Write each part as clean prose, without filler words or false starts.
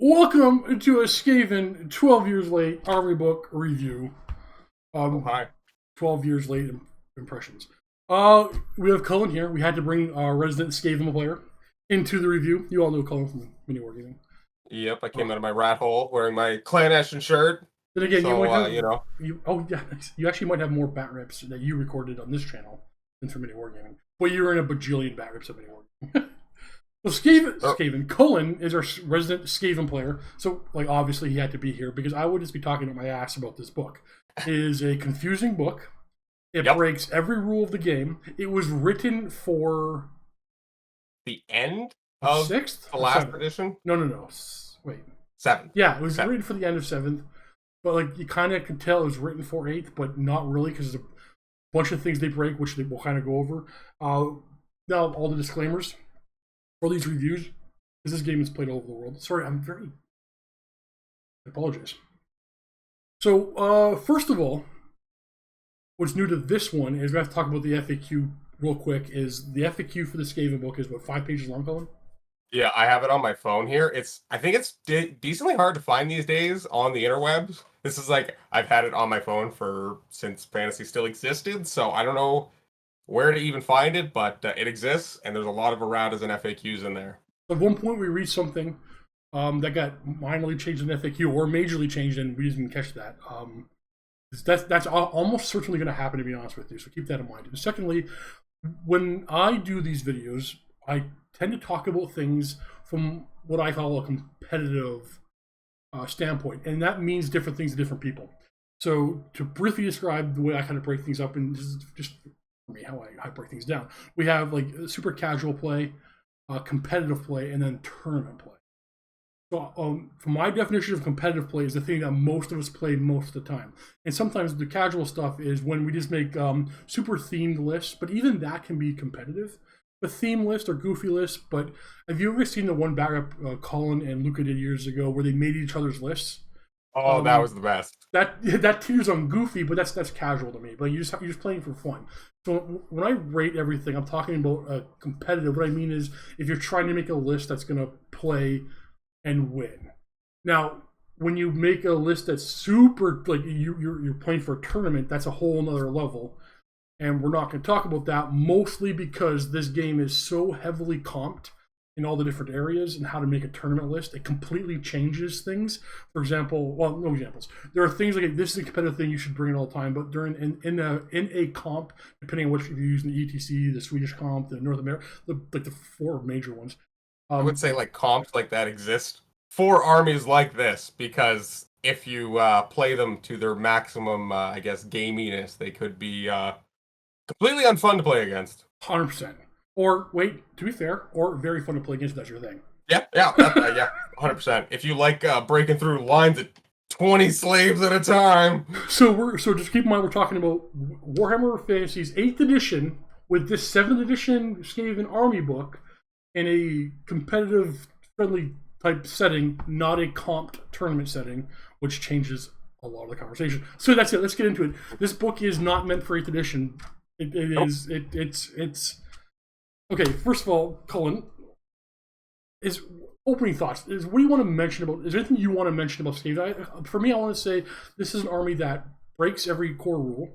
Welcome to a Skaven 12 years late army book review. Oh, hi. 12 years late impressions. We have Cullen here. We had to bring our resident Skaven player into the review. You all know Cullen from Mini Wargaming. Yep, I came out of my rat hole wearing my Clan Ashton shirt. Then again, you So, might have oh yeah, you actually might have more bat rips that you recorded on this channel than for Mini Wargaming. But you're in a bajillion bat rips of Mini Wargaming. So Cullen is our resident Skaven player. So, like, obviously he had to be here because I would just be talking to my ass about this book. It is a confusing book. It Yep. breaks every rule of the game. It was written for The end of sixth, the last seventh. edition? No. Wait. 7th. Yeah, it was 7th. written for the end of seventh, but like you kind of could tell it was written for eighth, but not really because there's a bunch of things they break, which we'll kind of go over. Now all the disclaimers for these reviews, because this game is played all over the world. Sorry, I apologize. So, first of all, what's new to this one is we have to talk about the FAQ real quick. Is the FAQ for the Skaven book is what, 5 pages long, Colin? Yeah, I have it on my phone here. I think it's decently hard to find these days on the interwebs. This is like, I've had it on my phone since fantasy still existed, so I don't know where to even find it, but it exists, and there's a lot of erratas and FAQs in there. At one point, we read something that got minorly changed in FAQ or majorly changed, and we didn't catch that. That's almost certainly going to happen, to be honest with you. So keep that in mind. And secondly, when I do these videos, I tend to talk about things from what I call a competitive standpoint, and that means different things to different people. So to briefly describe the way I kind of break things up, and this is just for me how I break things down. We have like super casual play, competitive play, and then tournament play. So, for my definition of competitive play is the thing that most of us play most of the time. And sometimes the casual stuff is when we just make super themed lists, but even that can be competitive. A theme list or goofy list, but have you ever seen the one backup Colin and Luca did years ago where they made each other's lists? Oh, that was the best. That teeters on goofy, but that's casual to me. But you're just playing for fun. So when I rate everything, I'm talking about competitive. What I mean is if you're trying to make a list that's going to play and win. Now, when you make a list that's super like you're playing for a tournament, that's a whole nother level. And we're not going to talk about that, mostly because this game is so heavily comped in all the different areas and how to make a tournament list. It completely changes things. For example, well, no examples. There are things like this is a competitive thing you should bring it all the time, but during in a comp, depending on which you're using, the ETC, the Swedish comp, the North America, like the 4 major ones. I would say like comps like that exist for armies like this, because if you play them to their maximum, I guess, gaminess, they could be completely unfun to play against. 100%. Or, wait, to be fair, or very fun to play against if that's your thing. Yeah, 100%. If you like breaking through lines at 20 slaves at a time. So just keep in mind we're talking about Warhammer Fantasy's 8th edition with this 7th edition Skaven army book in a competitive, friendly type setting, not a comped tournament setting, which changes a lot of the conversation. So that's it. Let's get into it. This book is not meant for 8th edition. It's okay. First of all, Cullen, is opening thoughts. What do you want to mention about? Is there anything you want to mention about Skaven? For me, I want to say this is an army that breaks every core rule.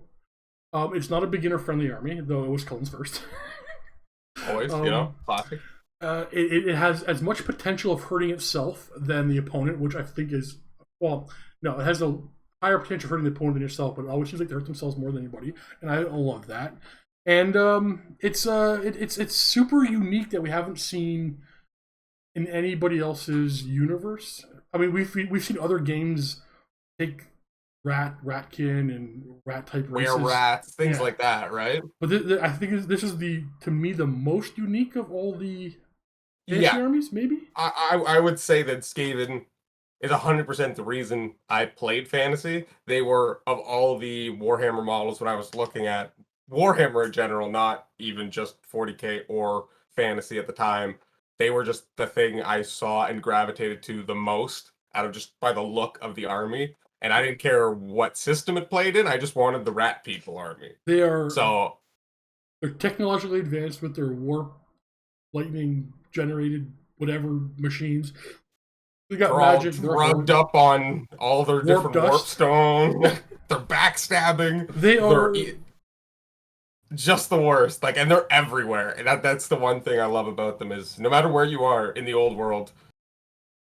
It's not a beginner-friendly army, though it was Cullen's first. Always, classic. It has as much potential of hurting itself than the opponent, which I think is, well, no, it has a higher potential of hurting the opponent than yourself, but it always seems like they hurt themselves more than anybody, and I love that. And it's super unique that we haven't seen in anybody else's universe. I mean, we've seen other games take ratkin and rat type races, Were-rats, things like that, right? But I think this is to me the most unique of all the fantasy armies. Maybe I would say that Skaven is 100% the reason I played fantasy. They were, of all the Warhammer models when I was looking at Warhammer in general, not even just 40k or fantasy at the time, they were just the thing I saw and gravitated to the most out of just by the look of the army. And I didn't care what system it played in. I just wanted the rat people army. they're So technologically advanced with their warp lightning generated whatever machines. They got They're all magic. They're drugged up on all their warp different warp dust. stone. They're backstabbing. They are. Just the worst. Like, and they're everywhere. And that's the one thing I love about them is no matter where you are in the old world,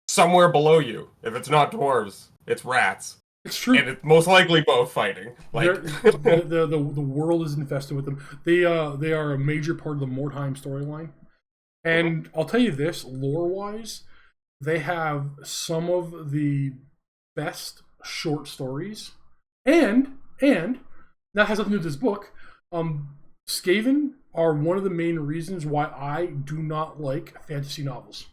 somewhere below you, if it's not dwarves, it's rats. It's true. And it's most likely both fighting. Like the world is infested with them. They are a major part of the Mordheim storyline. And I'll tell you this, lore-wise, they have some of the best short stories. And that has nothing to do with this book. Skaven are one of the main reasons why I do not like fantasy novels.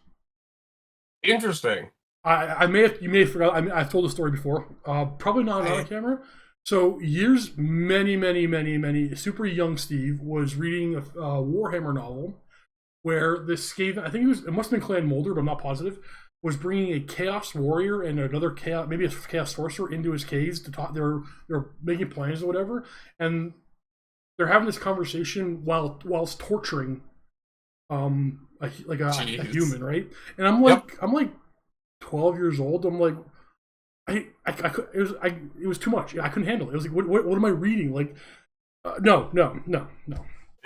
interesting. You may have forgot. I've told the story before. Probably not on camera. So many super young Steve was reading a Warhammer novel where this Skaven, I think it must have been Clan Mulder, but I'm not positive, was bringing a Chaos Warrior and another Chaos, maybe a Chaos Sorcerer into his caves to talk. They're making plans or whatever, and they're having this conversation whilst torturing a human, right? And I'm like 12 years old. I'm like, it was too much. I couldn't handle it. I was like, what am I reading? Like, no.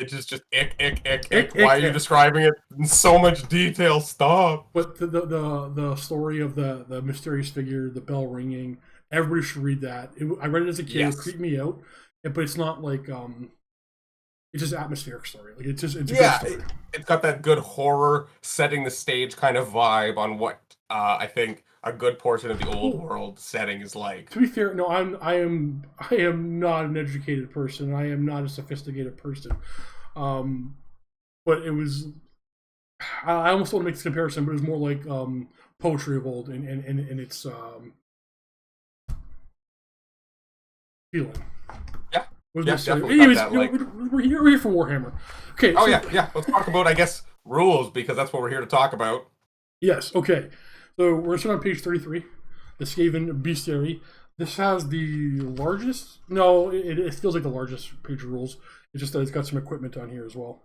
It's just ick. Why are you describing it in so much detail? Stop. But the story of the mysterious figure, the bell ringing, everybody should read that. I read it as a kid. Yes. It creeped me out, but it's not like it's just atmospheric story. Like it's a good story. It's got that good horror setting the stage kind of vibe on what I think a good portion of the old world setting is like. To be fair, no, I am not an educated person. I am not a sophisticated person. But it was. I almost don't want to make this comparison, but it was more like poetry of old and its feeling. Yeah. Definitely. Anyways, we're here for Warhammer. Okay. Oh yeah. Let's talk about, I guess, rules because that's what we're here to talk about. Yes. Okay. So we're starting on page 33, the Skaven Bestiary. This has the largest. No, it feels like the largest page of rules. It's just that it's got some equipment on here as well.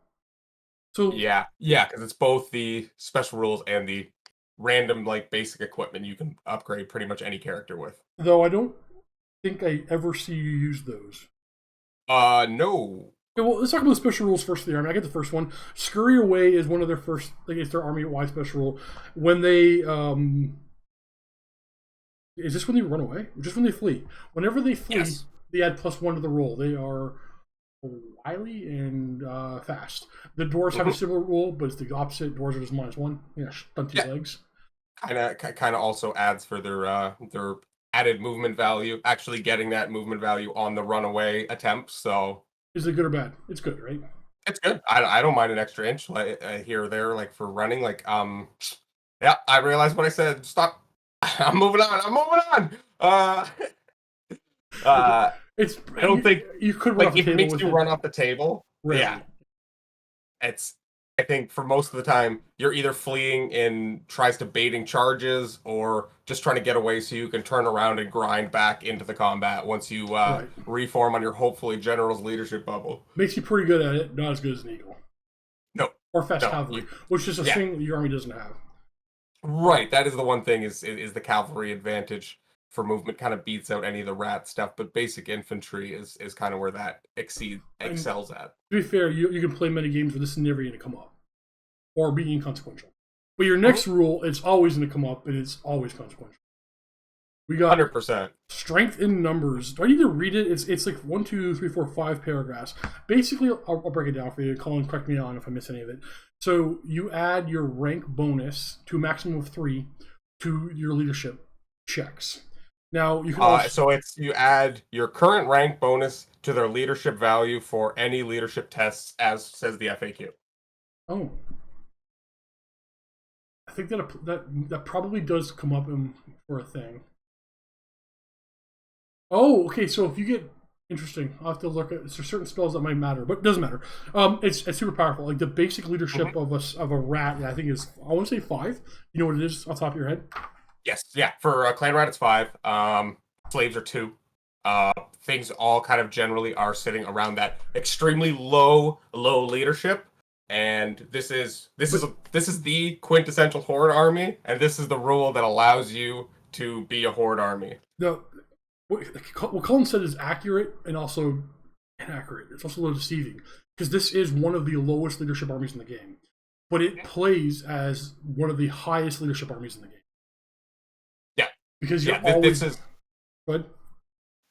So yeah, because it's both the special rules and the random like basic equipment you can upgrade pretty much any character with. Though I don't think I ever see you use those. No. Okay, well, let's talk about the special rules first. I get the first one. Scurry Away is one of their first. Like, it's their army-wide special rule. When they is this when they run away? Or just when they flee? Whenever they flee, yes. They add +1 to the roll. They are wily and fast. The dwarves have a similar rule, but it's the opposite. Dwarves are just -1. Yeah, stunty legs. Kind of also adds for their added movement value. Actually, getting that movement value on the runaway attempts. So, is it good or bad? It's good, right? It's good. I don't mind an extra inch here or there, like for running. Like yeah, I realized what I said. Stop. I'm moving on. It's. I don't think you could run like if it makes you run off the table. Right. Yeah. I think for most of the time you're either fleeing and tries to baiting charges or just trying to get away so you can turn around and grind back into the combat once you reform on your hopefully general's leadership bubble. Makes you pretty good at it, not as good as an eagle. No. Or fast cavalry, which is a thing that your army doesn't have. Right, that is the one thing is the cavalry advantage for movement kind of beats out any of the rat stuff, but basic infantry is kind of where that excels at. To be fair, you can play many games where this is never going to come up or be inconsequential. But your next rule, it's always going to come up and it's always consequential. We got 100%. Strength in numbers. Do I need to read it? It's like 1, 2, 3, 4, 5 paragraphs. Basically, I'll break it down for you. Cullen, correct me on if I miss any of it. So you add your rank bonus to a maximum of 3 to your leadership checks. Now you can you add your current rank bonus to their leadership value for any leadership tests, as says the FAQ. Oh, I think that probably does come up for a thing. Oh, okay. So if you get interesting, I'll have to look at certain spells that might matter, but it doesn't matter. It's super powerful. Like the basic leadership of a rat, I think is I want to say 5. You know what it is off the top of your head? Yes, yeah. For clan rat, it's 5. Slaves are 2. Things all kind of generally are sitting around that extremely low leadership. And this is the quintessential horde army, and this is the rule that allows you to be a horde army. No, what Cullen said is accurate and also inaccurate. It's also a little deceiving because this is one of the lowest leadership armies in the game, but it plays as one of the highest leadership armies in the game. Yeah, because you're always. This is. Good.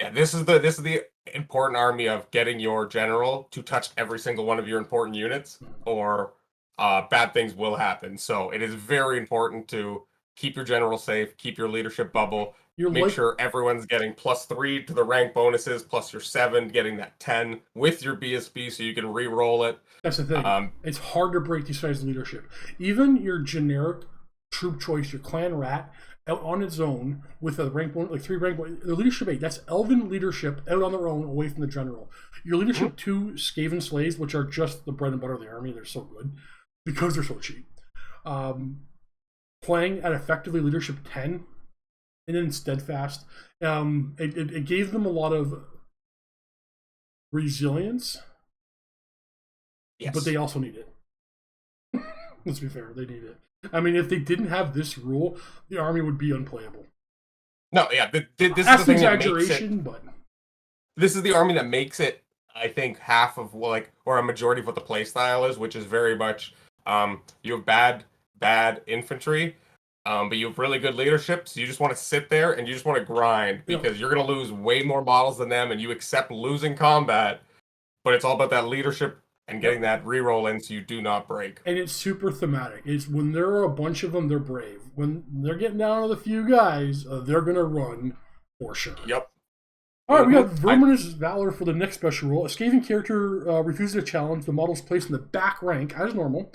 Yeah, this is the important army of getting your general to touch every single one of your important units, or bad things will happen. So it is very important to keep your general safe, keep your leadership bubble, make sure everyone's getting +3 to the rank bonuses, plus your 7 getting that 10 with your BSB so you can re-roll it. That's the thing. It's hard to break these guys' leadership. Even your generic troop choice, your clan rat, out on its own with a rank one, like 3 rank one, the leadership 8, that's elven leadership out on their own away from the general. Your leadership 2 Skaven slaves, which are just the bread and butter of the army, they're so good because they're so cheap. Playing at effectively leadership 10 and then steadfast, it gave them a lot of resilience, but they also need it. Let's be fair, they need it. I mean, if they didn't have this rule, the army would be unplayable. No, yeah, this is the thing exaggeration, but this is the army that makes it, I think, half of or a majority of what the playstyle is, which is very much you have bad infantry, but you have really good leadership, so you just want to sit there and you just want to grind because you're going to lose way more models than them, and you accept losing combat, but it's all about that leadership and getting that reroll in so you do not break. And it's super thematic. It's when there are a bunch of them, they're brave. When they're getting down to the few guys, they're going to run for sure. Yep. All right, we got Verminous Valor for the next special rule. A Skaven character refuses a challenge. The model is placed in the back rank as normal.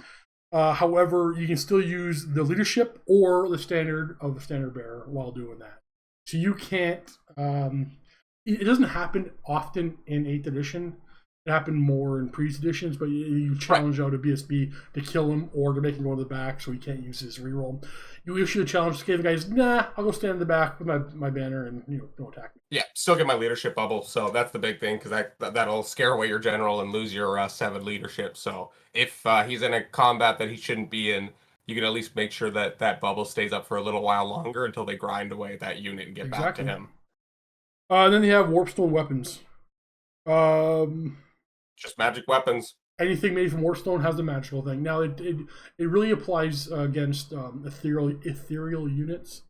However, you can still use the leadership or the standard of the standard bearer while doing that. So you can't... it doesn't happen often in 8th edition. It happened more in previous editions, but you challenge out a BSB to kill him or to make him go to the back so he can't use his reroll. You issue a challenge to Skaven guys, nah, I'll go stand in the back with my banner and don't attack me. Yeah, still get my leadership bubble, so that's the big thing, because that'll scare away your general and lose your 7 leadership. So if he's in a combat that he shouldn't be in, you can at least make sure that that bubble stays up for a little while longer until they grind away that unit and get back to him. Then they have Warpstone weapons. Just magic weapons. Anything made from Warpstone has the magical thing. Now, it really applies against ethereal units,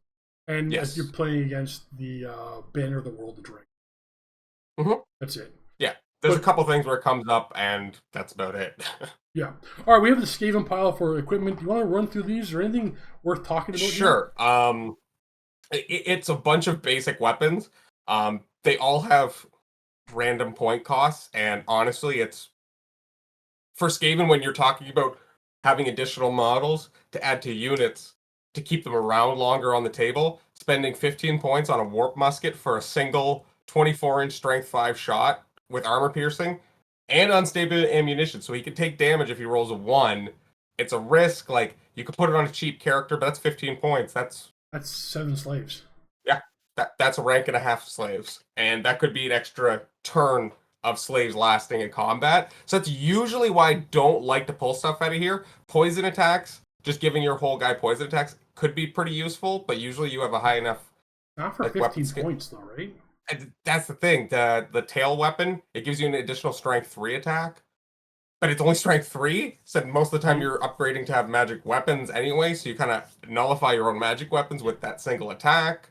and if you're playing against the Banner of the World, the Drink. That's it. Yeah, there's a couple things where it comes up, and that's about it. Yeah. All right, we have the Skaven pile for equipment. Do you want to run through these, or anything worth talking about? Sure. It's a bunch of basic weapons. They all have random point costs, and honestly, it's for Skaven when you're talking about having additional models to add to units to keep them around longer on the table. Spending 15 points on a warp musket for a single 24-inch strength 5 shot with armor piercing and unstable ammunition, so he can take damage if he rolls a 1. It's a risk. Like, you could put it on a cheap character, but that's 15 points. That's 7 slaves. Yeah. That's a rank and a half slaves, and that could be an extra turn of slaves lasting in combat. So that's usually why I don't like to pull stuff out of here. Poison attacks, just giving your whole guy poison attacks could be pretty useful, but usually you have a high enough... Not for 15 points though, right? And that's the thing. The tail weapon, it gives you an additional strength 3 attack, but it's only strength 3, so most of the time you're upgrading to have magic weapons anyway, so you kind of nullify your own magic weapons with that single attack.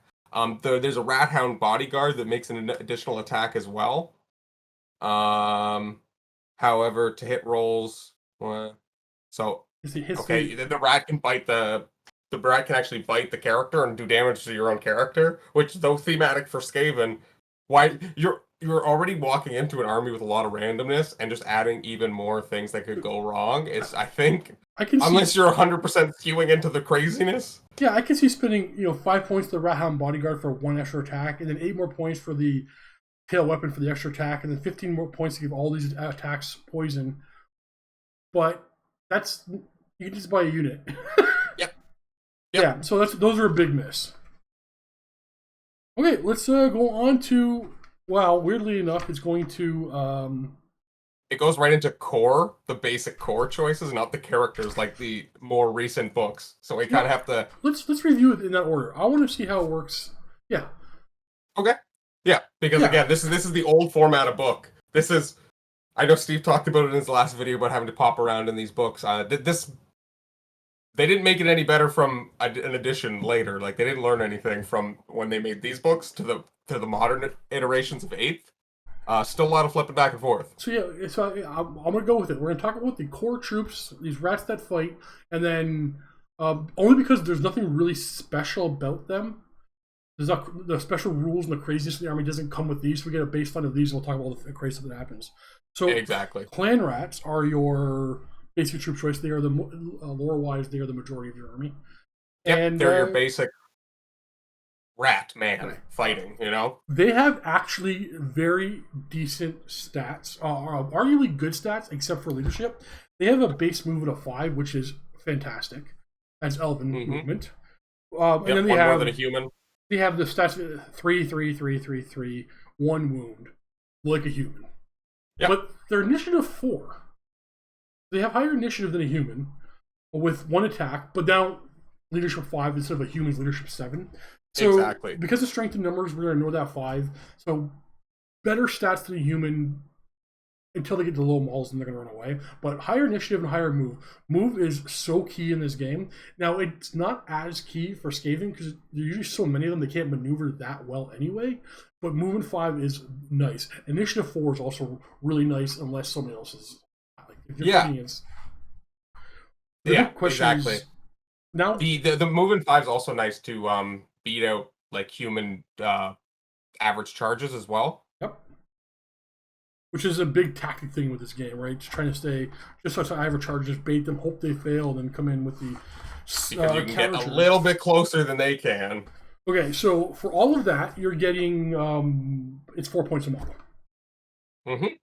There's a Rat Hound bodyguard that makes an additional attack as well. However, to hit rolls, the rat can bite the rat can actually bite the character and do damage to your own character, which, though thematic for Skaven, why you're already walking into an army with a lot of randomness and just adding even more things that could go wrong is, I think, unless you're 100% skewing into the craziness. Yeah, I can see spending 5 points to the Rat Hound bodyguard for 1 extra attack, and then 8 more points for the tail weapon for the extra attack, and then 15 more points to give all these attacks poison. But you can just buy a unit. Yep. Yeah, so those are a big miss. Okay, let's go on to... Wow, weirdly enough, it's going to it goes right into core, the basic core choices, not the characters like the more recent books. So we kind of have to. Let's review it in that order. I want to see how it works. Yeah. Okay. Yeah, because Yeah. again, this is the old format of book. This is. I know Steve talked about it in his last video about having to pop around in these books. This they didn't make it any better from an edition later. Like they didn't learn anything from when they made these books to the modern iterations of eighth. Still a lot of flipping back and forth. So yeah, so I'm gonna go with it. We're gonna talk about the core troops, these rats that fight, and then only because there's nothing really special about them. There's not the special rules and the craziness of the army doesn't come with these. So we get a baseline of these, and we'll talk about the crazy stuff that happens. So Exactly. clan rats are your basic troop choice. They are the lore-wise, they are the majority of your army. Yep, And they're your basic rat man fighting. They have actually very decent stats, arguably good stats, except for leadership. They have a base movement of 5, which is fantastic, as Elven movement. And then they have more than a human. They have the stats 3, 3, 3, 3, 3, 1 wound, like a human. Yep. But their initiative 4. They have higher initiative than a human, with 1 attack, but now leadership 5 instead of a human's leadership 7. So Exactly. because of strength in numbers, we're going to know that 5. So better stats than a human until they get to low models and they're going to run away. But higher initiative and higher move. Move is so key in this game. Now, it's not as key for Skaven because there's usually so many of them they can't maneuver that well anyway. But movement 5 is nice. Initiative 4 is also really nice unless somebody else is. Like, if you're Yeah. against, Exactly. Now, the movement 5 is also nice to beat out like human average charges as well. Yep. Which is a big tactic thing with this game, right? Just trying to stay, just so I ever charge, just bait them, hope they fail, and then come in with the because you can get a little bit closer than they can. Okay, so for all of that, you're getting it's 4 points a model. You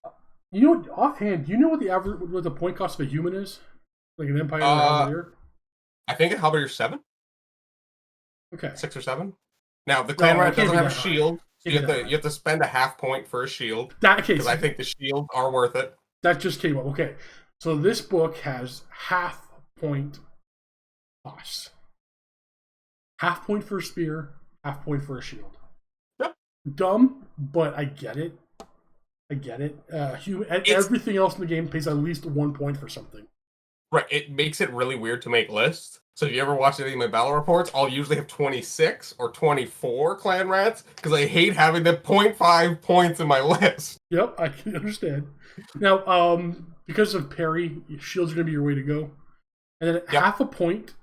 know, offhand, do you know what the average, what the point cost of a human is? Like an Empire or Cavalier? I think how about your 7? Okay, 6 or 7. Now the clan rat doesn't have a shield. So you have to spend a half point for a shield. Because I think the shields are worth it. That just came up. Okay, so this book has half point costs. Half point for a spear, half point for a shield. Yep. Dumb, but I get it. Everything else in the game pays at least 1 point for something. Right. It makes it really weird to make lists. So if you ever watch any of my battle reports, I'll usually have 26 or 24 clan rats because I hate having the 0.5 points in my list. Yep, I can understand. Now, because of parry, shields are going to be your way to go. And then half a point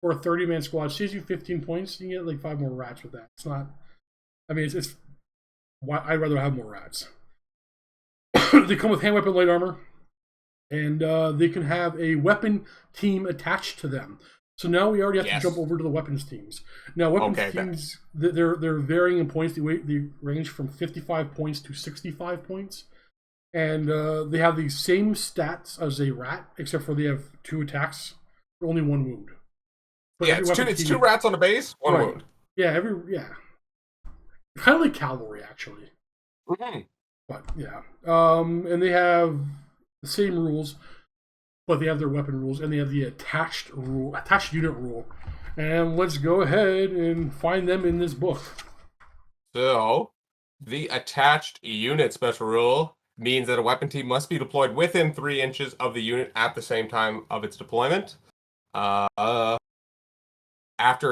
for a 30-man squad saves you 15 points. You can get like 5 more rats with that. It's not... I mean, it's I'd rather have more rats. They come with hand weapon light armor. And they can have a weapon team attached to them. So now we already have to jump over to the weapons teams. Now, weapons teams, they're varying in points. They range from 55 points to 65 points. And they have the same stats as a rat, except for they have 2 attacks for only 1 wound. But it's 2 rats on a base, 1 wound. Yeah, kind of like cavalry, actually. But, yeah. And they have the same rules, but they have their weapon rules, and they have the attached unit rule. And let's go ahead and find them in this book. So, the attached unit special rule means that a weapon team must be deployed within 3 inches of the unit at the same time of its deployment. After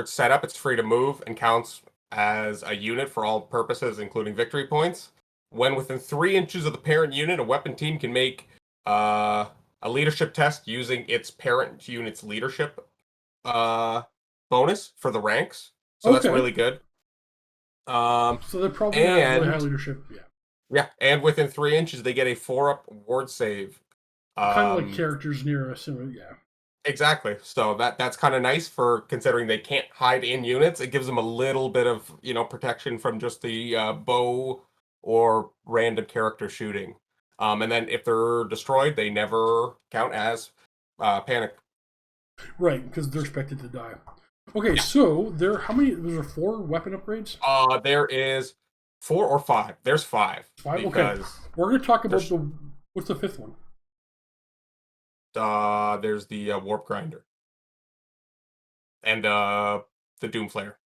it's set up, it's free to move and counts as a unit for all purposes, including victory points. When within 3 inches of the parent unit, a weapon team can make a leadership test using its parent unit's leadership bonus for the ranks. So that's really good. So they're probably have really high leadership. Yeah, and within 3 inches, they get a 4-up ward save. Kind of like characters near us. Yeah. Exactly. So that's kind of nice for considering they can't hide in units. It gives them a little bit of protection from just the bow or random character shooting. And then if they're destroyed, they never count as panic. Right, because they're expected to die. Okay, so how many? Was there 4 weapon upgrades? There is 4 or 5. There's 5. 5. Okay, we're going to talk about What's the fifth one? There's the Warp Grinder and the Doom Flare.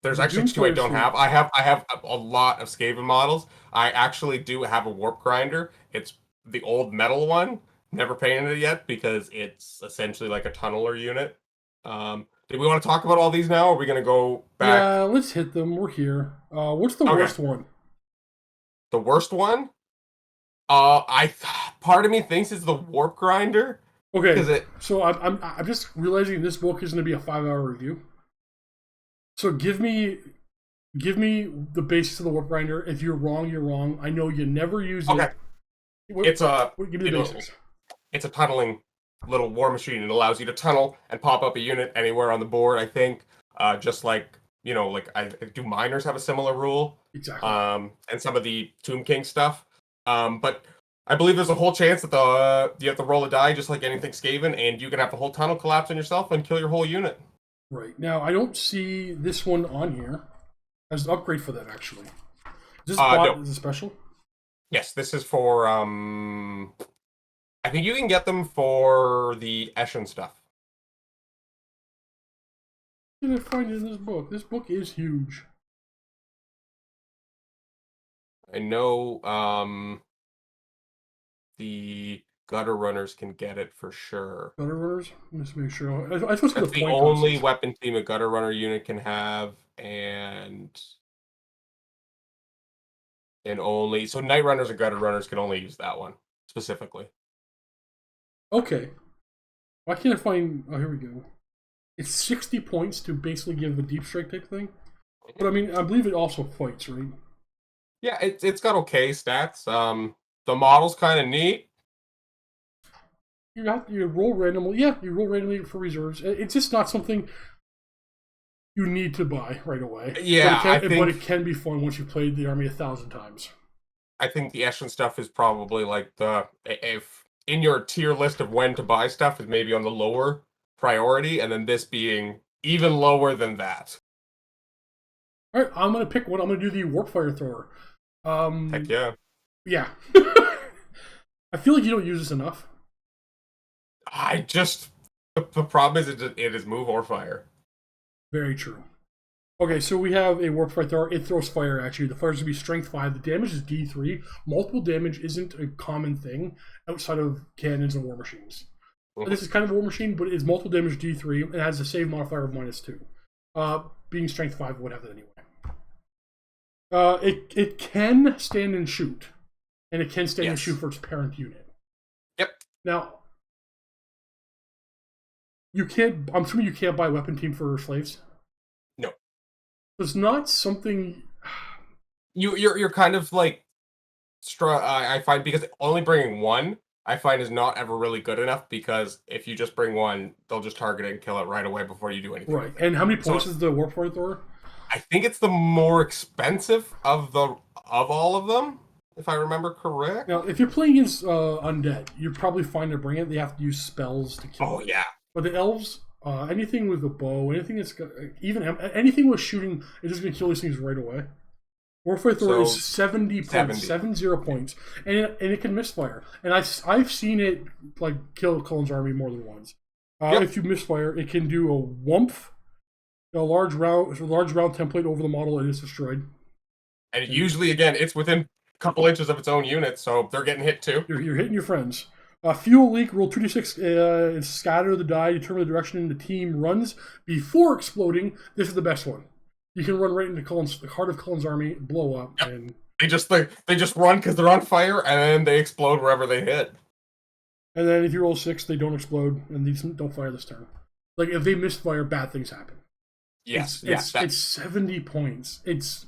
There's The actually Doom two I Flare don't have. I have a lot of Skaven models. I actually do have a Warp Grinder. It's the old metal one. Never painted it yet because it's essentially like a tunneler unit. Did we want to talk about all these now, or are we gonna go back? Yeah, let's hit them. We're here. What's the Okay. worst one? The worst one? I part of me thinks it's the Warp Grinder. Okay, so I'm just realizing this book is going to be a 5-hour review. So give me the basics of the Warp Grinder. If you're wrong, you're wrong. I know you never use it. Okay. Give me the basics. It's a tunneling little war machine. It allows you to tunnel and pop up a unit anywhere on the board, I think. Just like, do miners have a similar rule? Exactly. And some of the Tomb King stuff. But I believe there's a whole chance that you have to roll a die just like anything Skaven, and you can have the whole tunnel collapse on yourself and kill your whole unit. Right. Now, I don't see this one on here as an upgrade for that, actually. Is this no. Is it special? Yes, this is for, I think you can get them for the Eshin stuff. What did I find in this book? This book is huge. I know, the Gutter Runners can get it for sure. Gutter Runners? Let me just make sure. I supposed to That's the only weapon team a Gutter Runner unit can have, and only... So Night Runners and Gutter Runners can only use that one, specifically. Okay. Why can't I find... Oh, here we go. It's 60 points to basically give a deep strike type thing. But I mean, I believe it also fights, right? Yeah, it's got okay stats. The model's kind of neat. You roll randomly. Yeah, you roll randomly for reserves. It's just not something you need to buy right away. Yeah, but it can be fun once you've played the army 1,000 times. I think the Eshin stuff is probably like if in your tier list of when to buy stuff is maybe on the lower priority, and then this being even lower than that. All right, I'm gonna pick one. I'm gonna do the Warp Fire Thrower. Heck yeah. Yeah. I feel like you don't use this enough. The problem is it is move or fire. Very true. Okay, so we have a Warp Fire Thrower. It throws fire at you. The fire's gonna be Strength 5. The damage is D3. Multiple damage isn't a common thing outside of cannons and war machines. Mm-hmm. This is kind of a war machine, but it's multiple damage D3 and has a save modifier of -2. Being Strength 5 would have that anyway. It can stand and shoot, and it can stand and shoot for its parent unit. Yep. Now, you can't. I'm assuming you can't buy a weapon team for slaves. No. It's not something. You're kind of like, I find, because only bringing one I find is not ever really good enough, because if you just bring one, they'll just target it and kill it right away before you do anything. Right. And how many points is the Warp Fire Thrower? I think it's the more expensive of all of them, if I remember correct. Now, if you're playing against undead, you're probably fine to bring it. They have to use spells to kill it. Yeah. But the elves, anything with a bow, anything that's even anything with shooting, it's just going to kill these things right away. Warp Fire Thrower is 70 points, 70 points, and it can misfire. And I've seen it like kill Cullen's army more than once. If you misfire, it can do a whumph. A large round template over the model, and it's destroyed. And usually, again, it's within a couple inches of its own unit, so they're getting hit too. You're hitting your friends. Fuel leak, roll 2d6 and scatter the die, determine the direction the team runs before exploding. This is the best one. You can run right into the heart of Cullen's army, blow up, and they just run because they're on fire, and then they explode wherever they hit. And then if you roll 6, they don't explode, and these don't fire this turn. Like, if they misfire, bad things happen. Yes, it's 70 points. Its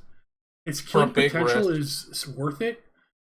killing potential is worth it.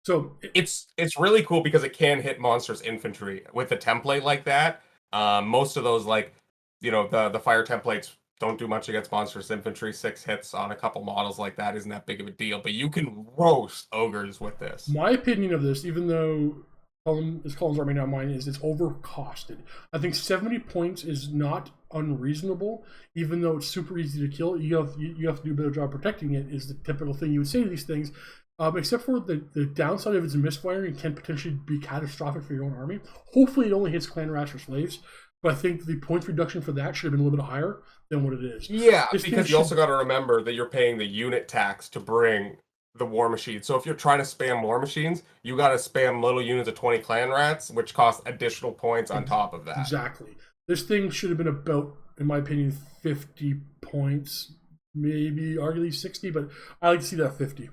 So it's really cool because it can hit monsters' infantry with a template like that. Most of those, the fire templates don't do much against monsters' infantry. 6 hits on a couple models like that isn't that big of a deal. But you can roast ogres with this. My opinion of this, even though Cullen's army, not mine, is it's overcosted. I think 70 points is not unreasonable, even though it's super easy to kill. You have to do a better job protecting it, is the typical thing you would say to these things. Except for the downside of its misfiring can potentially be catastrophic for your own army. Hopefully, it only hits clan rats or slaves, but I think the points reduction for that should have been a little bit higher than what it is. Yeah, because you also got to remember that you're paying the unit tax to bring the war machine. So if you're trying to spam war machines, you got to spam little units of 20 clan rats, which cost additional points on top of that. Exactly. This thing should have been about, in my opinion, 50 points, maybe arguably 60, but I like to see that 50.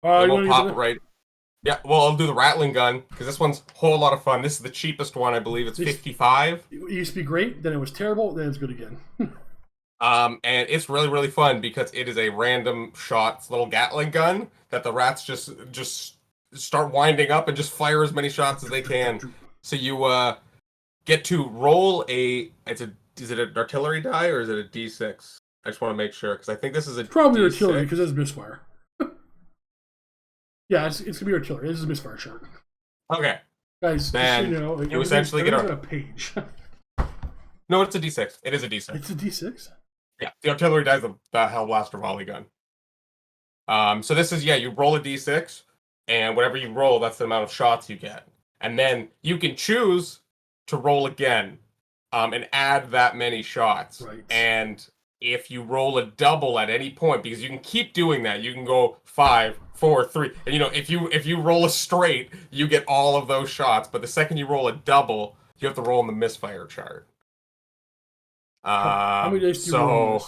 We'll pop right. Yeah, well, I'll do the rattling gun because this one's a whole lot of fun. This is the cheapest one, I believe. It's 55. It used to be great, then it was terrible, then it's good again. And it's really, really fun because it is a random shot little Gatling gun that the rats just start winding up and just fire as many shots as they can. So you get to roll is it an artillery die or is it a D6? I just want to make sure because I think this is probably D6. Artillery because it's misfire. Yeah, it's gonna be artillery. This is a misfire chart. Okay, guys. Then you know, you essentially get a page. No, it's a D6. It is a D6. It's a D6. Yeah, the artillery die is the Hellblaster volley gun. So this is you roll a D6, and whatever you roll, that's the amount of shots you get, and then you can choose to roll again, and add that many shots. Right. And if you roll a double at any point, because you can keep doing that, you can go 5, 4, 3, and if you roll a straight, you get all of those shots. But the second you roll a double, you have to roll in the misfire chart. How many days do you roll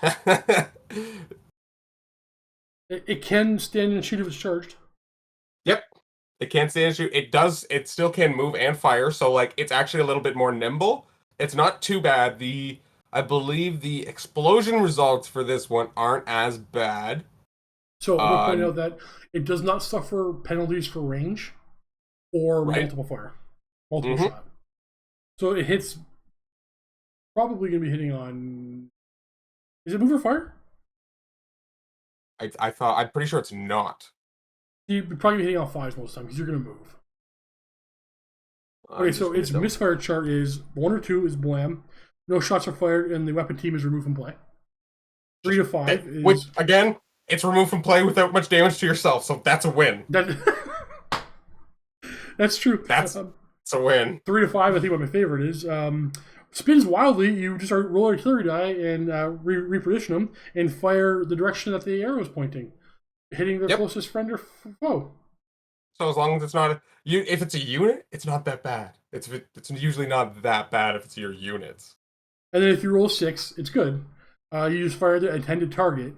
this? It can stand and shoot if it's charged. Yep. It can stand and shoot. It still can move and fire, so it's actually a little bit more nimble. It's not too bad. I believe the explosion results for this one aren't as bad. So I'm going to point out that it does not suffer penalties for range or multiple fire. Multiple shot. So it hits, probably going to be hitting on, is it move or fire? I'm pretty sure it's not. You'd probably be hitting on 5s most of the time because you're going to move. Okay, so its misfire chart is 1 or 2 is blam. No shots are fired, and the weapon team is removed from play. 3 to 5 is... Which, again, it's removed from play without much damage to yourself, so that's a win. That's true. That's a win. 3 to 5, I think what my favorite is. Spins wildly, you just roll artillery die and reposition them and fire the direction that the arrow is pointing, hitting their closest friend or foe. So as long as it's not... if it's a unit, it's not that bad. It's usually not that bad if it's your units. And then if you roll 6, it's good. You just fire the intended target,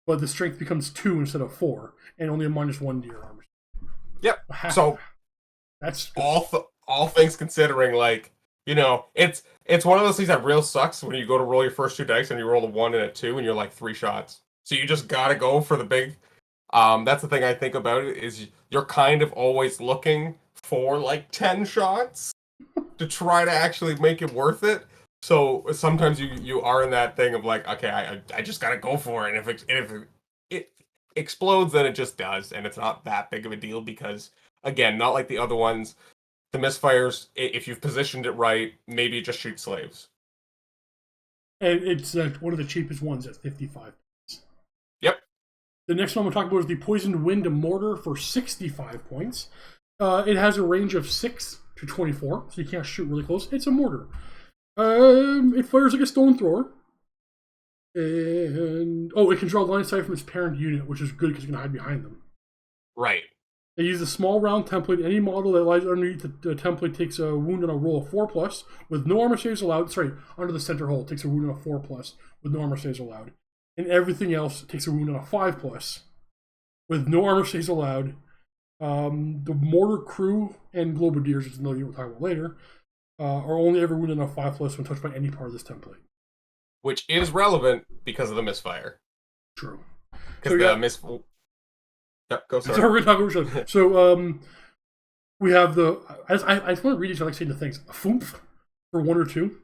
but the strength becomes 2 instead of 4, and only a -1 to your armor. Yep. So that's all things considering, it's one of those things that real sucks when you go to roll your first 2 dice and you roll a 1 and a 2 and you're 3 shots. So you just gotta go for the big. That's the thing I think about it is you're kind of always looking for 10 shots to try to actually make it worth it. So sometimes you are in that thing of okay, I just gotta go for it. And if it explodes, then it just does, and it's not that big of a deal because again, not like the other ones. The misfires, if you've positioned it right, maybe it just shoots slaves. And it's one of the cheapest ones at 55. Yep. The next one we'll talk about is the Poisoned Wind Mortar for 65 points. It has a range of 6 to 24, so you can't shoot really close. It's a mortar. It fires like a stone thrower. And it can draw line of sight from its parent unit, which is good because you can hide behind them. Right. They use a small round template. Any model that lies underneath the template takes a wound on a roll of 4+, with no armor saves allowed. Sorry, under the center hole, takes a wound on a 4+, with no armor saves allowed. And everything else takes a wound on a 5+, with no armor saves allowed. The mortar crew and globadiers, which is another unit we'll talk about later, are only ever wounded on a 5+ when touched by any part of this template. Which is relevant because of the misfire. True. Because Yep, go sorry. So we're going to talk about So we have I just want to read these. I like saying the things. A Foomph for 1 or 2.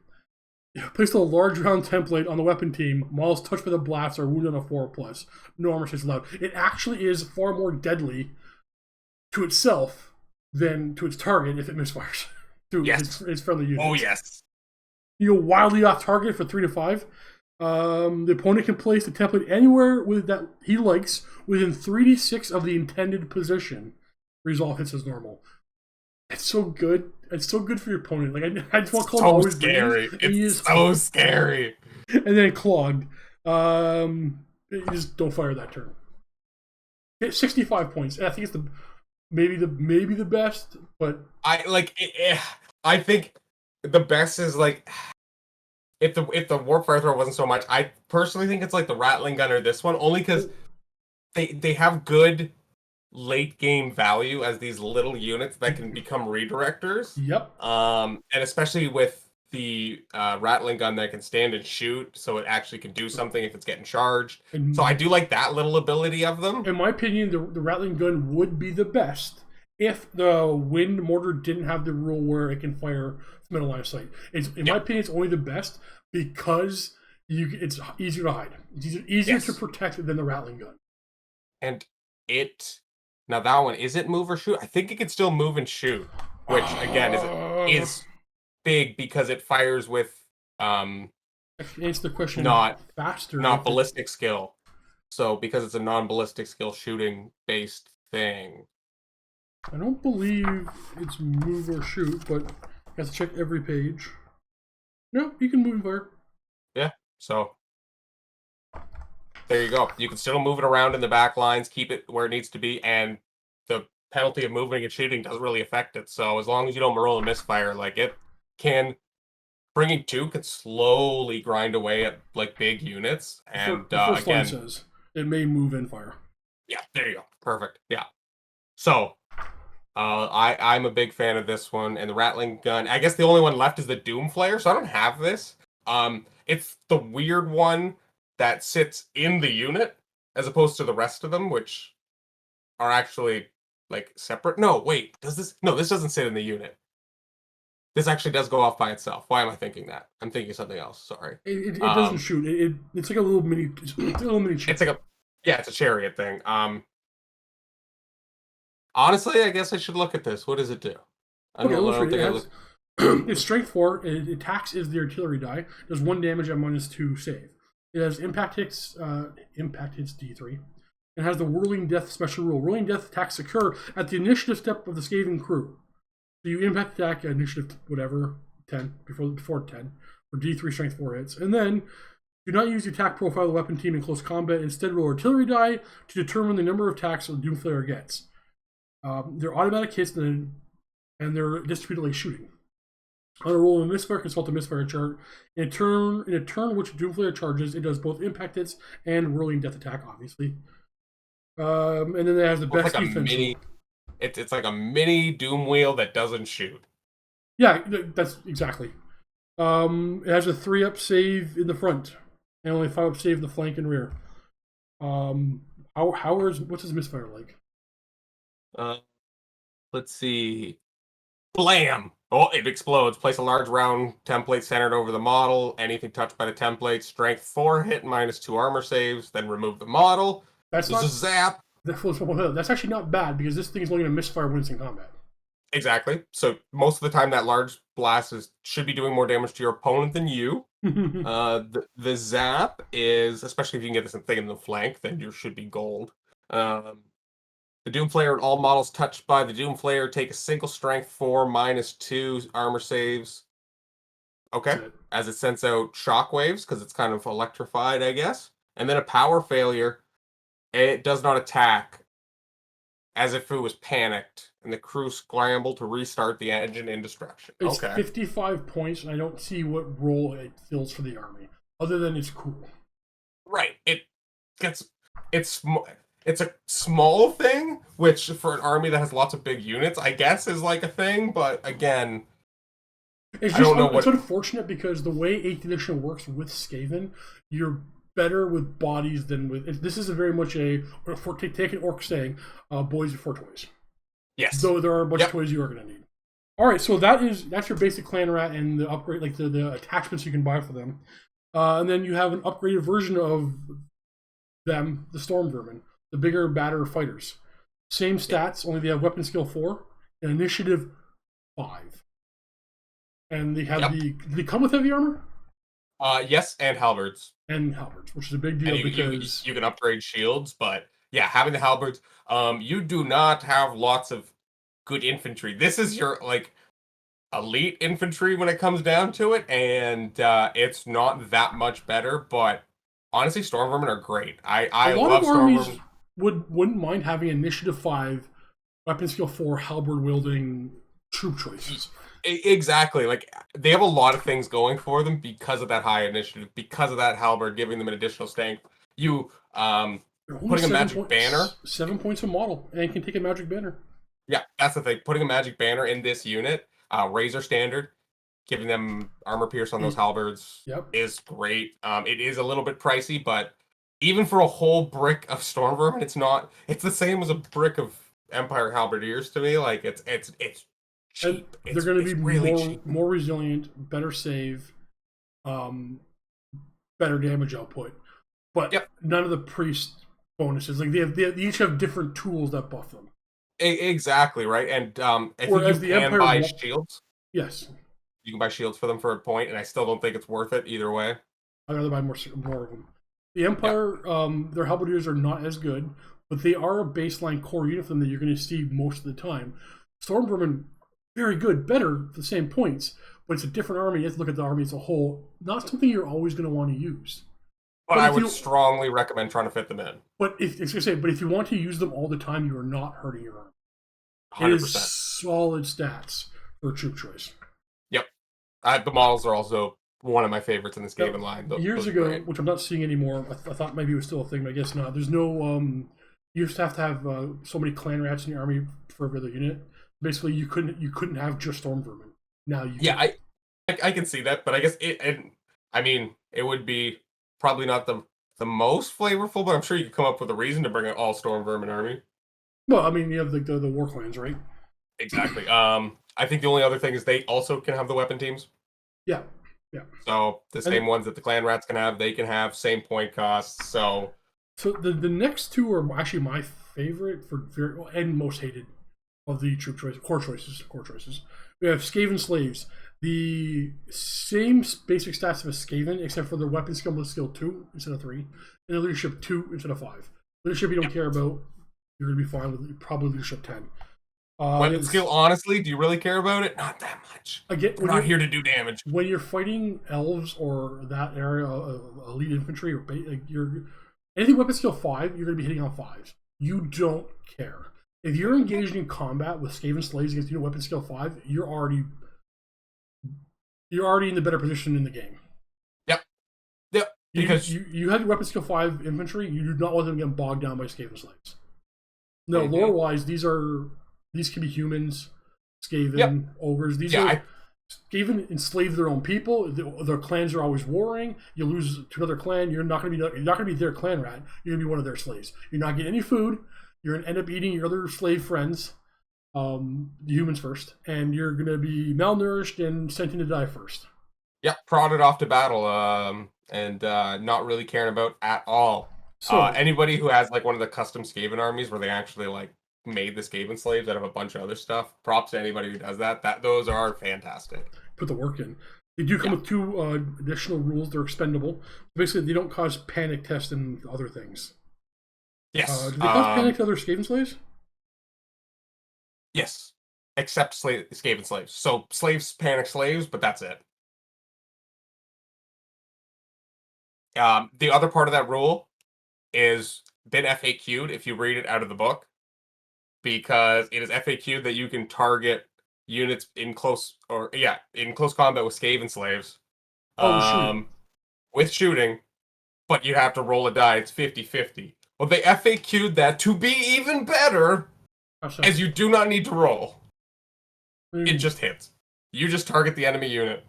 Place a large round template on the weapon team. Models touched by the blast are wounded on a 4+. No armor saves allowed. It actually is far more deadly to itself than to its target if it misfires. To its friendly units. Oh yes. You go wildly off target for 3 to 5. The opponent can place the template anywhere with that he likes within 3d6 of the intended position. Resolve hits as normal. It's so good. It's so good for your opponent. Like I just want to call him always scary. It's so scary. And then clogged. You just don't fire that turn. It's 65 points. I think it's maybe the best, but I think the best is like if the warp fire thrower wasn't so much. I personally think it's like the rattling gun or this one, only because they have good late game value as these little units that can become redirectors. Yep. And especially with the rattling gun that can stand and shoot, so it actually can do something if it's getting charged. So I do like that little ability of them. In my opinion, the rattling gun would be the best if the wind mortar didn't have the rule where it can fire from middle line of sight. In my opinion, it's only the best because it's easier to hide. It's easier to protect than the rattling gun. And now that one, is it move or shoot? I think it can still move and shoot, which again is big because it fires with answer the question not faster, not ballistic skill. So because it's a non-ballistic skill shooting based thing. I don't believe it's move or shoot, but you have to check every page. No, you can move and fire. Yeah, so there you go. You can still move it around in the back lines, keep it where it needs to be, and the penalty of moving and shooting doesn't really affect it. So as long as you don't roll a misfire, like it can, bringing 2 can slowly grind away at like big units. And the first line says it may move and fire. Yeah, there you go. Perfect. Yeah. So I'm a big fan of this one, and the rattling gun. I guess the only one left is the Doom Flare, so I don't have this. It's the weird one that sits in the unit as opposed to the rest of them, which are actually like separate. No, wait, does this? No, this doesn't sit in the unit. This actually does go off by itself. Why am I thinking that? I'm thinking something else. Sorry. It doesn't shoot. It's like a little mini. It's a little mini. It's like it's a chariot thing. Honestly, I guess I should look at this. What does it do? It's strength 4. It attacks is the artillery die. Does 1 damage at -2 save. It has impact hits D3. It has the whirling death special rule. Whirling death attacks occur at the initiative step of the Skaven crew. So you impact attack at initiative 10 before 10 for D3 strength 4 hits, and then do not use the attack profile of the weapon team in close combat. Instead, roll artillery die to determine the number of attacks the Doomflayer gets. They're automatic hits and they're distributed like shooting. On a roll of misfire, consult the misfire chart. In a turn which Doomflayer charges, it does both impact hits and whirling death attack, obviously. And then it has the best like defense. It's like a mini Doom Wheel that doesn't shoot. Yeah, that's exactly. It has a 3-up save in the front and only 5-up save in the flank and rear. What's his misfire like? Let's see. Blam! Oh, it explodes. Place a large round template centered over the model. Anything touched by the template, strength 4 hit, -2 armor saves. Then remove the model. That's not zap. That's actually not bad because this thing is only going to misfire when it's in combat. Exactly. So most of the time, that large blast should be doing more damage to your opponent than you. The zap is, especially if you can get this thing in the flank, then you should be gold. The Doomflayer and all models touched by the Doomflayer take a single strength 4 -2 armor saves. Okay. As it sends out shockwaves because it's kind of electrified, I guess. And then a power failure. It does not attack as if it was panicked, and the crew scramble to restart the engine in destruction. It's 55 points, and I don't see what role it fills for the army, other than it's cool. Right. It's a small thing, which for an army that has lots of big units, I guess is like a thing, but again, it's unfortunate because the way 8th edition works with Skaven, you're better with bodies than with. This is very much take an orc saying, boys before toys. Yes. Though there are a bunch of toys you are going to need. All right, so that's your basic clan rat and the upgrade, like the attachments you can buy for them, and then you have an upgraded version of them, the Storm Vermin, the bigger, badder fighters. Same stats, only they have weapon skill 4 and initiative 5. And they have they come with heavy armor? Yes, and halberds. And halberds, which is a big And deal you, because you can upgrade shields, but yeah, having the halberds, you do not have lots of good infantry. This is your like elite infantry when it comes down to it, and it's not that much better. But honestly, storm vermin are great. a I lot of love storm armies vermin. wouldn't mind having initiative 5, weapon skill 4, halberd wielding troop choices. Exactly. Like they have a lot of things going for them because of that high initiative, because of that halberd giving them an additional strength. You They're only putting a magic banner. 7 points a model, and can take a magic banner. Yeah, that's the thing. Putting a magic banner in this unit, razor standard, giving them armor pierce on those halberds Yep. is great. It is a little bit pricey, but even for a whole brick of storm vermin, it's not. It's the same as a brick of Empire halberdiers to me. Like it's And cheap. they're going to be really cheap. more resilient, better save, better damage output, but Yep. none of the priest bonuses. Like they each have different tools that buff them. Exactly right. And I think Whereas you the can Empire buy shields. yes, You can buy shields for them for a point, and I still don't think it's worth it either way. I'd rather buy more of them. The Empire, their halberdiers are not as good, but they are a baseline core unit for them that you're going to see most of the time. Storm vermin, very good, better for the same points, but it's a different army. You have to look at the army as a whole. Not something you're always going to want to use. But I would strongly recommend trying to fit them in. But if you want to use them all the time, you are not hurting your army. 100%. It is solid stats for troop choice. Yep. The models are also one of my favorites in the Skaven line. Years ago, which I'm not seeing anymore, I thought maybe it was still a thing, but I guess not. There's no, you used to have so many clan rats in your army for every other unit. Basically, you couldn't have just storm vermin. Now you yeah, I can see that, but I guess it would be probably not the most flavorful, but I'm sure you could come up with a reason to bring an all storm vermin army. Well, I mean, you have the war clans, right? Exactly. I think the only other thing is they also can have the weapon teams. Yeah. So the same ones that the clan rats can have, they can have same point costs. So the next two are actually my favorite and most hated of the troop core choices. We have Skaven slaves, the same basic stats of a Skaven, except for their weapon skill 2 instead of 3, and their leadership 2 instead of 5. Leadership you don't care about. You're gonna be fine with probably leadership 10. Weapon skill, honestly, do you really care about it? Not that much. We're not here to do damage. When you're fighting elves or that area of elite infantry, or anything weapon skill 5, you're going to be hitting on 5s. You don't care. If you're engaged in combat with Skaven slaves against weapon skill 5, you're already in the better position in the game. Yep. Because you have your weapon skill 5 infantry, you do not want them to get bogged down by Skaven slaves. No, lore wise, these can be humans, Skaven, ogres. Skaven enslave their own people. Their clans are always warring. You lose to another clan, you're not going to be their clan rat. You're going to be one of their slaves. You're not getting any food. You're going to end up eating your other slave friends, the humans first, and you're going to be malnourished and sent in to die first. Yep, prodded off to battle, and not really caring about at all. So anybody who has like one of the custom Skaven armies where they actually like made the Skaven slaves out of a bunch of other stuff. Props to anybody who does that. Those are fantastic. Put the work in. They do come with 2 additional rules. They're expendable. Basically, they don't cause panic tests and other things. Yes. Do they cause panic to other Skaven slaves? Yes. Except Skaven slaves. So slaves panic slaves, but that's it. The other part of that rule is been FAQ'd if you read it out of the book. Because it is FAQ that you can target units in close combat with Skaven slaves. With shooting, but you have to roll a die. It's 50-50. Well, they FAQ'd that to be even better, as you do not need to roll. It just hits. You just target the enemy unit.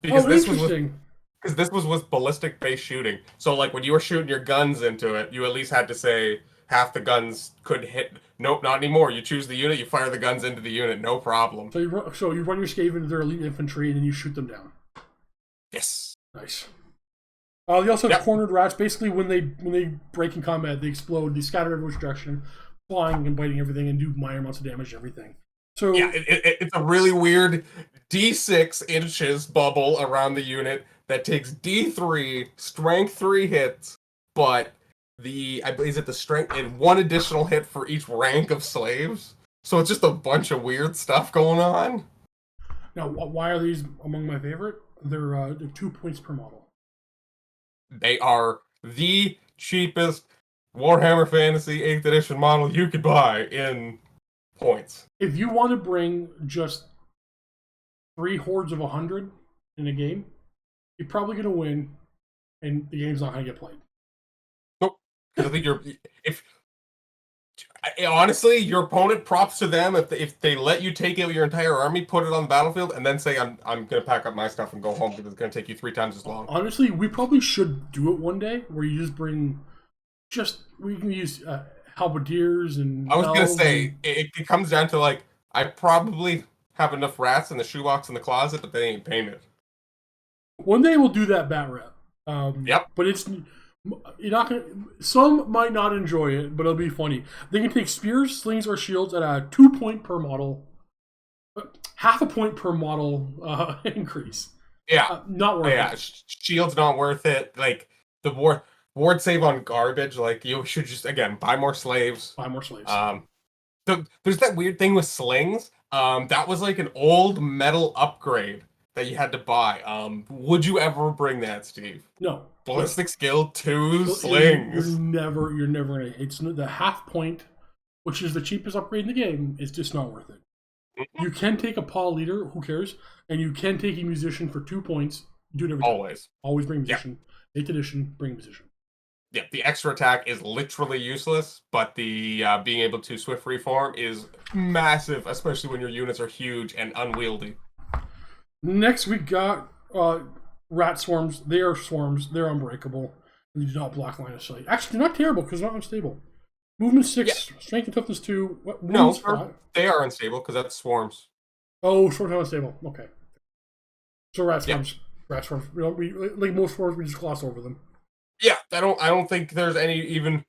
Because this was with ballistic based shooting. So like when you were shooting your guns into it, you at least had to say half the guns could hit. Nope, not anymore. You choose the unit, you fire the guns into the unit, no problem. So you run your Skaven to their elite infantry, and then you shoot them down. Yes. Nice. They also have cornered rats. Basically, when they break in combat, they explode. They scatter every direction, flying and biting everything, and do minor amounts of damage to everything. So yeah, it's a really weird D6 inches bubble around the unit that takes D3 strength 3 hits, but I believe is it the strength and 1 additional hit for each rank of slaves. So it's just a bunch of weird stuff going on. Now, why are these among my favorite? They're 2 points per model. They are the cheapest Warhammer Fantasy 8th edition model you could buy in points. If you want to bring just 3 hordes of 100 in a game, you're probably going to win, and the game's not going to get played. Nope. Because I think honestly, your opponent, props to them if they let you take out your entire army, put it on the battlefield, and then say I'm going to pack up my stuff and go home because it's going to take you 3 times as long. Honestly, we probably should do it one day where you just bring we can use halberdiers and. I was going to say it comes down to like I probably have enough rats in the shoebox in the closet, but they ain't painted. One day we'll do that bat rep. Yep. But you're not gonna. Some might not enjoy it, but it'll be funny. They can take spears, slings, or shields at a 2 point per model, half a point per model increase. Yeah, not worth it. Yeah, shield's not worth it. Like the ward save on garbage. Like you should just again buy more slaves. Buy more slaves. There's that weird thing with slings. That was like an old metal upgrade that you had to buy. Would you ever bring that, Steve? No. Ballistic skill 2 slings. You're never gonna. It's the half point, which is the cheapest upgrade in the game. It's just not worth it. You can take a paw leader, who cares? And you can take a musician for 2 points. Do it every time. Always bring musician. 8th edition, bring musician. Yeah, the extra attack is literally useless, but the being able to swift reform is massive, especially when your units are huge and unwieldy. Next, we got rat swarms. They are swarms. They're unbreakable. And you do not block line of sight. Actually, they're not terrible because they're not unstable. Movement 6, strength and toughness 2. They are unstable because that's swarms. Oh, swarms are unstable. Okay. So rat swarms. Yeah. Rat swarms. Like most swarms, we just gloss over them. Yeah, I don't think there's any even.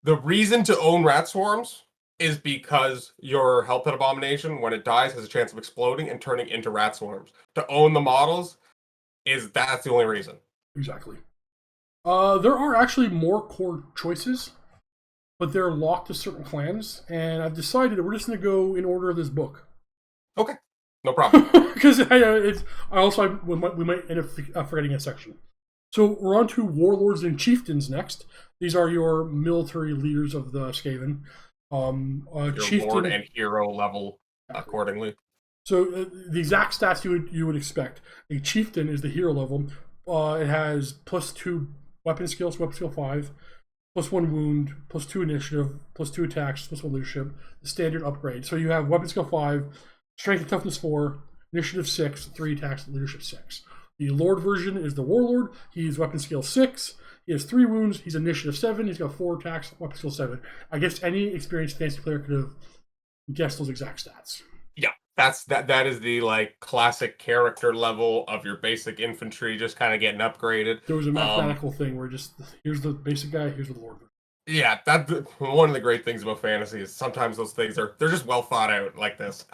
The reason to own rat swarms is because your help at abomination, when it dies, has a chance of exploding and turning into rat swarms. To own the models that's the only reason. Exactly. There are actually more core choices, but they're locked to certain clans, and I've decided that we're just going to go in order of this book. Okay, no problem. Because we might end up forgetting a section. So we're on to warlords and chieftains next. These are your military leaders of the Skaven. Your chieftain, lord and hero level accordingly. So the exact stats you would expect. A chieftain is the hero level. It has +2 weapon skills, weapon skill 5, +1 wound, +2 initiative, +2 attacks, +1 leadership. The standard upgrade. So you have weapon skill 5, strength and toughness 4, initiative 6, 3 attacks, leadership 6. The Lord version is the Warlord. He's weapon skill 6. He has 3 wounds. He's initiative 7. He's got 4 attacks, weapon skill 7. I guess any experienced fantasy player could have guessed those exact stats. Yeah, that is the like classic character level of your basic infantry, just kind of getting upgraded. There was a mathematical thing where just here's the basic guy, here's the Lord version. Yeah, that's one of the great things about fantasy is sometimes those things they're just well thought out like this.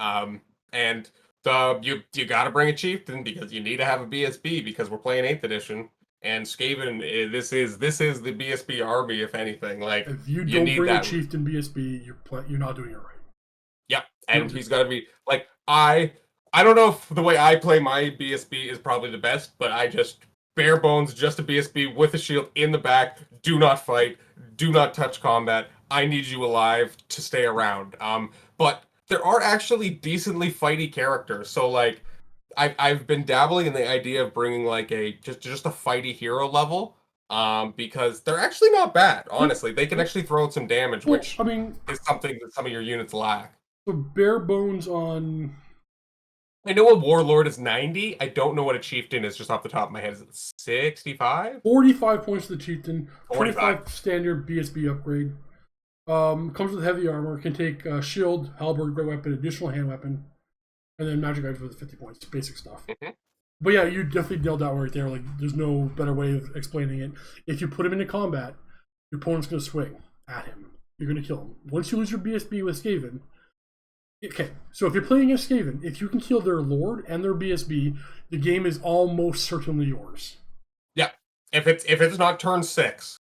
And you got to bring a chieftain because you need to have a BSB because we're playing 8th edition and Skaven. This is the BSB army, if anything. Like if you don't bring a chieftain BSB, you're not doing it right. Yeah, and he's got to be like I don't know if the way I play my BSB is probably the best, but I just bare bones, just a BSB with a shield in the back. Do not fight. Do not touch combat. I need you alive to stay around. But there are actually decently fighty characters. So like, I've been dabbling in the idea of bringing like just a fighty hero level. Because they're actually not bad. Honestly, they can actually throw out some damage, which is something that some of your units lack. So bare bones on. I know a warlord is 90. I don't know what a chieftain is just off the top of my head. Is it 65? 45 points to the chieftain. 25 standard BSB upgrade. Comes with heavy armor. Can take shield, halberd, great weapon, additional hand weapon, and then magic items with 50 points. Basic stuff. Mm-hmm. But yeah, you definitely nailed that one right there. Like, there's no better way of explaining it. If you put him into combat, your opponent's going to swing at him. You're going to kill him. Once you lose your BSB with Skaven. Okay, so if you're playing against Skaven, if you can kill their Lord and their BSB, the game is almost certainly yours. if it's not turn 6,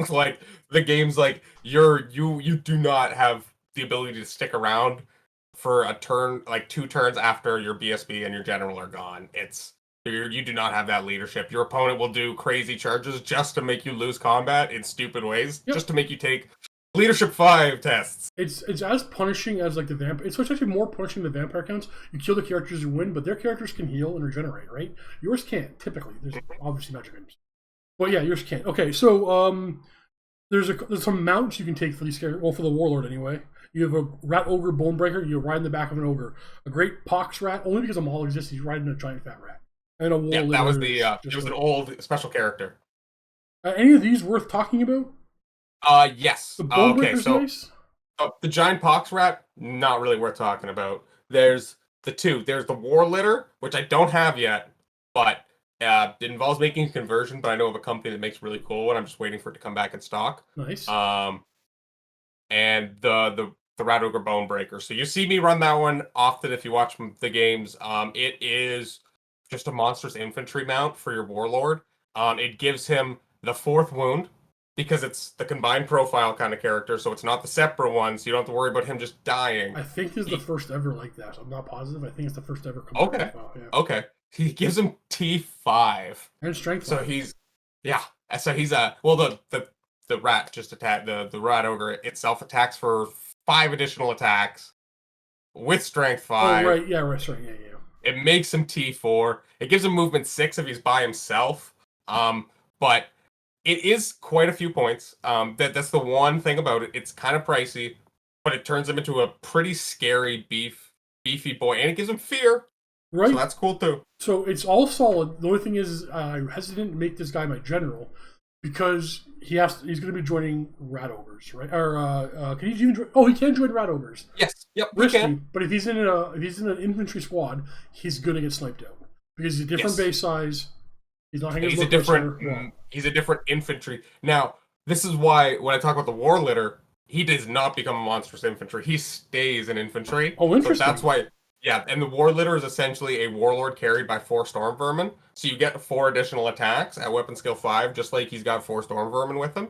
like the game's like you do not have the ability to stick around for a turn, like 2 turns after your BSB and your general are gone. You do not have that leadership. Your opponent will do crazy charges just to make you lose combat in stupid ways, just to make you take leadership 5 tests. It's as punishing as like the vampire. It's actually more punishing than vampire counts. You kill the characters you win, but their characters can heal and regenerate, right? Yours can't typically. There's obviously magic items, but yeah, yours can't. Okay, so there's some mounts you can take for these characters. Well, for the warlord anyway. You have a rat ogre bonebreaker. You ride in the back of an ogre. A great pox rat, only because a model exists. He's riding a giant fat rat. And a warlord. Yeah, that was it was an old special character. Any of these worth talking about? Yes. The bonebreaker's nice. The giant pox rat, not really worth talking about. There's the 2. There's the war litter, which I don't have yet, but it involves making a conversion. But I know of a company that makes really cool one. I'm just waiting for it to come back in stock. Nice. And the rat ogre bonebreaker. So you see me run that one often if you watch the games. It is just a monstrous infantry mount for your warlord. It gives him the 4th wound, because it's the combined profile kind of character, so it's not the separate one, so you don't have to worry about him just dying. I think this is the first ever like that. I'm not positive. I think it's the first ever combined profile. Yeah. Okay. He gives him T5. And strength 5. So he's the rat just attack the rat ogre itself attacks for 5 additional attacks with strength 5. Oh right, yeah, right, sorry, yeah. It makes him T4. It gives him movement 6 if he's by himself. But it is quite a few points. That's the one thing about it. It's kind of pricey, but it turns him into a pretty scary beefy boy, and it gives him fear. Right. So that's cool too. So it's all solid. The only thing is, I'm hesitant to make this guy my general because he's going to be joining rat ogres, right? Or can he even join? Oh, he can join rat ogres. Yes. Yep. Risky, he can. But if he's in an infantry squad, he's going to get sniped out because he's a different base size. He's not hanging. He's a different infantry. Now, this is why when I talk about the war litter, he does not become a monstrous infantry. He stays an infantry. Oh, interesting. So that's why. Yeah, and the war litter is essentially a warlord carried by 4 storm vermin. So you get 4 additional attacks at weapon skill 5, just like he's got 4 storm vermin with him.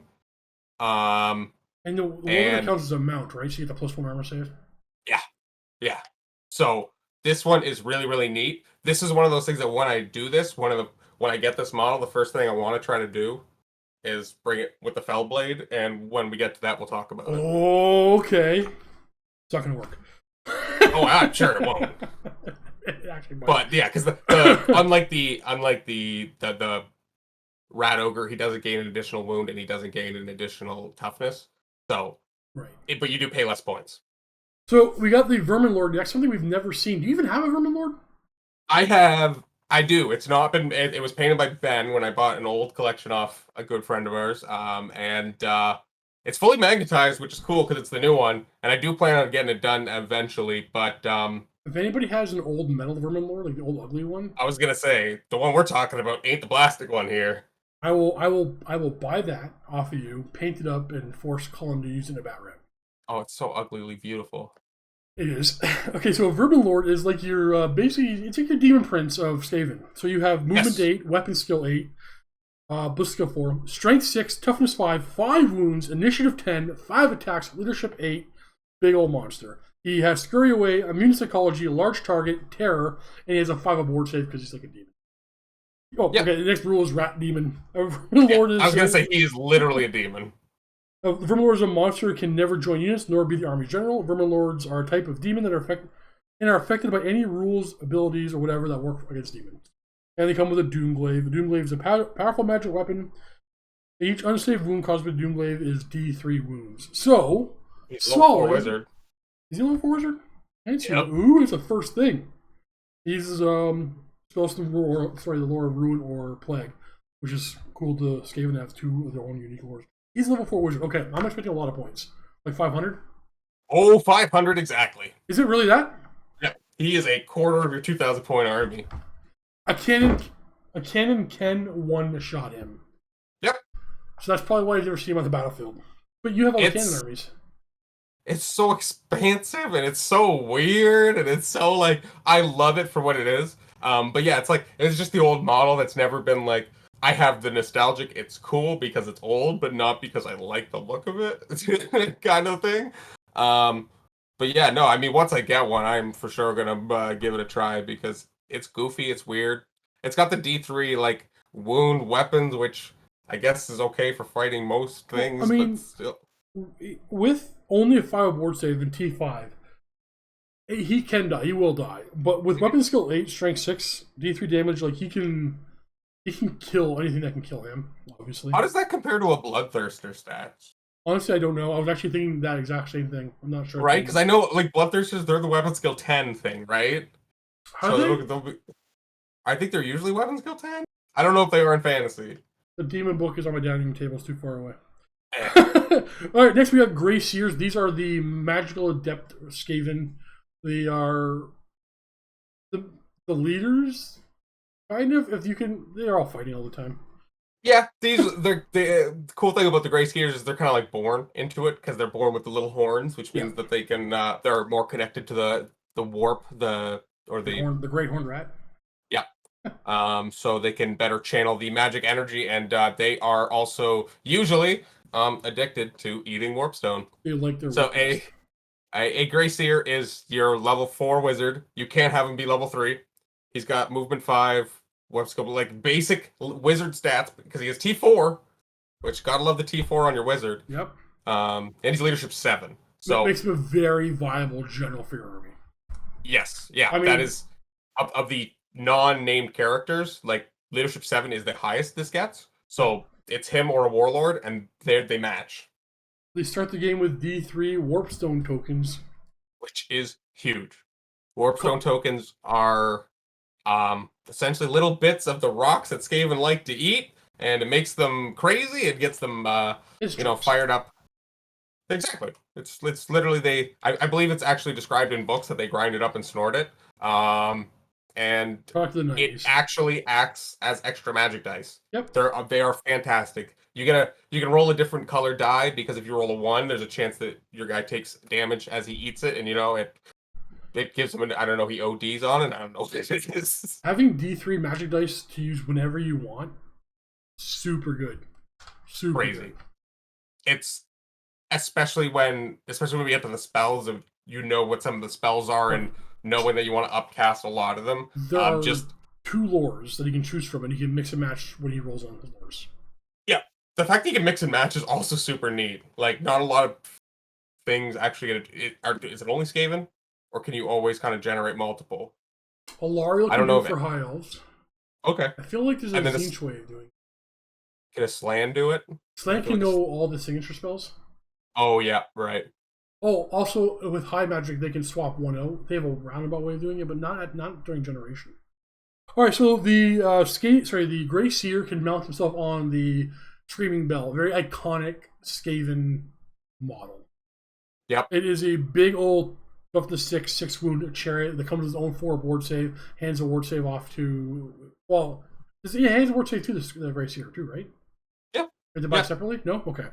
And the war litter counts as a mount, right? So you get the +1 armor save. Yeah. So this one is really, really neat. This is one of those things that when I do this, when I get this model, the first thing I want to try to do is bring it with the fell blade, and when we get to that, we'll talk about it. Okay. It's not gonna work. Oh, I'm sure it won't. It actually might. But yeah, because unlike the rat ogre, he doesn't gain an additional wound and he doesn't gain an additional toughness. So, right. But you do pay less points. So we got the Vermin Lord next. Something we've never seen. Do you even have a Vermin Lord? I do. It's not been. It was painted by Ben when I bought an old collection off a good friend of ours. It's fully magnetized, which is cool because it's the new one, and I do plan on getting it done eventually. But if anybody has an old metal Vermin Lord, like the old ugly one, I was gonna say the one we're talking about ain't the plastic one here. I will buy that off of you, paint it up, and force Cullen to use it in a bat rat. Oh, it's so uglyly beautiful. It is. Okay, so a Vermin Lord is like your basically it's like your Demon Prince of Skaven. So you have movement 8, weapon skill 8, bliss skill 4, strength 6, toughness 5, 5 wounds, initiative 10, 5 attacks, leadership 8, big old monster. He has scurry away, immune psychology, large target, terror, and he has a 5 aboard save because he's like a demon. Oh, okay. The next rule is rat demon. Lord is, I was gonna say he is literally a demon. Vermin Lord is a monster who can never join units nor be the army general. Vermin Lords are a type of demon that are affected by any rules, abilities, or whatever that work against demons. And they come with a Doomglaive. The Doomglaive is a powerful magic weapon. Each unsaved wound caused by Doomglaive is D3 wounds. So, he's solid. Wizard. Is he a level 4 wizard? Ooh, it's the first thing. He's spells the lore of Ruin or Plague, which is cool to Skaven to have 2 of their own unique lores. He's a level 4 wizard. Okay, I'm expecting a lot of points. Like 500? Oh, 500 exactly. Is it really that? Yeah. He is a quarter of your 2,000 point army. A cannon can one-shot him. Yep. So that's probably why you never see him on the battlefield. But you have all the cannon armies. It's so expansive and it's so weird and it's so like I love it for what it is. But yeah, it's just the old model that's never been like I have the nostalgic, it's cool because it's old, but not because I like the look of it, kind of thing. But yeah, no, I mean, once I get one, I'm for sure gonna give it a try because it's goofy, it's weird. It's got the D3 like wound weapons, which I guess is okay for fighting most Well, I things, but mean, still. with only a 5 ward save in T5, he can die. He will die. But with weapon skill 8, strength 6, D3 damage, like he can kill anything that can kill him. Obviously. How does that compare to a Bloodthirster stat? Honestly, I don't know. I was actually thinking that exact same thing. I'm not sure. Right? Because I know like Bloodthirsters, they're the weapon skill 10 thing, right? Are So they? they'll be. I think they're usually weapon skill 10. I don't know if they are in fantasy. The demon book is on my dining room table. It's too far away. All right, next we got Grey Seers. These are the magical adept Skaven. They are the leaders, kind of. If you can, they're all fighting all the time. Yeah, the cool thing about the Grey Skiers is they're kind of like born into it because they're born with the little horns, which means that they can they're more connected to the warp the Great Horned Rat. Yeah. So they can better channel the magic energy, and they are also usually addicted to eating warpstone. They like their so a Grey Seer is your level 4 wizard. You can't have him be level 3. He's got movement 5, web scope, like basic wizard stats because he has T4, which gotta love the T4 on your wizard. Yep. And he's leadership 7. So that makes him a very viable general for your army. Yes, yeah, I mean, that is of the non-named characters. Like leadership 7 is the highest this gets. So it's him or a warlord, and they match. They start the game with D3 warpstone tokens, which is huge. Warpstone tokens are essentially little bits of the rocks that Skaven like to eat, and it makes them crazy. It gets them, fired up. Exactly. It's literally I believe it's actually described in books that they grind it up and snort it. And it actually acts as extra magic dice. Yep. They are fantastic. You can roll a different color die because if you roll a 1, there's a chance that your guy takes damage as he eats it, and it gives him I don't know, he ODs on it. I don't know if it is. Having D3 magic dice to use whenever you want, super good. Super crazy. Good. It's especially when we get to the spells of what some of the spells are and knowing that you want to upcast a lot of them. There are just 2 lores that he can choose from, and he can mix and match when he rolls on his lores. Yeah, the fact that he can mix and match is also super neat. Like, not a lot of things actually is it only Skaven, or can you always kind of generate multiple? Alariel can do it for high elves. Okay. I feel like there's a Zinch way of doing it. Can a Slan do it? Slan can know all the signature spells. Oh, yeah, right. Oh, also, with high magic, they can swap 1-0. They have a roundabout way of doing it, but not during generation. All right, so the Grey Seer can mount himself on the Screaming Bell, very iconic Skaven model. Yep. It is a big old buff to 6 wound chariot that comes with its own 4 ward save, hands a ward save off to hands a ward save to the Grey Seer too, right? Yep. Did they buy separately? No? Okay.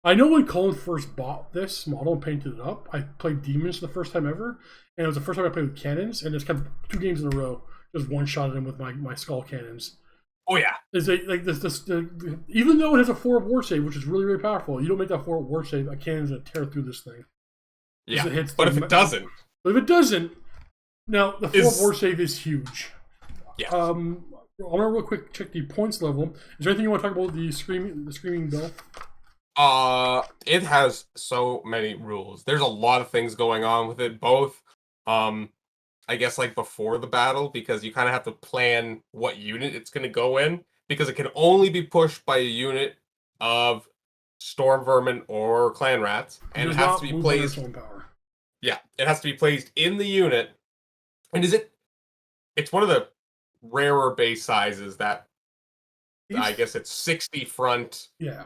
I know when Cullen first bought this model and painted it up, I played Demons for the first time ever, and it was the first time I played with cannons, and it's kind of 2 games in a row, just one-shotted him with my skull cannons. Oh yeah. Is even though it has a 4 ward save, which is really, really powerful, you don't make that 4 ward save, a cannon's gonna tear through this thing. Yeah, but if it doesn't... Now, the 4 ward save is huge. Yeah. I'm gonna real quick check the points level. Is there anything you want to talk about the Screaming Bell? It has so many rules. There's a lot of things going on with it, both, I guess, like, before the battle, because you kind of have to plan what unit it's going to go in, because it can only be pushed by a unit of Storm Vermin or Clan Rats, and it has to be placed... Yeah, it has to be placed in the unit, and it's one of the rarer base sizes that, I guess it's 60 front... Yeah.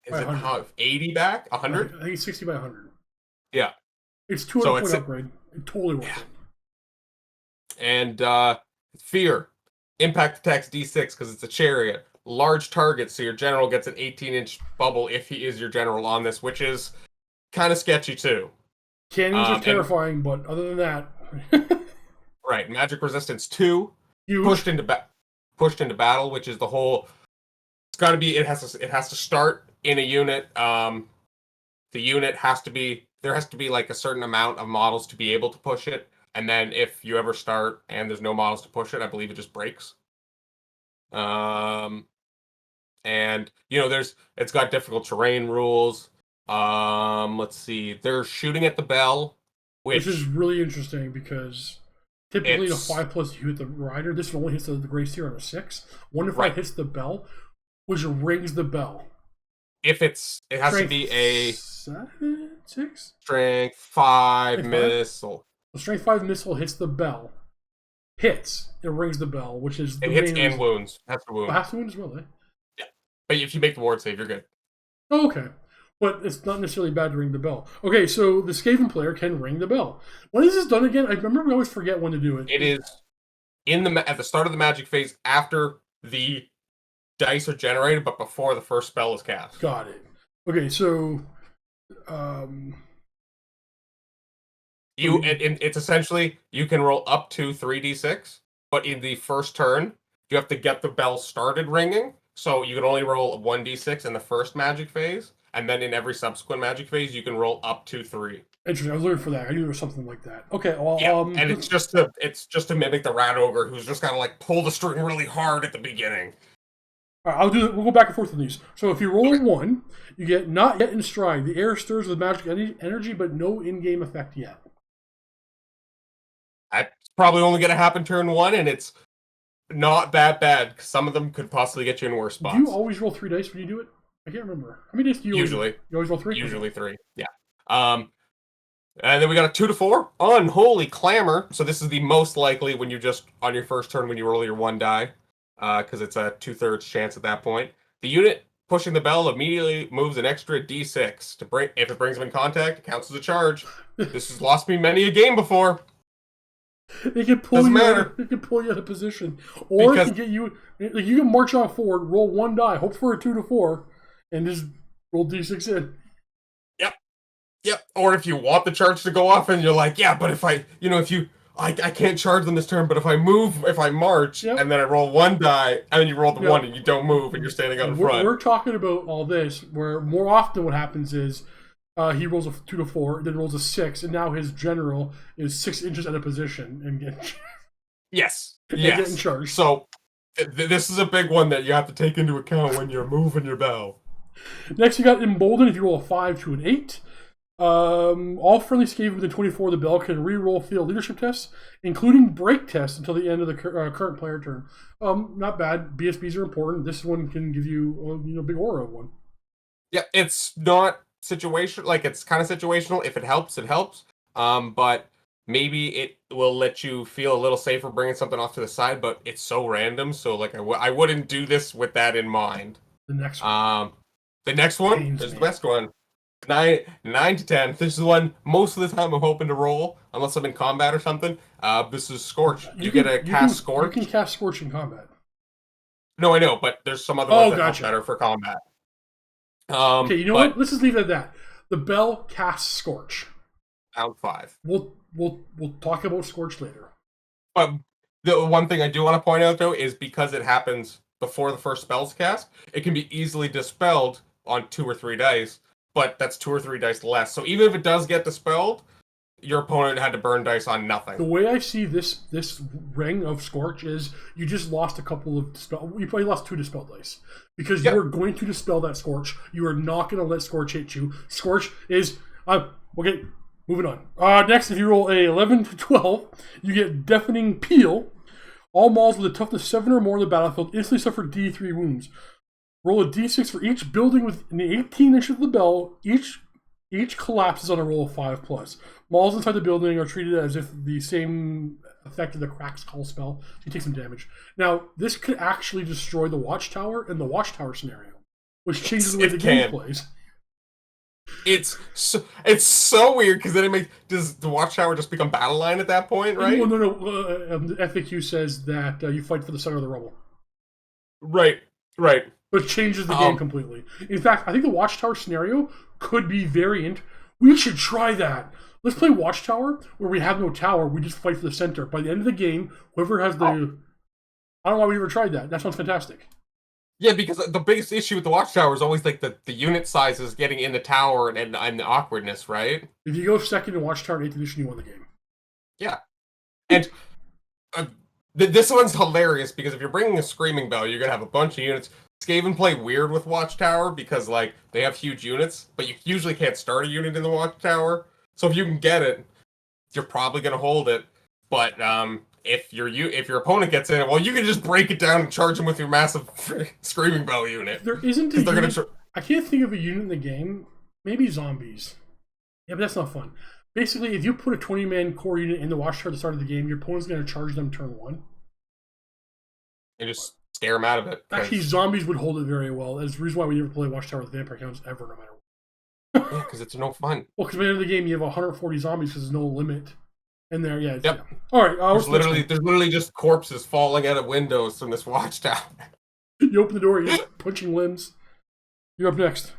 Is it 80 back? 100? I think it's 60 by 100. Yeah. It's 200 point upgrade. It totally works. Yeah. And fear. Impact attacks D6 because it's a chariot. Large target, so your general gets an 18-inch bubble if he is your general on this, which is kind of sketchy too. Cannons are terrifying, but other than that... Right. Magic resistance 2. Huge. Pushed into battle, which is the whole... got to be. It has to start in a unit. The unit has to be there has to be like a certain amount of models to be able to push it, and then if you ever start and there's no models to push it, I believe it just breaks. And it's got difficult terrain rules. Let's see. They're shooting at the bell, which is really interesting because typically in a 5+ you hit the rider. This one only hits the Grey Seer on a 6. 1 to 5 hits the bell, which rings the bell. If it has to be a 7, 6? Strength 5 missile. The Strength 5 missile hits the bell. Hits. It rings the bell, which is it hits and wounds. Has to wound. Oh, has to wound as well, eh? Yeah. But if you make the ward save, you're good. Oh, okay. But it's not necessarily bad to ring the bell. Okay, so the Skaven player can ring the bell. When is this done again? I remember we always forget when to do it. It is at the start of the magic phase after the dice are generated, but before the first spell is cast. Got it. Okay, so it's essentially you can roll up to 3d6, but in the first turn you have to get the bell started ringing. So you can only roll 1d6 in the first magic phase, and then in every subsequent magic phase you can roll up to 3. Interesting. I was looking for that. I knew there was something like that. Okay. Well, yeah, and it's just to mimic the rat ogre who's just kind of like pull the string really hard at the beginning. All right, we'll go back and forth on these. So if you roll a 1, you get not yet in stride. The air stirs with magic energy, but no in-game effect yet. That's probably only going to happen turn 1, and it's not that bad. Some of them could possibly get you in worse spots. Do you always roll 3 dice when you do it? I can't remember. How many dice do you usually? You always roll 3? Usually 3, yeah. And then we got a 2 to 4. Unholy Clamor. So this is the most likely when you just, on your first turn, when you roll your 1 die. Because it's a 2/3 chance at that point. The unit pushing the bell immediately moves an extra d6 to bring. If it brings them in contact, it counts as a charge. This has lost me many a game before. They can pull you. They can pull you out of position, or it can get you. Like you can march on forward, roll 1 die, hope for a 2 to 4, and just roll d6 in. Yep. Or if you want the charge to go off, and you're like, yeah, but if I can't charge them this turn, but if I march, and then I roll 1 die, and then you roll the 1 and you don't move, and you're standing out in front. We're talking about all this, where more often what happens is he rolls a 2 to 4, then rolls a 6, and now his general is 6 inches out of position and get getting charged. So this is a big one that you have to take into account when you're moving your bell. Next, you got Emboldened. If you roll a 5 to an 8. All friendly Skaven within 24 of the bell can re-roll field leadership tests, including break tests until the end of the current player turn. Not bad. BSBs are important. This one can give you a big aura one. Yeah, it's not situational. Like, it's kind of situational. If it helps, it helps. But maybe it will let you feel a little safer bringing something off to the side. But it's so random. So like, I wouldn't do this with that in mind. The next one. The next one is the best one. 9 to 10. This is the one most of the time I'm hoping to roll, unless I'm in combat or something. This is Scorch. You get to cast Scorch. You can cast Scorch in combat. No, I know, but there's some other ones that help better for combat. Okay, you know what? Let's just leave it at that. The bell casts Scorch. Round 5. We'll talk about Scorch later. But the one thing I do want to point out, though, is because it happens before the first spell's cast, it can be easily dispelled on 2 or 3 dice. But that's 2 or 3 dice less. So even if it does get dispelled, your opponent had to burn dice on nothing. The way I see this ring of Scorch is you just lost a couple of you probably lost 2 dispel dice. Because you are going to dispel that Scorch. You are not going to let Scorch hit you. Scorch is okay, moving on. Next, if you roll a 11 to 12, you get Deafening Peal. All models with a toughness 7 or more in the battlefield instantly suffer D3 wounds. Roll a d6 for each building within 18 inches of the bell. Each collapses on a roll of 5+. Models inside the building are treated as if the same effect of the Crack's Call spell. So you take some damage. Now, this could actually destroy the Watchtower in the Watchtower scenario, which changes the way the game plays. It's so weird because then does the Watchtower just become battle line at that point, right? Well, no. The FAQ says that you fight for the center of the rubble. Right. But changes the game completely. In fact, I think the Watchtower scenario could be variant. We should try that. Let's play Watchtower, where we have no tower. We just fight for the center. By the end of the game, whoever has the... I don't know why we ever tried that. That sounds fantastic. Yeah, because the biggest issue with the Watchtower is always like the unit sizes getting in the tower and the awkwardness, right? If you go second in Watchtower in 8th edition, you won the game. Yeah. And this one's hilarious because if you're bringing a Screaming Bell, you're going to have a bunch of units. Skaven play weird with Watchtower because, like, they have huge units, but you usually can't start a unit in the Watchtower. So if you can get it, you're probably going to hold it. But if your opponent gets in it, well, you can just break it down and charge them with your massive Screaming Bell unit. There isn't a unit, I can't think of a unit in the game. Maybe zombies. Yeah, but that's not fun. Basically, if you put a 20-man core unit in the Watchtower at the start of the game, your opponent's going to charge them turn 1. And just scare them out of it. Actually, zombies would hold it very well. That's the reason why we never play Watchtower with Vampire counts ever, no matter what. Yeah, because it's no fun. Well, because by the end of the game, you have 140 zombies because there's no limit. And there, yeah. Yep. Yeah. All right. There's literally just corpses falling out of windows from this Watchtower. You open the door, you're punching limbs. You're up next.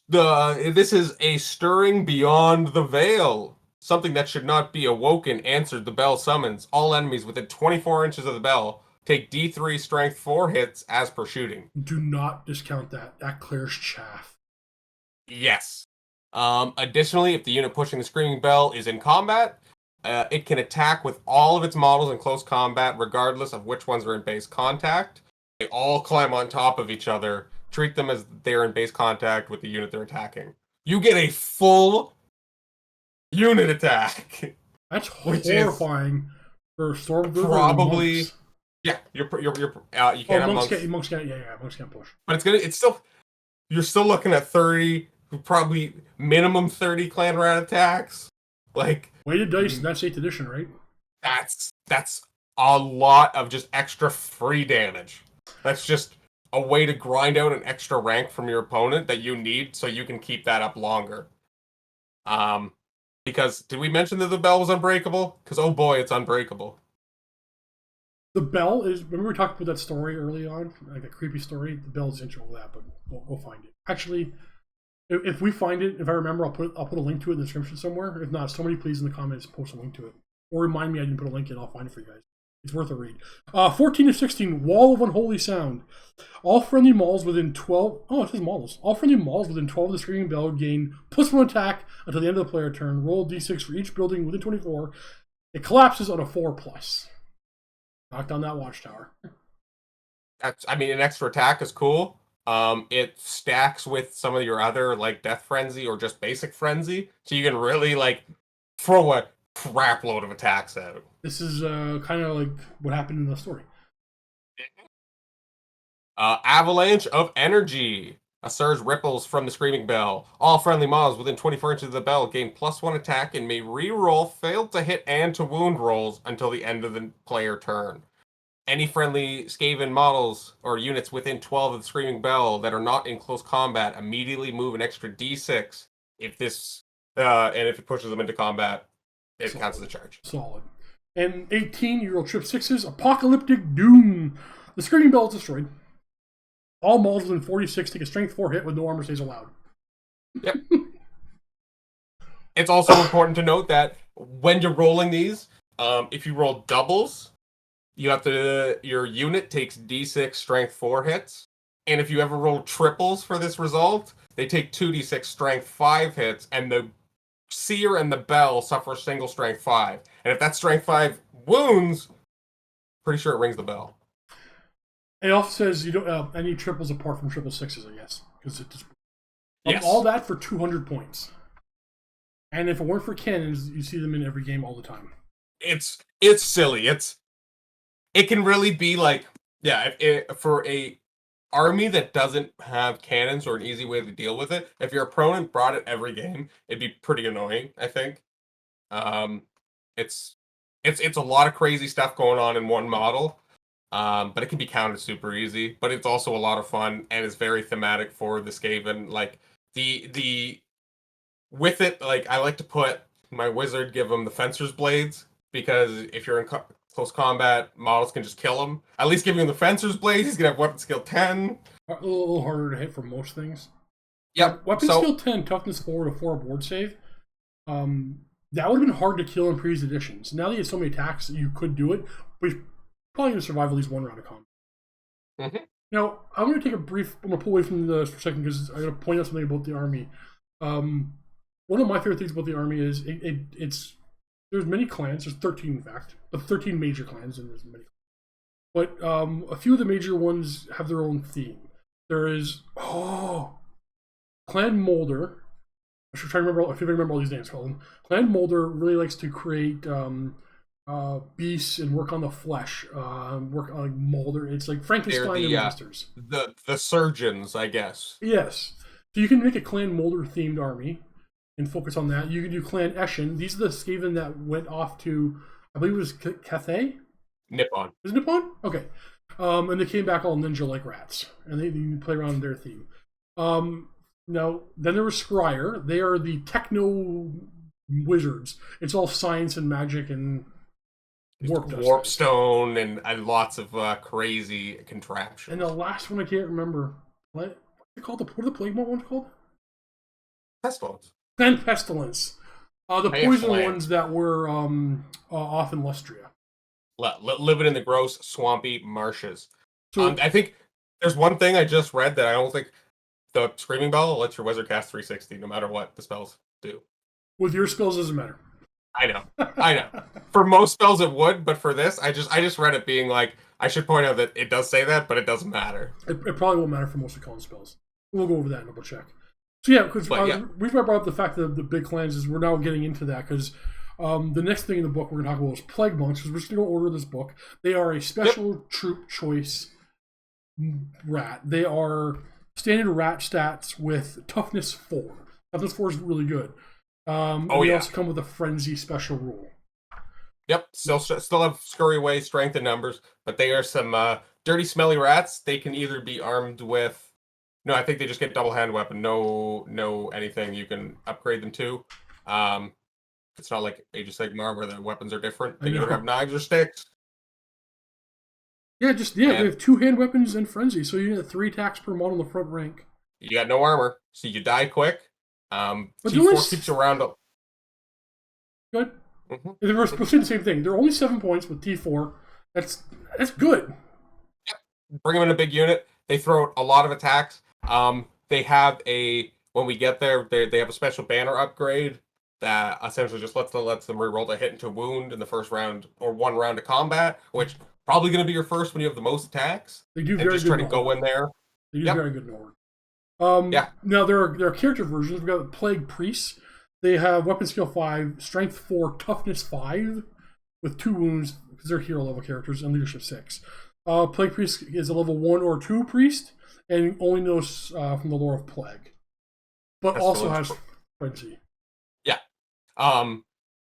This is a stirring beyond the veil. Something that should not be awoken answered the bell summons. All enemies within 24 inches of the bell take D3 strength 4 hits as per shooting. Do not discount that. That clears chaff. Yes. Additionally, if the unit pushing the Screaming Bell is in combat, it can attack with all of its models in close combat, regardless of which ones are in base contact. They all climb on top of each other. Treat them as they're in base contact with the unit they're attacking. You get a full unit attack. That's horrifying for Stormbringer. Probably, monks. Yeah. You can't have monks. Monks can't push. But you're still looking at 30, probably minimum 30 clan rat attacks. Like weighted dice, and that's 8th edition, right? That's a lot of just extra free damage. That's just a way to grind out an extra rank from your opponent that you need so you can keep that up longer. Because did we mention that the bell was unbreakable? Because oh boy, it's unbreakable. The bell is. Remember we talked about that story early on, like that creepy story. The bell is integral to that, but we'll find it. Actually, if we find it, if I remember, I'll put a link to it in the description somewhere. If not, somebody please in the comments post a link to it, or remind me I didn't put a link in. I'll find it for you guys. It's worth a read. 14 to 16, Wall of Unholy Sound. All friendly models within 12... Oh, it says models. All friendly models within 12 of the Screaming Bell gain +1 attack until the end of the player turn. Roll d6 for each building within 24. It collapses on a 4+. Knock down that Watchtower. An extra attack is cool. It stacks with some of your other, like, Death Frenzy or just Basic Frenzy. So you can really, like, throw a crap load of attacks out. This is kind of like what happened in the story. Avalanche of Energy. A surge ripples from the Screaming Bell. All friendly models within 24 inches of the bell gain +1 attack and may re-roll failed to hit and to wound rolls until the end of the player turn. Any friendly Skaven models or units within 12 of the Screaming Bell that are not in close combat immediately move an extra d6. If it pushes them into combat, it counts as a charge. Solid. And 18, you roll trip 6s. Apocalyptic Doom. The Screaming Bell is destroyed. All models within 46 take a strength 4 hit with no armor stays allowed. Yep. It's also important to note that when you're rolling these, if you roll doubles, your unit takes d6 strength 4 hits. And if you ever roll triples for this result, they take 2d6 strength 5 hits, and the Seer and the Bell suffer a single strength 5. And if that strength 5 wounds, pretty sure it rings the bell. It also says you don't have any triples apart from 666s, I guess. Because it just yes. All that for 200 points. And if it weren't for cannons, you see them in every game all the time. It's silly. It can really be like, yeah, for a army that doesn't have cannons or an easy way to deal with it, if your opponent brought it every game, it'd be pretty annoying, I think. It's a lot of crazy stuff going on in one model. But it can be counted super easy. But it's also a lot of fun and it's very thematic for the Skaven. Like with it, like I like to put my wizard, give him the fencer's blades, because if you're in close combat, models can just kill him. At least giving him the fencer's blades, he's gonna have weapon skill 10. A little harder to hit for most things. Yep. Weapon skill 10, toughness 4 to 4 board save. That would have been hard to kill in previous editions. Now that you have so many attacks, you could do it, but you're probably going to survive at least one round of combat. Mm-hmm. Now, I'm going to take a brief. I'm going to pull away from this for a second because I got to point out something about the army. One of my favorite things about the army is it's there's many clans. There's 13, in fact, but 13 major clans, and there's many. But a few of the major ones have their own theme. There is Clan Molder. I should try to remember if you remember all these names, Cullen. Clan Molder really likes to create beasts and work on the flesh. Work on Molder. It's like Frankenstein and monsters. The surgeons, I guess. Yes. So you can make a Clan Molder themed army and focus on that. You can do Clan Eshin. These are the Skaven that went off to, I believe it was Cathay? Nippon. Is it Nippon? Okay. And they came back all ninja like rats. And they play around in their theme. Now, then there was Scryer. They are the techno wizards. It's all science and magic and warpstone and lots of crazy contraptions. And the last one I can't remember. What's it called? What are the plague ones called? Pestilence. Then Pestilence. The poison ones that were off in Lustria. Living in the gross, swampy marshes. So, I think there's one thing I just read that I don't think the Screaming Bell lets your wizard cast 360 no matter what the spells do. With your spells, doesn't matter. I know. For most spells it would, but for this, I just read it being like, I should point out that it does say that, but it doesn't matter. It probably won't matter for most of Cullen's spells. We'll go over that and double check. So yeah, because the reason I brought up the fact that the big clans is we're now getting into that because the next thing in the book we're going to talk about is Plague Monks, because we're just going to order this book. They are a special troop choice rat. They are standard rat stats with toughness 4. Toughness 4 is really good. They also come with a frenzy special rule. Yep, still have scurry away, strength, and numbers, but they are some dirty, smelly rats. They can either be armed with. No, I think they just get double hand weapon. No anything you can upgrade them to. It's not like Age of Sigmar where the weapons are different. They either have knives or sticks. Yeah, they have 2 hand weapons and frenzy, so you get 3 attacks per mod on the front rank. You got no armor, so you die quick. T4 keeps you around. Good. Mm-hmm. We're supposed to say the same thing. They're only 7 points with T4. That's good. Yep. Bring them in a big unit. They throw out a lot of attacks. They have when we get there, they have a special banner upgrade that essentially just lets them reroll the hit into wound in the first round or one round of combat, which probably going to be your first when you have the most attacks. They do very just good. Try to go in there. They do very good in order. Now there are character versions. We've got Plague Priests. They have weapon skill 5, strength 4, toughness 5, with 2 wounds because they're hero level characters, and leadership 6. Plague Priest is a level 1 or 2 priest, and only knows from the lore of Plague, but also has frenzy. Yeah.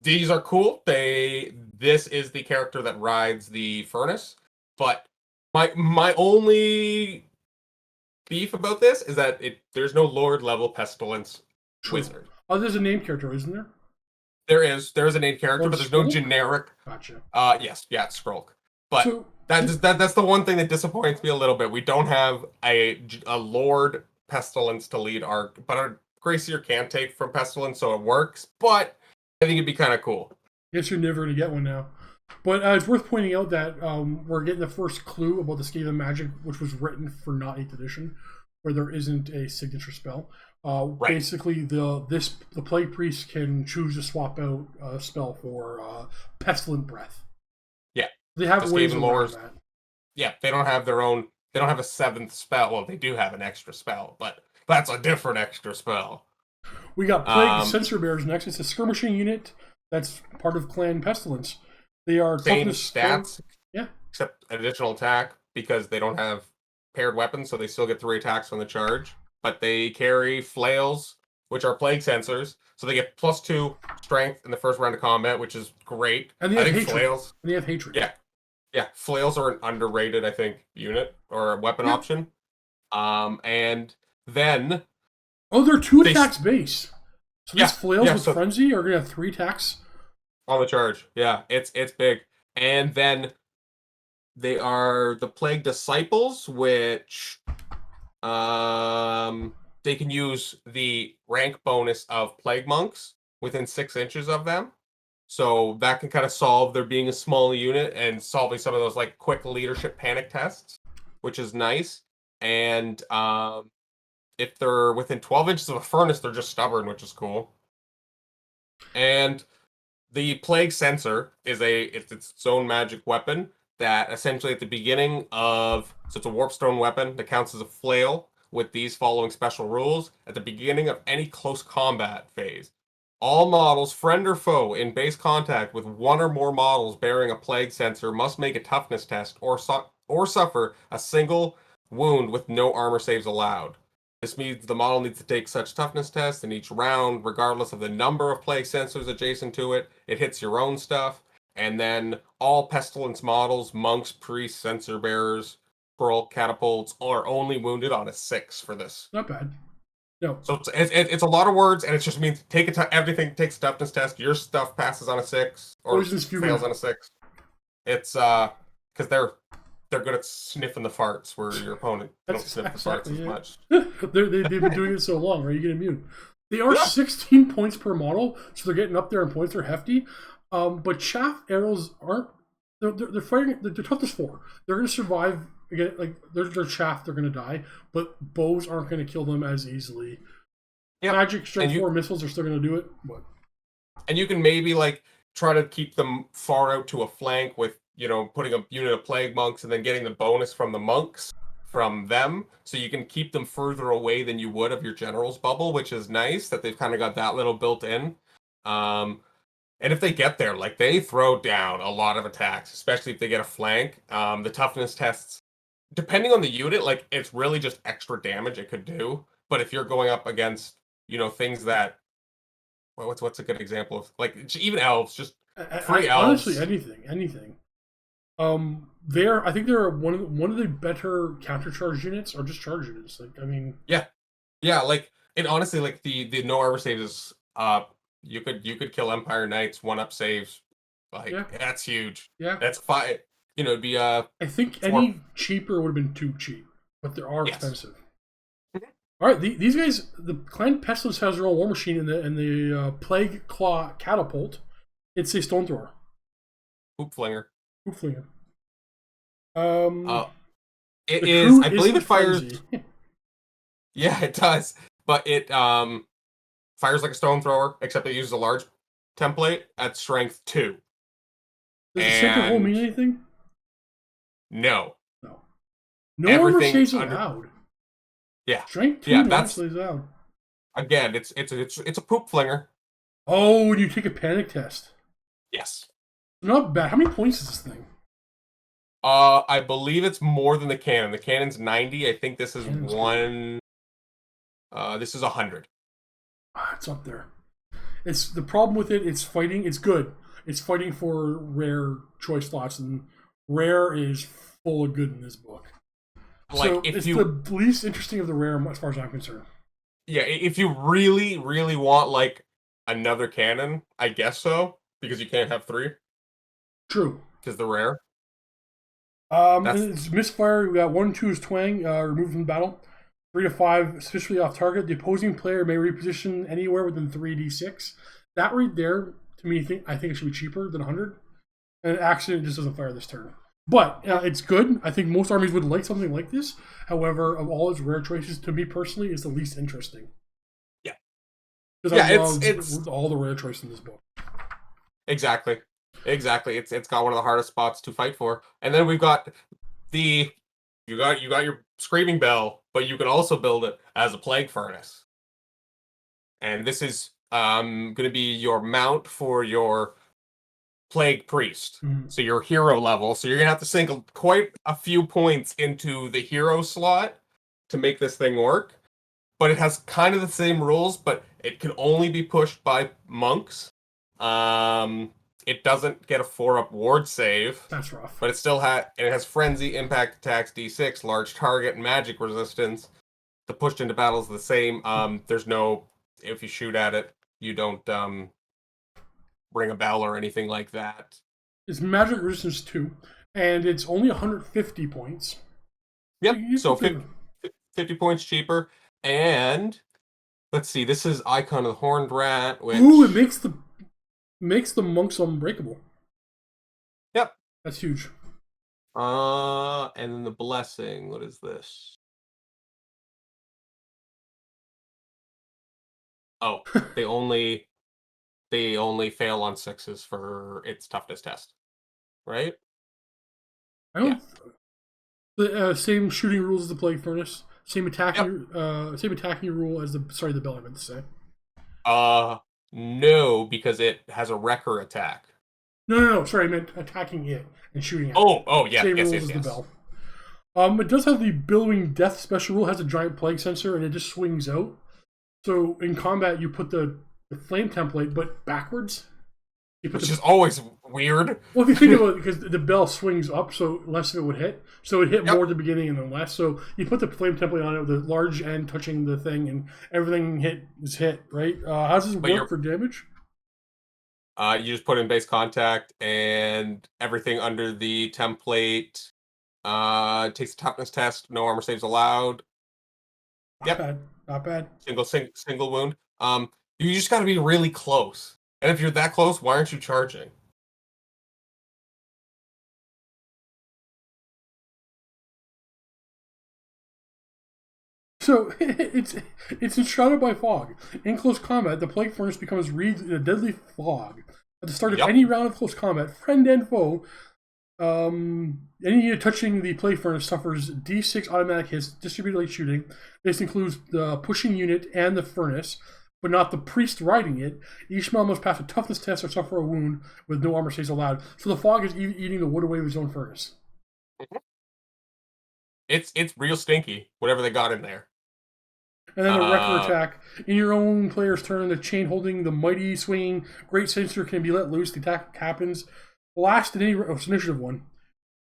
These are cool. This is the character that rides the furnace, but my only beef about this is that there's no Lord level Pestilence wizard. Oh, there's a named character, isn't there? There is a named character, but there's no generic. Gotcha. Yes, it's Skrulk. But that's the one thing that disappoints me a little bit. We don't have a Lord Pestilence to lead but our Gracier can take from Pestilence, so it works. But I think it'd be kind of cool. Guess you're never going to get one now. But it's worth pointing out that we're getting the first clue about the Skaven magic, which was written for not 8th edition, where there isn't a signature spell. Basically, the Plague Priest can choose to swap out a spell for Pestilent Breath. Yeah. They have ways around that. Yeah, they don't have their own. They don't have a 7th spell. Well, they do have an extra spell, but that's a different extra spell. We got Plague Censor Bears next. It's a skirmishing unit that's part of Clan Pestilence. They are same stats, yeah, except additional attack because they don't have paired weapons, so they still get 3 attacks on the charge. But they carry flails, which are plague sensors, so they get +2 strength in the first round of combat, which is great. And they have hatred. Flails. And they have hatred. Yeah, flails are an underrated, I think, unit or a weapon option. And then they're 2 attacks base. So these flails with frenzy are gonna have 3 attacks on the charge. Yeah, it's big. And then they are the Plague Disciples, which they can use the rank bonus of Plague Monks within 6 inches of them. So that can kind of solve there being a small unit and solving some of those like quick leadership panic tests, which is nice. and if they're within 12 inches of a furnace, they're just stubborn, which is cool. And the Plague Sensor is its own magic weapon that essentially at the beginning of, so it's a warpstone weapon that counts as a flail with these following special rules. At the beginning of any close combat phase, all models, friend or foe, in base contact with one or more models bearing a Plague Sensor must make a toughness test or suffer a single wound with no armor saves allowed. This means the model needs to take such toughness tests in each round, regardless of the number of plague sensors adjacent to it. It hits your own stuff. And then all pestilence models, monks, priests, sensor bearers, pearl catapults are only wounded on a 6 for this. Not bad. No. So it's a lot of words, and it just means everything takes a toughness test. Your stuff passes on a 6 or fails on a 6. It's because they're good at sniffing the farts, where your opponent don't sniff the farts as much. They've been doing it so long, right? You get immune. They are 16 points per model, so they're getting up there in points. They're hefty. But chaff arrows aren't. They're fighting. They're toughness 4. They're going to survive. Again, like they're chaff. They're going to die. But bows aren't going to kill them as easily. Yep. Magic strength 4 missiles are still going to do it. But and you can maybe like try to keep them far out to a flank with, putting a unit of plague monks and then getting the bonus from the monks from them. So you can keep them further away than you would of your general's bubble, which is nice that they've kind of got that little built in. And if they get there, like they throw down a lot of attacks, especially if they get a flank. The toughness tests, depending on the unit, like it's really just extra damage it could do. But if you're going up against, things that, what's a good example of, like even elves, just free elves. Honestly, anything. I think they're one of the better countercharge units, or just charge units. Like, I mean, yeah, like, and honestly, like the no armor saves is, you could kill Empire Knights 1-up saves, like that's huge. Yeah, that's 5. It'd be I think any cheaper would have been too cheap, but they are expensive. All right, these guys, the Clan Pestilence has their own war machine, and the Plague Claw Catapult. It's a stone thrower. Hoop flinger. It is. I believe it fires. Yeah, it does, but it fires like a stone thrower, except it uses a large template at strength 2. Does the sacred hole mean anything? No. No armor saves allowed. Yeah. Strength 2 that's allowed. Again, it's a poop flinger. Oh, and you take a panic test. Yes. Not bad. How many points is this thing? I believe it's more than the cannon. The cannon's 90. I think this is one. This is 100. It's up there. It's the problem with it. It's fighting. It's good. It's fighting for rare choice slots, and rare is full of good in this book. Like, so it's the least interesting of the rare, as far as I'm concerned. Yeah, if you really, really want like another cannon, I guess so, because you can't have 3. True. Because they're rare. It's misfire. We got 1-2 is twang, removed from the battle. 3-5, officially off target. The opposing player may reposition anywhere within 3d6. That right there, to me, I think it should be cheaper than 100. And accident just doesn't fire this turn. But it's good. I think most armies would like something like this. However, of all its rare choices, to me personally, it's the least interesting. Yeah. Because I love it's all the rare choices in this book. Exactly. It's got one of the hardest spots to fight for. And then we've got you got your screaming bell, but you can also build it as a plague furnace. And this is going to be your mount for your plague priest. Mm-hmm. So your hero level. So you're going to have to sink quite a few points into the hero slot to make this thing work. But it has kind of the same rules, but it can only be pushed by monks. It doesn't get a 4-up ward save. That's rough. But it has frenzy, impact attacks, d6, large target, and magic resistance. The pushed into battle is the same. There's no, if you shoot at it, you don't ring a bell or anything like that. It's magic resistance 2, and it's only 150 points. Yep. So 50 points cheaper. And let's see, this is Icon of the Horned Rat, which... Ooh, it makes the monks unbreakable. Yep. That's huge. And then the blessing, what is this? Oh, they only fail on 6s for its toughness test, right? I Yeah. don't. The same shooting rules as the plague furnace. Yep. Same attacking rule as the bell. I meant to say. No, because it has a wrecker attack. No. Sorry, I meant attacking it and shooting at it. Oh, yes, Same rules as the bell. It does have the billowing death special rule. It has a giant plague sensor and it just swings out. So in combat, you put the flame template, but backwards. Which is always weird. Well, if you think about it, because the bell swings up, so less of it would hit. So it hit Yep. more at the beginning and then less. So you put the flame template on it with the large end touching the thing, and everything is hit, right? How does this work for damage? You just put in base contact, and everything under the template takes a toughness test. No armor saves allowed. Not bad. Single wound. You just got to be really close. And if you're that close, why aren't you charging? So it's enshrouded by fog. In close combat, the plague furnace becomes wreathed in a deadly fog. At the start of any round of close combat, friend and foe, any unit touching the plague furnace suffers D6 automatic hits distributed like shooting. This includes the pushing unit and the furnace, but not the priest riding it. Each man must pass a toughness test or suffer a wound with no armor saves allowed. So the fog is eating the wood away with his own furnace. It's real stinky, whatever they got in there. And then a wrecker attack. In your own player's turn, the chain holding the mighty swinging great sensor can be let loose. The attack happens last in any initiative one.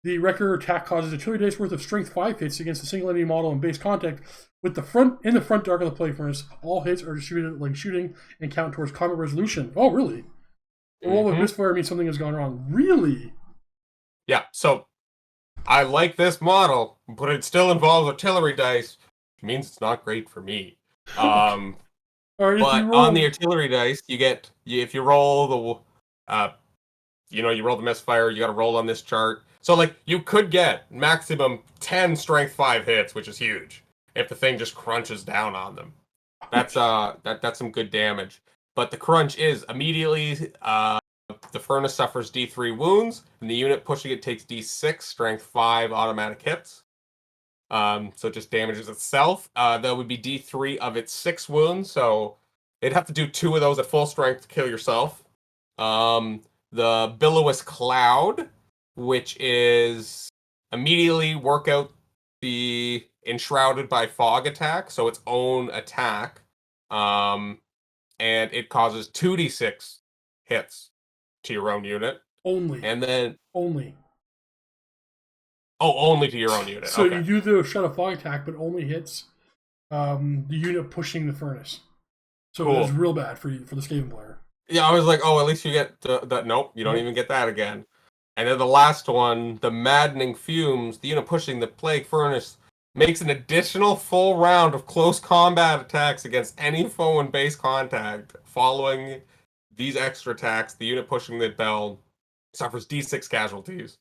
The wrecker attack causes a 2 dice worth of strength 5 hits against a single enemy model in base contact with the front dark of the plague furnace. All hits are distributed like shooting and count towards combat resolution. Oh, really? A roll of misfire means something has gone wrong. Really? Yeah, so I like this model, but it still involves artillery dice, which means it's not great for me. Right, but on the artillery dice, if you roll the you roll the misfire, you got to roll on this chart. So like you could get maximum 10 strength 5 hits, which is huge if the thing just crunches down on them. That's that's some good damage. But the crunch is immediately the furnace suffers D3 wounds, and the unit pushing it takes D6 strength 5 automatic hits. So it just damages itself. That would be D3 of its 6 wounds, so it'd have to do 2 of those at full strength to kill yourself. The Billowous Cloud, which is immediately work out the Enshrouded by Fog attack, so its own attack. And it causes 2d6 hits to your own unit. Only. And then... Only. Oh, only to your own unit. So okay. You do the Shut of Fog attack, but only hits the unit pushing the furnace. So cool. It's real bad for the Skaven player. Yeah, I was like, oh, at least you get that. Nope, you don't even get that again. And then the last one, the Maddening Fumes, the unit pushing the Plague Furnace makes an additional full round of close combat attacks against any foe in base contact. Following these extra attacks, the unit pushing the bell suffers D6 casualties.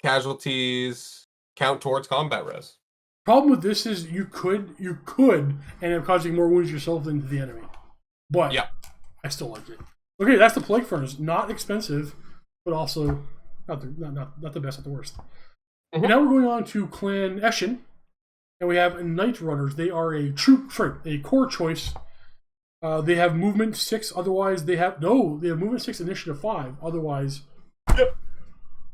Casualties count towards combat res. Problem with this is you could end up causing more wounds yourself than to the enemy. But yeah, I still like it. Okay, that's the Plague Furnace. Not expensive, but also not the best, not the worst. Mm-hmm. Now we're going on to Clan Eshin, and we have Night Runners. They are a core choice. They have movement 6. Otherwise, they have movement 6, initiative 5. Otherwise, yep.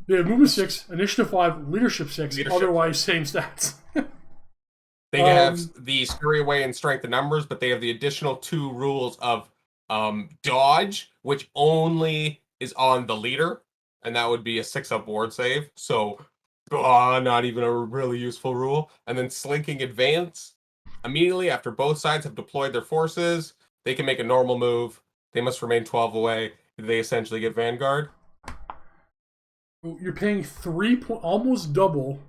They have movement 6, initiative 5, leadership 6. Otherwise, same stats. They have the scurry away and strength in numbers, but they have the additional 2 rules of dodge, which only is on the leader, and that would be a 6-up ward save. So, not even a really useful rule. And then slinking advance. Immediately after both sides have deployed their forces, they can make a normal move. They must remain 12 away. They essentially get Vanguard. You're paying almost double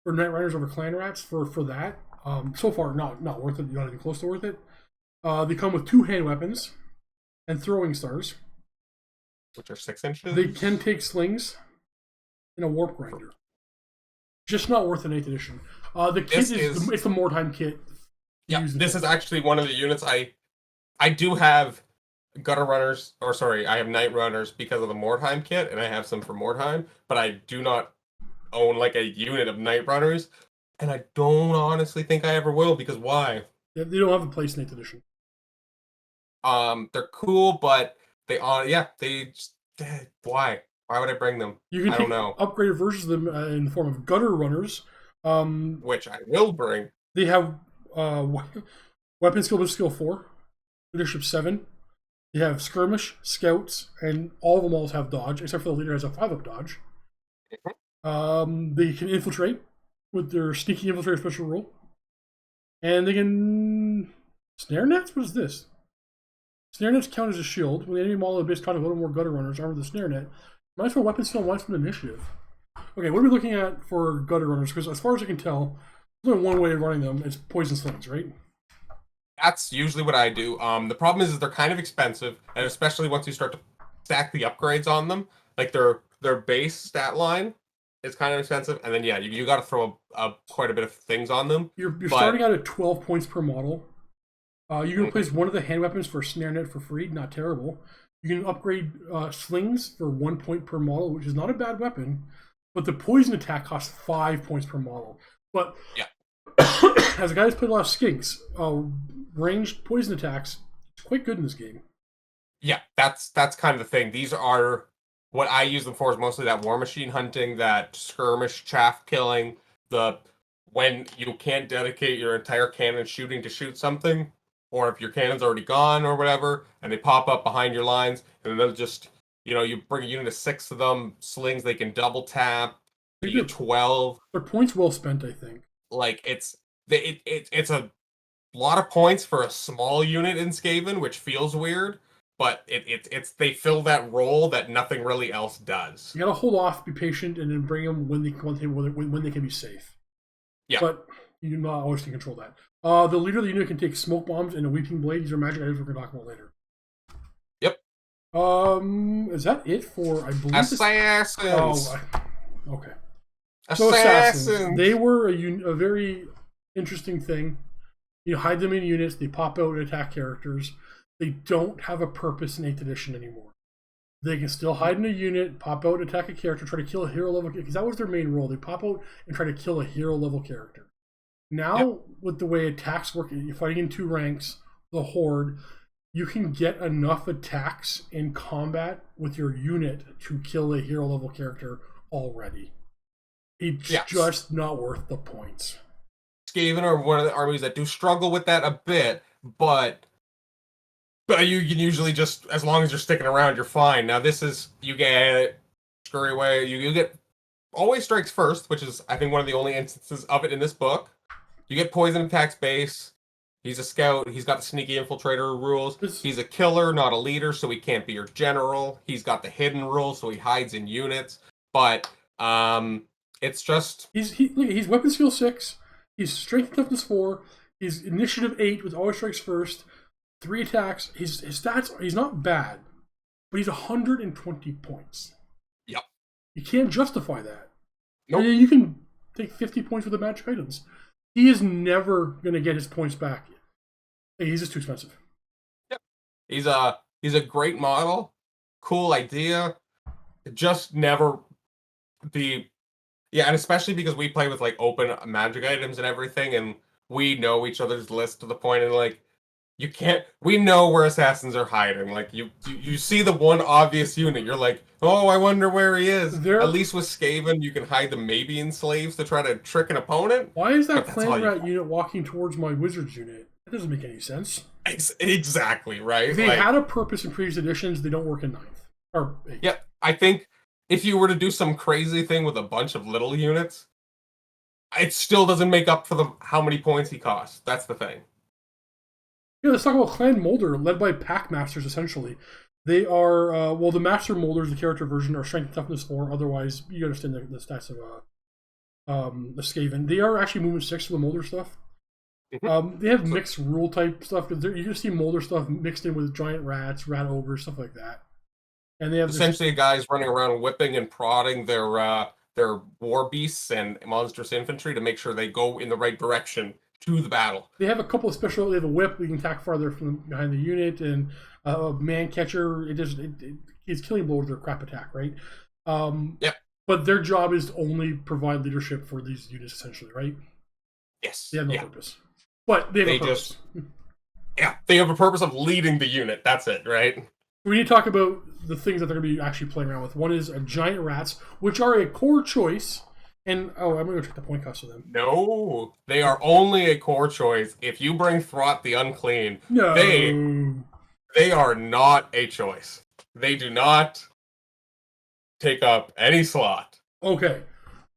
for Night Riders over Clan Rats for that. So far, not worth it. Not even close to worth it. They come with 2 hand weapons and throwing stars, which are 6 inches. They can take slings and a warp grinder. Just not worth an 8th edition. The kit it's the Mordheim kit. Yeah, use the this is tanks. actually one of the units I do have gutter runners, or sorry, I have night runners because of the Mordheim kit, and I have some for Mordheim, but I do not own like a unit of night runners, and I don't honestly think I ever will because why? They don't have a place in 8th edition. They're cool, but they just why? Why would I bring them? You can I don't take know. upgraded versions of them in the form of gutter runners. Which I will bring. They have weapon skill 4, leadership 7. They have skirmish, scouts, and all of them all have dodge, except for the leader has a 5-up dodge. They can infiltrate with their sneaky infiltrator special rule. And they can snare nets? What is this? Snare nets count as a shield. When the enemy model of base contact a little more gutter runners armed with a snare net. Minus 1 weapon skill, minus 1 initiative. Okay, what are we looking at for gutter runners? Because as far as I can tell, there's only one way of running them. It's poison slings, right? That's usually what I do. The problem is they're kind of expensive, and especially once you start to stack the upgrades on them, like their base stat line is kind of expensive, and then yeah, you got to throw quite a bit of things on them. You're starting out at 12 points per model. You can replace one of the hand weapons for a snare net for free. Not terrible. You can upgrade slings for 1 point per model, which is not a bad weapon. But the poison attack costs 5 points per model. But yeah, as a guy who's played a lot of skinks, ranged poison attacks, it's quite good in this game. Yeah, that's kind of the thing. These are what I use them for is mostly that war machine hunting, that skirmish chaff killing, the when you can't dedicate your entire cannon shooting to shoot something, or if your cannon's already gone or whatever, and they pop up behind your lines, and they'll just, you bring a unit of 6 of them, slings, they can double tap, you get 12. They're points well spent, I think. Like, it's a lot of points for a small unit in Skaven, which feels weird, but it's they fill that role that nothing really else does. You gotta hold off, be patient, and then bring them when they can be safe. Yeah. But you do not always can control that. The leader of the unit can take smoke bombs and a weeping blade. These are magic items we're gonna talk about later. Yep. Is that it for, I believe, Assassins? Okay. So Assassins! They were a very interesting thing. You hide them in units, they pop out and attack characters. They don't have a purpose in 8th edition anymore. They can still hide in a unit, pop out, attack a character, try to kill a hero level, because that was their main role. They pop out and try to kill a hero level character. Now, with the way attacks work, you're fighting in 2 ranks, the Horde, you can get enough attacks in combat with your unit to kill a hero level character already. It's just not worth the points. Skaven are one of the armies that do struggle with that a bit, but you can usually just, as long as you're sticking around, you're fine. Now this is, you get scurry away, you get always strikes first, which is I think one of the only instances of it in this book. You get poison attacks base. He's a scout. He's got the sneaky infiltrator rules. He's a killer, not a leader, so he can't be your general. He's got the hidden rules, so he hides in units. But it's just he's weapon skill 6. He's strength and toughness 4. He's initiative 8 with always strikes first. 3 attacks. His stats, he's not bad, but he's 120 points. Yep. You can't justify that. Nope. And you can take 50 points with the magic items. He is never going to get his points back. He's just too expensive. Yep. He's a great model. Cool idea. Just never the... Yeah, and especially because we play with like open magic items and everything, and we know each other's list to the point, and like you can't. We know where assassins are hiding. Like you see the one obvious unit, you're like, oh, I wonder where he is. At least with Skaven, you can hide them maybe in slaves to try to trick an opponent. Why is that clan rat unit walking towards my wizard's unit? That doesn't make any sense. Exactly right. If they had a purpose in previous editions, they don't work in 9th or 8th. Yeah, I think. If you were to do some crazy thing with a bunch of little units, it still doesn't make up for how many points he costs. That's the thing. Yeah, let's talk about Clan Molder, led by Pack Masters, essentially. They are, the Master Molders, the character version, are Strength and Toughness 4. Otherwise, you understand the stats of the Skaven. They are actually movement 6 for the Molder stuff. They have mixed rule type stuff. You're going to see Molder stuff mixed in with giant rats, rat ogres, stuff like that. And they have essentially guys running around whipping and prodding their war beasts and monstrous infantry to make sure they go in the right direction to the battle. They have a couple of special. They have a whip. We can attack farther from behind the unit, and a man catcher. It's killing blow with their crap attack, right? Yep. But their job is to only provide leadership for these units, essentially, right? Yes. They have no purpose. But they have a purpose. They have a purpose of leading the unit. That's it, right? We need to talk about the things that they're going to be actually playing around with. One is giant rats, which are a core choice. And, I'm going to go check the point cost of them. No, they are only a core choice. If you bring Throt the Unclean, no. they are not a choice. They do not take up any slot. Okay.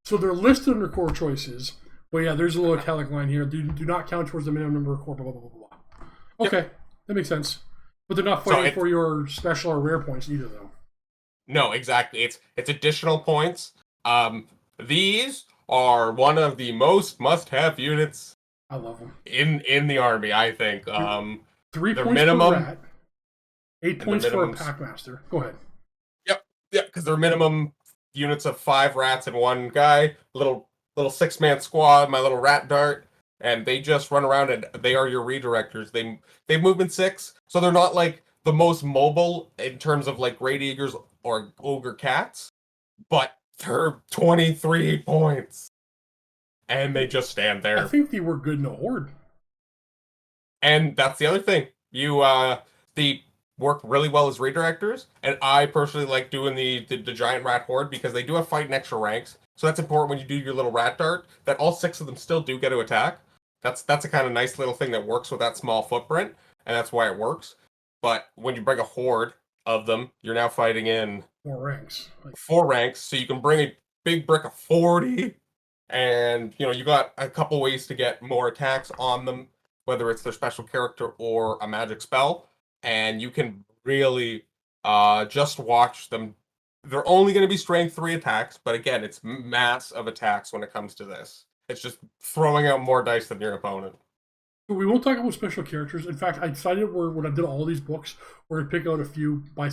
So they're listed under core choices. But yeah, there's a little italic line here. Do not count towards the minimum number of core, blah, blah, blah, blah, blah. Okay, that makes sense. But they're not fighting for your special or rare points either, though. No, exactly. It's additional points. These are one of the most must-have units. I love them in the army. I think 3 points minimum, per rat, 8 points for a packmaster. Go ahead. Yep, because they're minimum units of 5 rats and 1 guy. Little 6-man squad. My little rat dart, and they just run around and they are your redirectors. They move in 6, so they're not like the most mobile in terms of like great eagles or ogre cats, but they're 23 points. And they just stand there. I think they were good in a horde. And that's the other thing. They work really well as redirectors, and I personally like doing the giant rat horde because they do have fight and extra ranks. So that's important when you do your little rat dart, that all 6 of them still do get to attack. That's a kind of nice little thing that works with that small footprint, and that's why it works. But when you bring a horde of them, you're now fighting in 4 ranks. 4 ranks, so you can bring a big brick of 40, and you got a couple ways to get more attacks on them, whether it's their special character or a magic spell, and you can really just watch them. They're only going to be strength 3 attacks, but again, it's mass of attacks when it comes to this. It's just throwing out more dice than your opponent. We won't talk about special characters. In fact, I decided when I did all these books, we're going to pick out a few by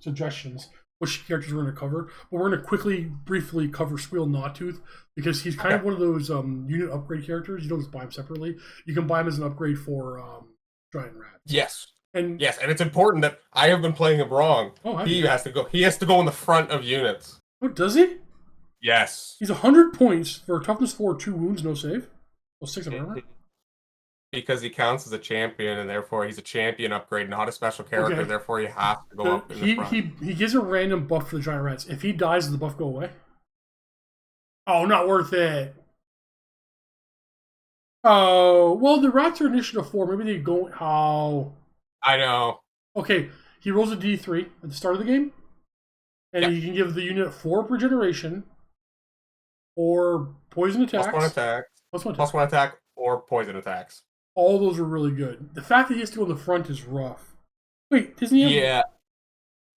suggestions, which characters we're going to cover. But we're going to briefly cover Squeal Gnawtooth, because he's kind of one of those unit upgrade characters. You don't just buy him separately. You can buy him as an upgrade for Giant Rat. Yes. And it's important that I have been playing him wrong. Oh, he has to go. He has to go in the front of units. Oh, does he? Yes. He's 100 points for toughness 4, 2 wounds, no save. Well, 6 of armor. Because he counts as a champion, and therefore he's a champion upgrade, not a special character. Okay. Therefore, he has to go up in the front. He gives a random buff for the giant rats. If he dies, does the buff go away? Oh, not worth it. Oh, well, the rats are initiative 4. Maybe they go. Oh, I know. Okay, he rolls a D3 at the start of the game, and you can give the unit 4 per generation, or poison attacks. Plus 1 attack, or poison attacks. All those are really good. The fact that he has to go in the front is rough. Wait, doesn't he have... Yeah.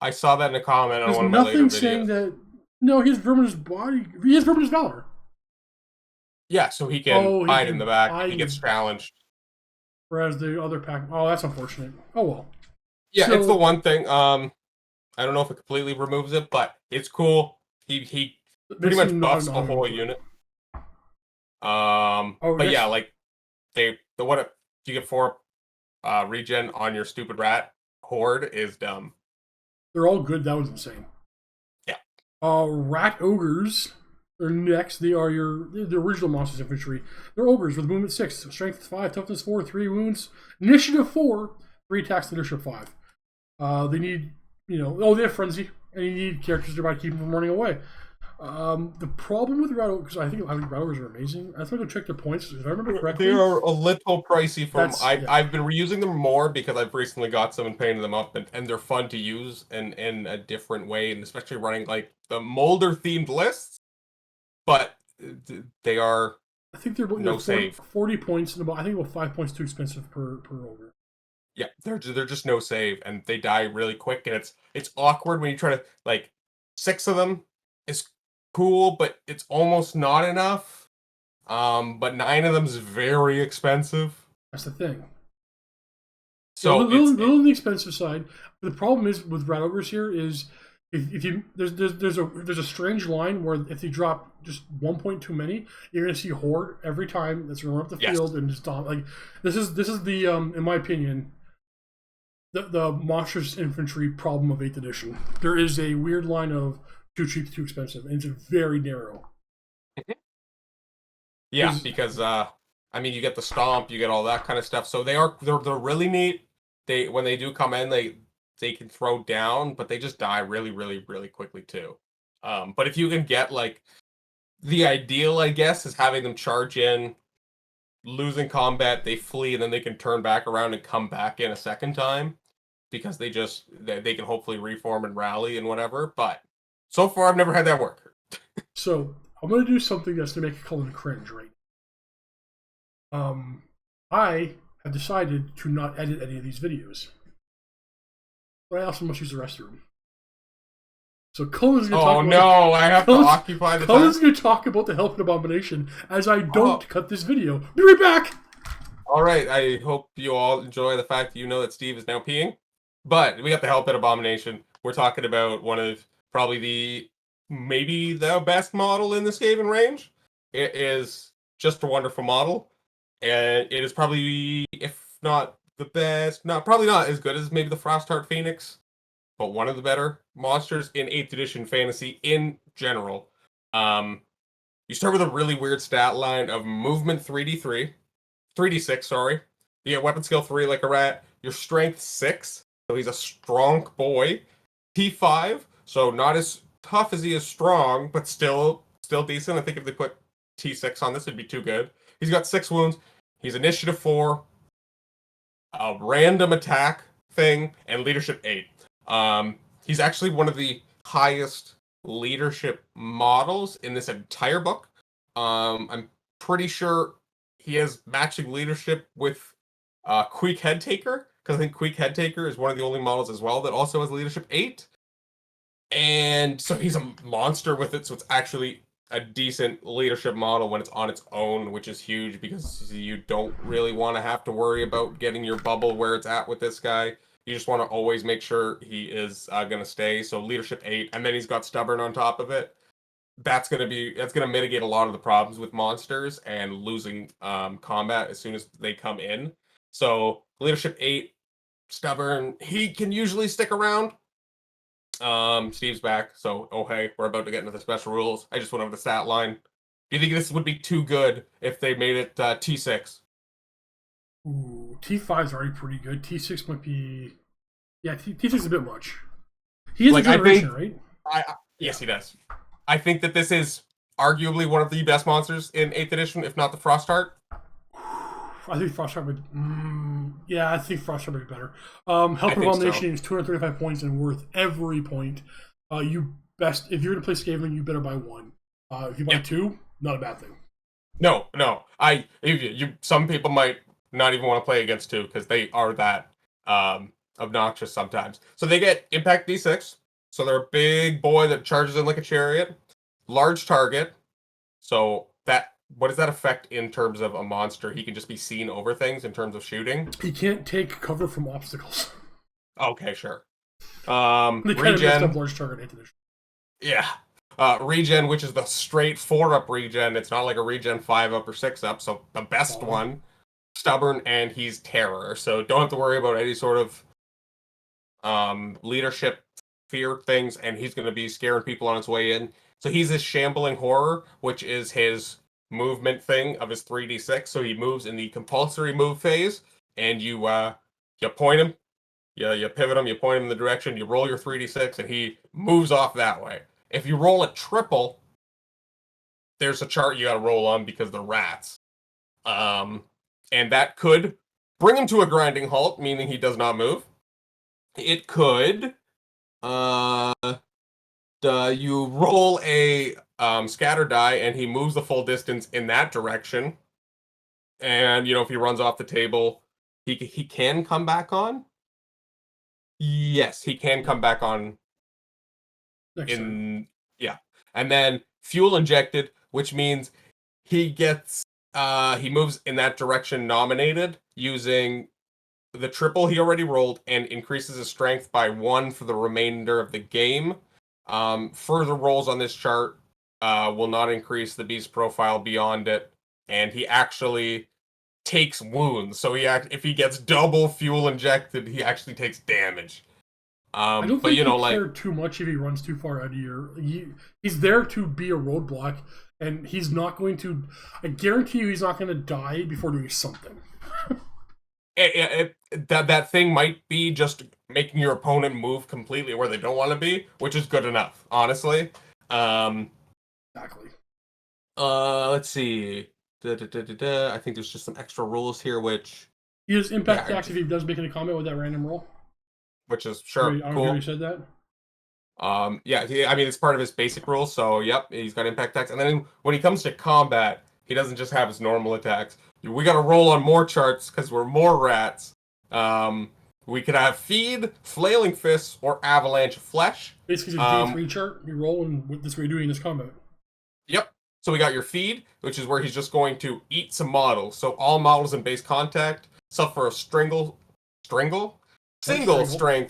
I saw that in a comment on one of my later videos. There's nothing saying that... No, he has Verminous Body. He has Verminous Valor. Yeah, so he can hide in the back. He gets challenged. Whereas the other pack... Oh, that's unfortunate. Oh, well. Yeah, it's the one thing. I don't know if it completely removes it, but it's cool. He pretty much buffs the whole unit. But yeah, like... What if you get 4 regen on your stupid rat horde is dumb. They're all good. That was insane. Yeah. Rat ogres are next. They are the original monsters infantry. They're ogres with movement 6, strength 5, toughness 4, 3 wounds, initiative 4, 3 attacks, leadership 5. They need they have frenzy, and you need characters to keep them from running away. The problem with rat ogres, I think rat ogres are amazing. I have to go check their points. If I remember correctly, they are a little pricey. I've been reusing them more because I've recently got some and painted them up, and they're fun to use in a different way, and especially running like the Molder themed lists. But they are. I think they're no save. 40 points, and I think about 5 points too expensive per ogre. Yeah, they're just no save, and they die really quick, and it's awkward when you try to 6 of them is cool, but it's almost not enough. But 9 of them is very expensive. That's the thing. So a little on the expensive side. But the problem is with rat ogres here is If you there's a strange line where if you drop just 1 point too many, you're gonna see horde every time that's gonna run up the Yes. field and just like this is the in my opinion the monsters infantry problem of 8th edition. There is a weird line of too cheap, too expensive, and it's very narrow. Yeah, because I mean, you get the stomp, you get all that kind of stuff. So they're really neat. They when they do come in, they can throw down, but they just die really, really, really quickly too. But if you can get like the ideal, I guess, is having them charge in, losing combat, they flee, and then they can turn back around and come back in a second time because they can hopefully reform and rally and whatever. But so far, I've never had that work. So I'm gonna do something that's gonna make Cullen cringe, right? I have decided to not edit any of these videos, but I also must use the restroom. So Cullen's gonna talk. Oh no, I have to occupy the time. Cullen's gonna talk about the Help and Abomination as I don't cut this video. Be right back. All right, I hope you all enjoy the fact that you know that Steve is now peeing. But we got the Help at Abomination. We're talking about one of probably maybe the best model in the Skaven range. It is just a wonderful model, and it is probably, if not the best, probably not as good as maybe the Frostheart Phoenix, but one of the better monsters in 8th edition fantasy in general. You start with a really weird stat line of movement 3d6, sorry. You get weapon skill 3 like a rat. Your strength 6, so he's a strong boy. T5, so not as tough as he is strong, but still decent. I think if they put T6 on this, it'd be too good. He's got 6 wounds. He's initiative 4, a random attack thing, and leadership 8. He's actually one of the highest leadership models in this entire book. I'm pretty sure he has matching leadership with Queek Headtaker, because I think Queek Headtaker is one of the only models as well that also has leadership 8. And so he's a monster with it, so it's actually a decent leadership model when it's on its own, which is huge because you don't really want to have to worry about getting your bubble where it's at with this guy. You just want to always make sure he is going to stay. So leadership 8, and then he's got stubborn on top of it. That's going to mitigate a lot of the problems with monsters and losing combat as soon as they come in. So leadership 8, stubborn. He can usually stick around. Steve's back, so oh hey, we're about to get into the special rules. I just went over the stat line. Do you think this would be too good if they made it T6? Ooh, T5 is already pretty good. T6 might be, yeah. T6 is a bit much. He is like, a generation, right? Yes, he does. I think that this is arguably one of the best monsters in 8th edition, if not the Frostheart. I think Frostheart would. Yeah, I think Frostheart would be better. Help Abomination is 235 points and worth every point. If you're gonna play Skaven, you better buy 1. If you buy 2, not a bad thing. No. Some people might not even want to play against 2 because they are that obnoxious sometimes. So they get impact D6. So they're a big boy that charges in like a chariot. Large target. So what does that affect in terms of a monster? He can just be seen over things in terms of shooting. He can't take cover from obstacles. Okay, sure. They kind of messed up large target 8th edition. Yeah. Regen, which is the straight 4-up regen. It's not like a regen 5-up or 6-up. So the best one. Stubborn, and he's terror. So don't have to worry about any sort of leadership fear things, and he's going to be scaring people on his way in. So he's this shambling horror, which is his movement thing of his 3d6. So he moves in the compulsory move phase, and you point him, you pivot him, you point him in the direction, you roll your 3d6, and he moves off that way. If you roll a triple, there's a chart you got to roll on because they're rats. And that could bring him to a grinding halt, meaning he does not move. It could you roll a scatter die and he moves the full distance in that direction. And if he runs off the table, he can come back on. Yes, he can come back on. Yeah. And then fuel injected, which means he gets he moves in that direction nominated using the triple he already rolled and increases his strength by 1 for the remainder of the game. Further rolls on this chart will not increase the beast profile beyond it, and he actually takes wounds. So if he gets double fuel injected, he actually takes damage. I don't But think you know, they like, care too much if he runs too far out of your. He's there to be a roadblock, and he's not going to. I guarantee you, he's not going to die before doing something. that thing might be just making your opponent move completely where they don't want to be, which is good enough, honestly. Exactly. Let's see. I think there's just some extra rules here, which He has impact tax if he does make any comment with that random roll. Which is sure I don't cool. know if you said that. Yeah, I mean it's part of his basic rules, so yep, he's got impact tax. And then when he comes to combat, he doesn't just have his normal attacks. We got to roll on more charts because we're more rats. We could have feed, flailing fists, or avalanche of flesh. Basically, it's a D3 chart. You roll, and this is what you're doing in this combat. Yep. So we got your feed, which is where he's just going to eat some models. So all models in base contact suffer a single strength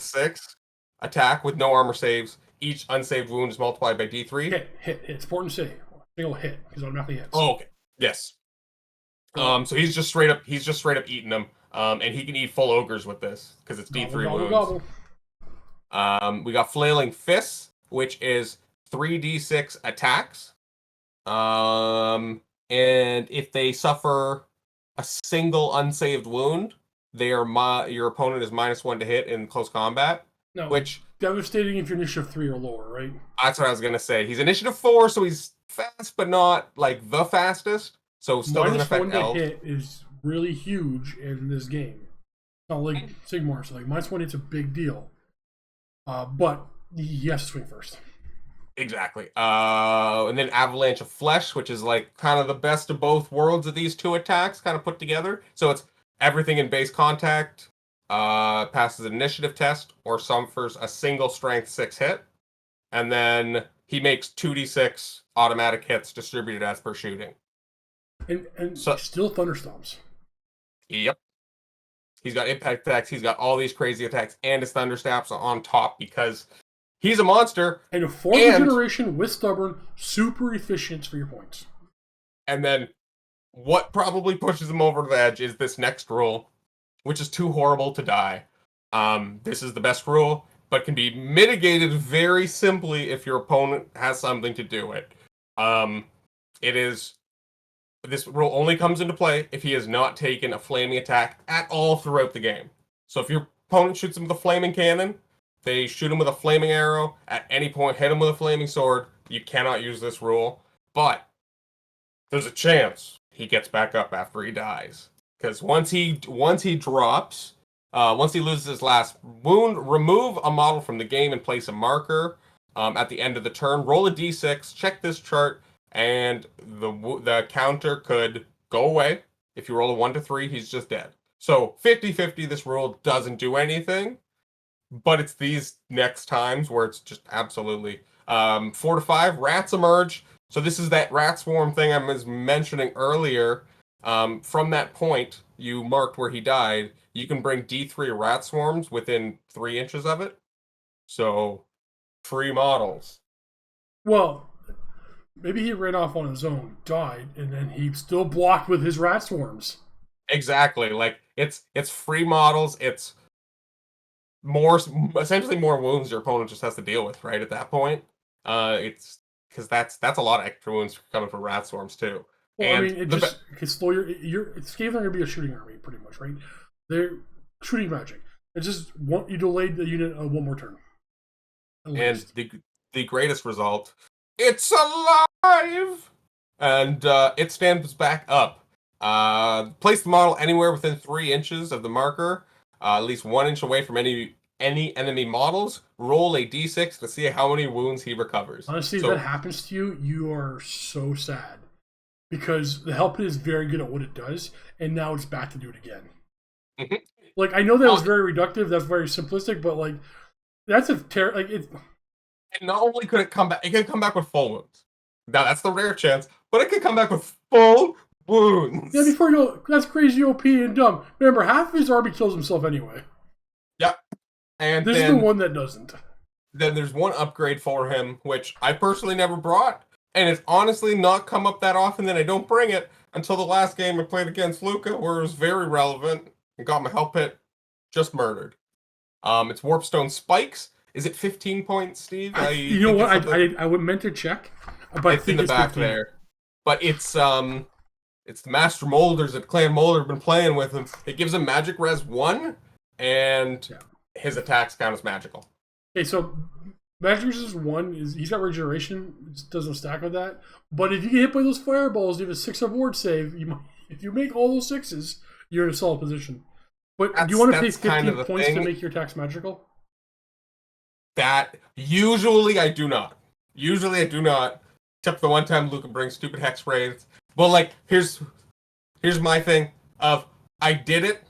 6 attack with no armor saves. Each unsaved wound is multiplied by D3. Hit. It's important to say single hit because automatically hits. Oh, okay. Yes. So he's just straight up eating them. And he can eat full ogres with this because it's D3 wounds. Gobble. We got flailing fists, which is 3d6 attacks. And if they suffer a single unsaved wound, your opponent is -1 to hit in close combat. No, which devastating if you're initiative 3 or lower, right? That's what I was gonna say. He's initiative 4, so he's fast, but not like the fastest. So still doesn't affect elves. -1 to hit is really huge in this game. Not like Sigmar, so like -1 hit's a big deal. But he has to swing first. Exactly. And then Avalanche of Flesh, which is like kind of the best of both worlds of these two attacks kind of put together. So it's everything in base contact, passes an initiative test, or suffers a single strength 6 hit. And then he makes 2d6 automatic hits distributed as per shooting. And so, still thunderstorms. Yep. He's got impact attacks, he's got all these crazy attacks, and his thunderstaffs on top because he's a monster. And a 4th generation with stubborn, super efficient for your points. And then what probably pushes him over the edge is this next rule, which is too horrible to die. This is the best rule, but can be mitigated very simply if your opponent has something to do it. This rule only comes into play if he has not taken a flaming attack at all throughout the game. So if your opponent shoots him with a flaming cannon, they shoot him with a flaming arrow, at any point hit him with a flaming sword, you cannot use this rule. But there's a chance he gets back up after he dies. Because once he drops, once he loses his last wound, remove a model from the game and place a marker at the end of the turn. Roll a d6, check this chart, and the counter could go away. If you roll a 1 to 3, he's just dead. So 50-50, this rule doesn't do anything. But it's these next times where it's just absolutely 4 to 5 rats emerge. So this is that rat swarm thing I was mentioning earlier. From that point you marked where he died, you can bring D3 rat swarms within 3 inches of it. So free models. Well, maybe he ran off on his own, died, and then he still blocked with his rat swarms. Exactly. Like it's free models. It's essentially more wounds your opponent just has to deal with, right? At that point, it's because that's a lot of extra wounds coming from rat swarms too. Well, I mean, it just can slow your Skaven are going to be a shooting army, pretty much, right? They're shooting magic. It's just you delayed the unit one more turn. And the greatest result, it's alive, and it stands back up. Place the model anywhere within 3 inches of the marker. At least 1 inch away from any enemy models. Roll a d6 to see how many wounds he recovers. Honestly, if that happens to you, you are so sad. Because the help is very good at what it does, and now it's back to do it again. Like, I know that was very reductive, that's very simplistic, but like, that's a And not only could it come back, it could come back with full wounds. Now that's the rare chance, but it could come back with full wounds. Yeah, before you go, that's crazy OP and dumb. Remember, half of his army kills himself anyway. Yep. And this is the one that doesn't. then there's one upgrade for him, which I personally never brought, and it's honestly not come up that often that I don't bring it until the last game I played against Luca, where it was very relevant and got my health pit just murdered. It's Warpstone Spikes. Is it 15 points, Steve? You know what? I meant to check, but I It's think in the it's back 15. there. But it's the Master Molders that Clan Molder have been playing with him. It gives him Magic Res 1, and his attacks count as magical. Okay, so Magic Resist 1 he's got regeneration, it doesn't stack with that. But if you get hit by those fireballs, you have a 6 on board save. If you make all those 6s, you're in a solid position. But do you want to pay 15 points to make your attacks magical? That usually I do not. Usually I do not. Except the one time Luca brings stupid hex raids. Well, like here's my thing of I did it.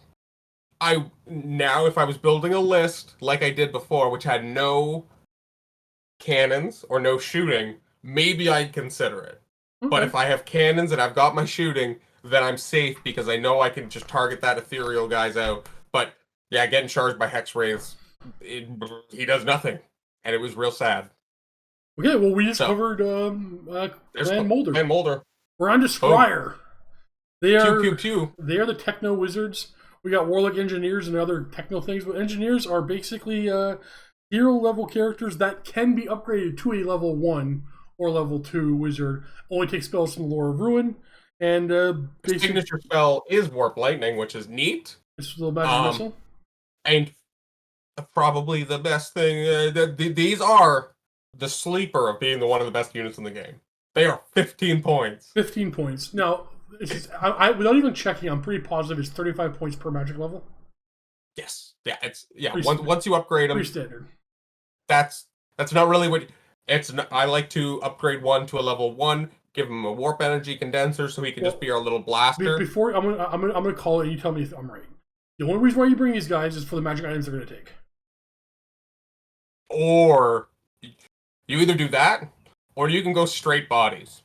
Now if I was building a list like I did before, which had no cannons or no shooting, maybe I'd consider it. Okay. But if I have cannons and I've got my shooting, then I'm safe because I know I can just target that ethereal guys out. But yeah, getting charged by hex wraiths, he does nothing, and it was real sad. Okay, well we just covered Clan Molder. Clan Molder. We're on to Scryer. They are Pew. They are the techno wizards. We got Warlock engineers and other techno things, but engineers are basically hero level characters that can be upgraded to a level 1 or level 2 wizard. Only take spells from the Lore of Ruin, and the signature spell is Warp Lightning, which is neat. It's the magic missile, and probably the best thing. These are the sleeper of being one of the best units in the game. They are 15 points. 15 points. Now, I without even checking, I'm pretty positive it's 35 points per magic level. Yes. Yeah. Once you upgrade them, pretty standard. That's not really what it's. I like to upgrade one to a level 1. Give him a warp energy condenser so he can just be our little blaster. Before I'm gonna call it, and you tell me if I'm right. The only reason why you bring these guys is for the magic items they're gonna take. Or you either do that, or you can go straight bodies.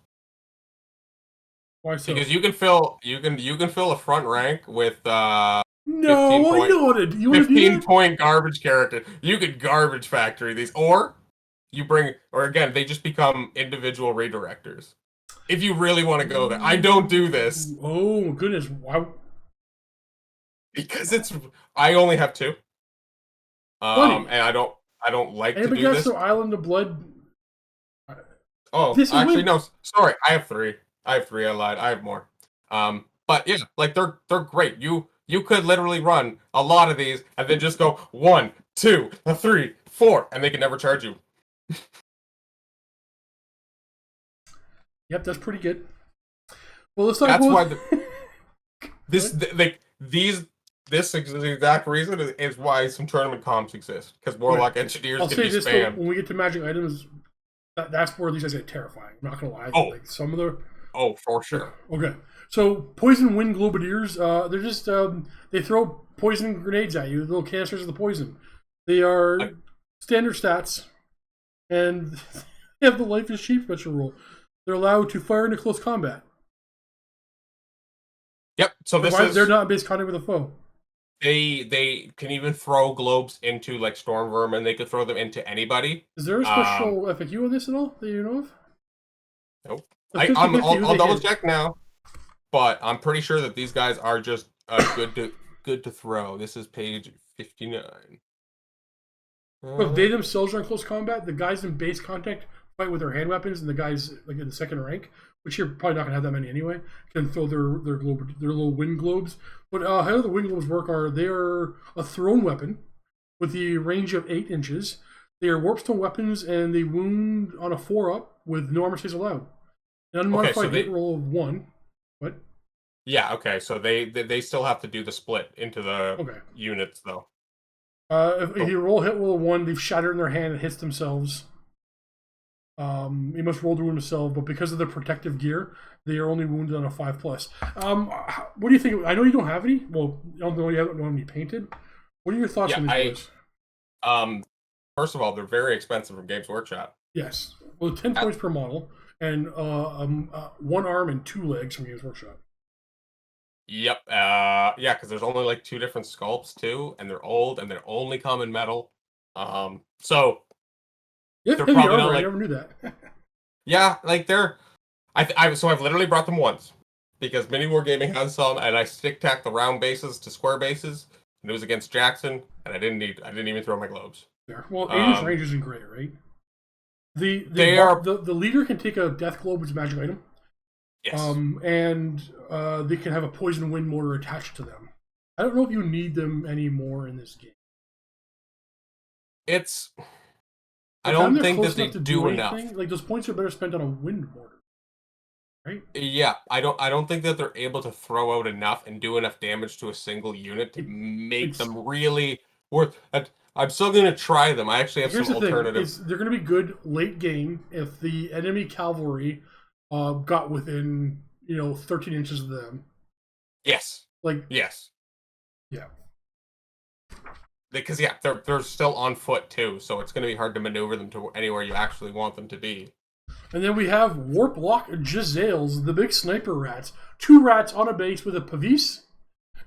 Why so? Because you can fill a front rank with no, 15 point garbage character. You could garbage factory these, or again they just become individual redirectors. If you really want to go there, I don't do this. Oh goodness! Why? Because I only have 2, and I don't like to do this. So Island of Blood. Oh, actually no. Sorry, I have 3. I lied. I have more. But yeah, like they're great. You could literally run a lot of these and then just go 1, 2, 3, 4, and they can never charge you. Yep, that's pretty good. Well, let's talk about... That's why this exact reason is why some tournament comps exist, because Warlock engineers can be spammed. When we get to magic items, that's where these guys get terrifying. I'm not gonna lie. Like some of the. Oh, for sure. Okay, so poison wind globadiers. They're just they throw poison grenades at you. Little canisters of the poison. They are standard stats, and they have the life is cheap special rule. They're allowed to fire into close combat. Yep. So they're not in base contact with a foe. They can even throw globes into like storm vermin. They could throw them into anybody. Is there a special FAQ on this at all that you know of? Nope. I'll double check now, but I'm pretty sure that these guys are just good to throw. This is page 59. But if they themselves are in close combat, the guys in base contact fight with their hand weapons, and the guys like in the second rank, which you're probably not gonna have that many anyway, can throw their little wind globes. But how the wind globes work they are a thrown weapon with the range of 8 inches. They are warpstone weapons, and they wound on a 4-up with no armor saves allowed. An unmodified hit roll of 1. What? Yeah. Okay. So they still have to do the split into the units though. If you roll hit roll of 1, they've shattered in their hand and hits themselves. You must roll to wound themselves, but because of their protective gear, they are only wounded on a 5+. What do you think? I know you don't have any. Well, you don't have any painted. What are your thoughts on these guys? First of all, they're very expensive from Games Workshop. Yes. Well, 10 points per model, and 1 arm and 2 legs from Games Workshop. Yep. Yeah, because there's only like 2 different sculpts too, and they're old, and they only come in metal. So Yeah, they're heavy probably armor. not I like never knew that. yeah, like they're. So I've literally brought them once because Mini War Gaming has some, and I stick tack the round bases to square bases, and it was against Jackson, and I didn't even throw my globes. Fair. Well, 8-inch range isn't great, right? They are The leader can take a death globe, which is a magic item. yes. And they can have a poison wind mortar attached to them. I don't know if you need them anymore in this game. I don't think that they do enough. Like those points are better spent on a wind mortar, right? Yeah, I don't think that they're able to throw out enough and do enough damage to a single unit to make them really worth. I'm still going to try them. I actually have some alternatives. They're going to be good late game if the enemy cavalry got within 13 inches of them. Yes. Yes. Yeah. Because they're still on foot too, so it's going to be hard to maneuver them to anywhere you actually want them to be. And then we have Warlock Giselles, the big sniper rats. 2 rats on a base with a Pavis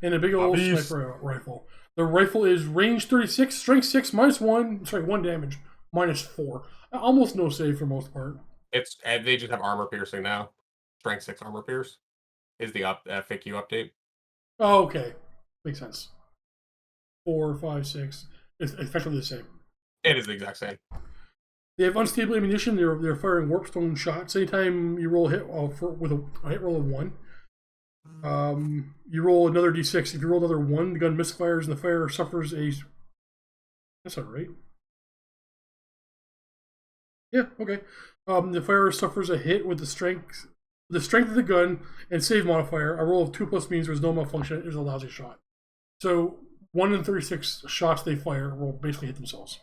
and a big old sniper rifle. The rifle is range 36, strength 6, -1 damage, -4. Almost no save for most part. They just have armor piercing now. Strength 6 armor pierce is the FAQ update. Oh, okay. Makes sense. 4, 5, 6. It's effectively the same. It is the exact same. They have unstable ammunition. They're firing warpstone shots. Anytime you roll a hit with a hit roll of 1, you roll another d6. If you roll another 1, the gun misfires and the fire suffers a. That's not right. Yeah, okay. The fire suffers a hit with the strength of the gun and save modifier. A roll of 2+ means there's no malfunction. It is a lousy shot. So 1 in 36 shots they fire will basically hit themselves.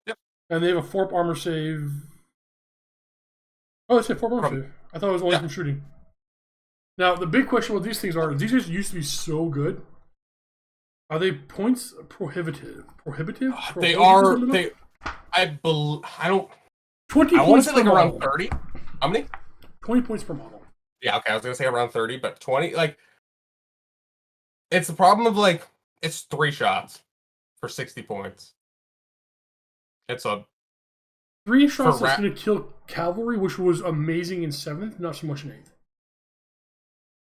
Yep. And they have a 4 armor save. Oh, it's a 4 armor save. I thought it was only from shooting. Now, the big question with these things these guys used to be so good. Are they points prohibitive? They are. I don't. 20 I want to say like around 30. How many? 20 points per model. Yeah, okay, I was going to say around 30, but 20, it's the problem of, it's 3 shots for 60 points. It's a... 3 shots that's going to kill cavalry, which was amazing in 7th, not so much in 8th.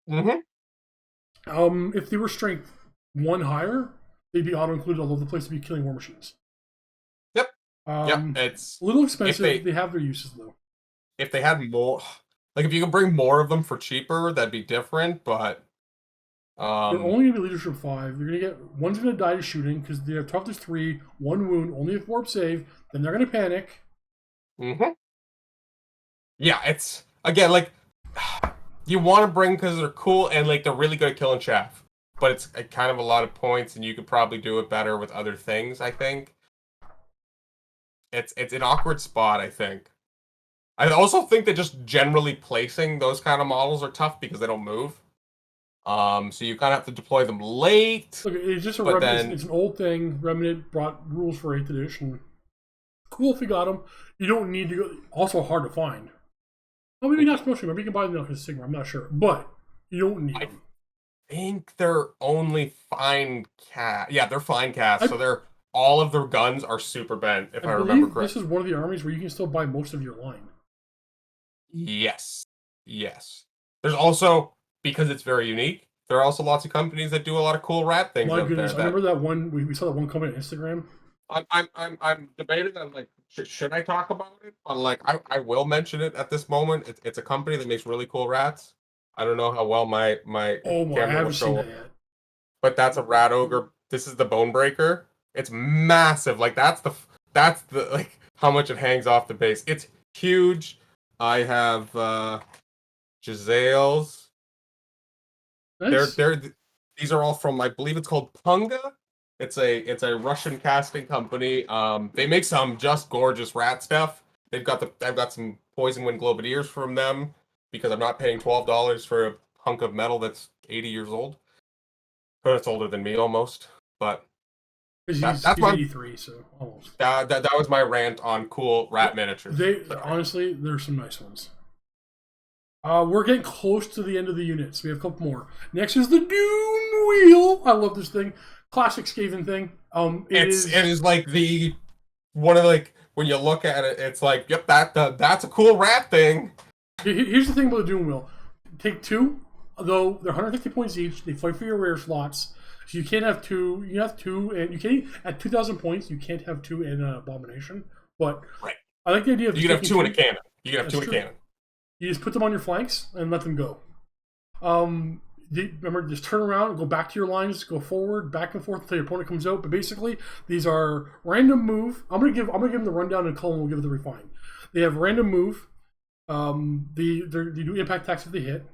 Mm-hmm. If they were strength 1 higher, they'd be auto-included all over the place to be killing war machines. Yep. It's... A little expensive. They have their uses, though. If they had more... if you could bring more of them for cheaper, that'd be different, but... They're only going to be leadership 5. You're going to get... One's going to die to shooting, because they have toughness 3, 1 wound, only if warp save, then they're going to panic. Mm-hmm. Yeah, it's... Again, you want to bring because they're cool, and, they're really good at killing chaff. But it's kind of a lot of points, and you could probably do it better with other things, I think. It's an awkward spot, I think. I also think that just generally placing those kind of models are tough because they don't move. So you kind of have to deploy them late. Look, it's just it's an old thing. Remnant brought rules for 8th edition. Cool if you got them. You don't need to go. Also hard to find. Well, maybe not special. Maybe you can buy them as Sigma. I'm not sure, but you don't need them. I think they're only fine cast. Yeah, they're fine cast. So all of their guns are super bent. If I remember correctly, this is one of the armies where you can still buy most of your line. Yes. There's also, because it's very unique, there are also lots of companies that do a lot of cool rat things. My goodness, I remember that one. We saw that one company on Instagram. I'm debating on should I talk about it? I will mention it at this moment. It's a company that makes really cool rats. I don't know how well my camera I haven't seen that yet. But that's a rat ogre. This is the Bone Breaker. It's massive. That's the how much it hangs off the base. It's huge. I have Giselles. Nice. These are all from, I believe it's called Punga. It's a Russian casting company. They make some just gorgeous rat stuff. I've got some Poison Wind Globadiers from them because I'm not paying $12 for a hunk of metal that's 80 years old. But it's older than me almost. But that's 83, so almost. That was my rant on cool rat miniatures. Honestly, there's some nice ones. We're getting close to the end of the units. We have a couple more. Next is the Doom Wheel. I love this thing. Classic Skaven thing. It is one of when you look at it, it's like, yep, that's a cool rat thing. Here's the thing about the Doom Wheel. Take two, though they're 150 points each. They fight for your rare slots. So you can't have two. You have two, and you can't at 2,000 points. You can't have two in an abomination. But right. I like the idea of you can have two in a cannon. You can have two in a cannon. You just put them on your flanks and let them go. Remember, just turn around, go back to your lines, go forward, back and forth until your opponent comes out. But basically, these are random move. I'm gonna give them the rundown, and Cullen will give it the refine. They have random move. They do impact attacks if they hit.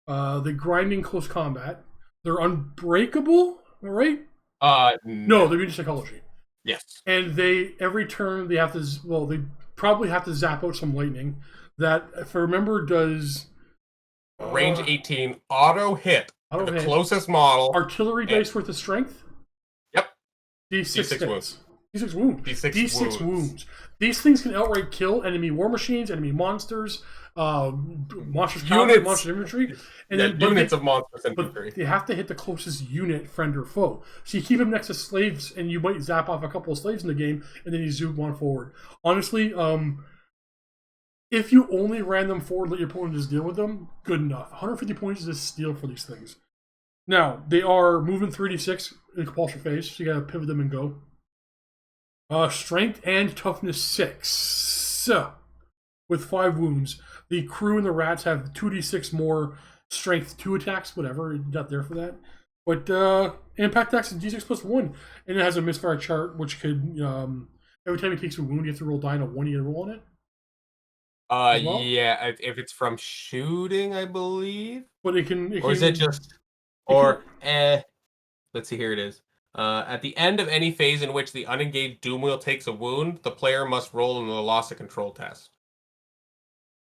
They grinding close combat. They're unbreakable, right? No, they're immune to psychology. Yes. And every turn they have to. Well, they probably have to zap out some lightning. That, if I remember, does range 18 auto hit the closest model. Artillery dice worth of strength. Yep. D6 wounds. D6 wounds. D6 wounds. These things can outright kill enemy war machines, enemy monsters, monsters, monster infantry, and then units of monsters infantry. But they have to hit the closest unit, friend or foe. So you keep them next to slaves, and you might zap off a couple of slaves in the game, and then you zoom one forward. Honestly, if you only ran them forward, let your opponent just deal with them, good enough. 150 points is a steal for these things. Now, they are moving 3d6 in compulsion phase, so you gotta pivot them and go. Strength and toughness 6 with 5 wounds. The crew and the rats have 2d6 more strength 2 attacks, whatever. You're not there for that. But impact attacks is d6 plus 1. And it has a misfire chart, which could, every time it takes a wound, you have to roll die on a 1, you get to roll on it. Well? Yeah, if it's from shooting, I believe. But it can. Or is it just. Let's see, here it is. At the end of any phase in which the unengaged Doom Wheel takes a wound, the player must roll in the loss of control test.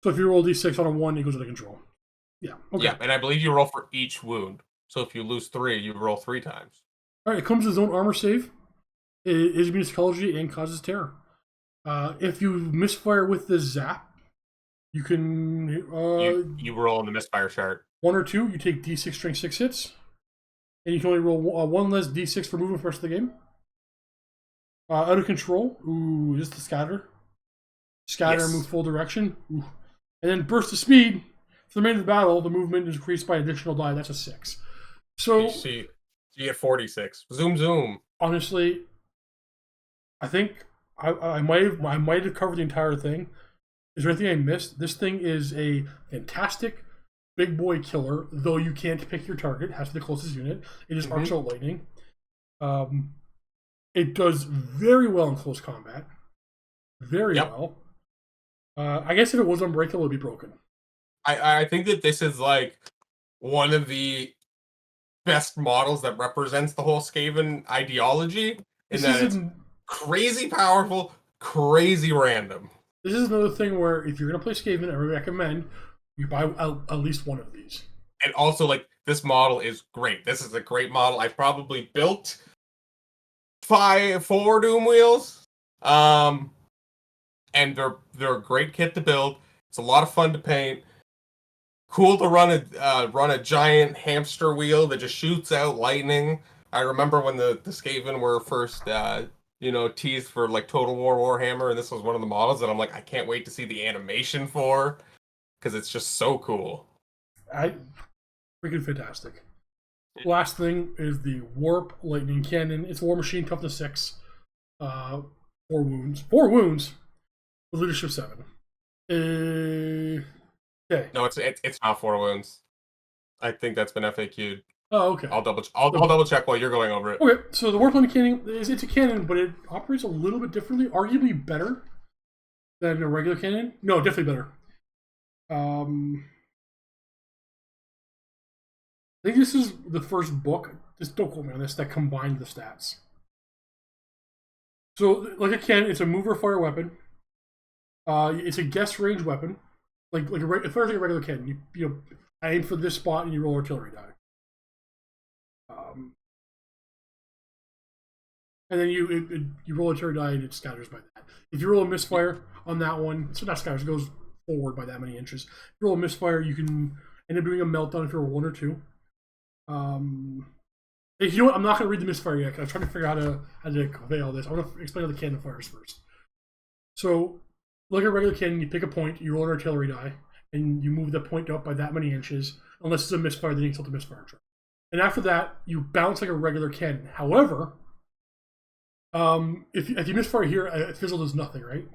So if you roll d6 on a 1, it goes into control. Yeah. Okay. Yeah, and I believe you roll for each wound. So if you lose 3, you roll 3 times. All right, it comes with its own armor save. It is immune to psychology and causes terror. If you misfire with the zap, you can... you roll in the misfire chart. 1 or 2, you take d6 strength 6 hits. And you can only roll 1 less d6 for movement for the rest of the game. Out of control. Ooh, is this the scatter? Scatter and move full direction. Ooh. And then burst of speed. For the remainder of the battle, the movement is increased by additional die. That's a 6. So you get 46. Zoom, zoom. Honestly, I think I might have covered the entire thing. Is there anything I missed? This thing is a fantastic big boy killer, though you can't pick your target. It has to be the closest unit. It is arcs out lightning. It does very well in close combat. Very well. I guess if it was unbreakable, it would be broken. I think that this is like one of the best models that represents the whole Skaven ideology, in that it's crazy powerful, crazy random. This is another thing where if you're going to play Skaven, I recommend you buy at least one of these. And also, like, this model is great. This is a great model. I probably built 4 Doom Wheels. And they're a great kit to build. It's a lot of fun to paint. Cool to run a giant hamster wheel that just shoots out lightning. I remember when the Skaven were first teased for like Total War Warhammer, and this was one of the models that I'm like, I can't wait to see the animation for, because it's just so cool. Freaking fantastic. Last thing is the Warp Lightning Cannon. It's War Machine, toughness 6. 4 wounds. 4 wounds with leadership 7. Okay. No, it's not 4 wounds. I think that's been FAQ'd. Oh, okay. I'll double check while you're going over it. Okay, so the Warp Lightning Cannon it's a cannon, but it operates a little bit differently, arguably better than a regular cannon. No, definitely better. I think this is the first book, just don't quote me on this, that combined the stats. So, like a cannon, it's a mover fire weapon. It's a guess range weapon. Like a regular cannon. You aim for this spot and you roll artillery die. And then you roll artillery die and it scatters by that. If you roll a misfire on that one, so not scatters, it goes forward by that many inches. If you roll a misfire, you can end up doing a meltdown if you roll 1 or 2. You know what? I'm not going to read the misfire yet. I'm trying to figure out how to convey all this. I want to explain how the cannon fires first. So, like a regular cannon, you pick a point, you roll an artillery die, and you move the point up by that many inches. Unless it's a misfire, then you tilt the misfire check. And after that, you bounce like a regular cannon. However, if you misfire here, a fizzle does nothing, right?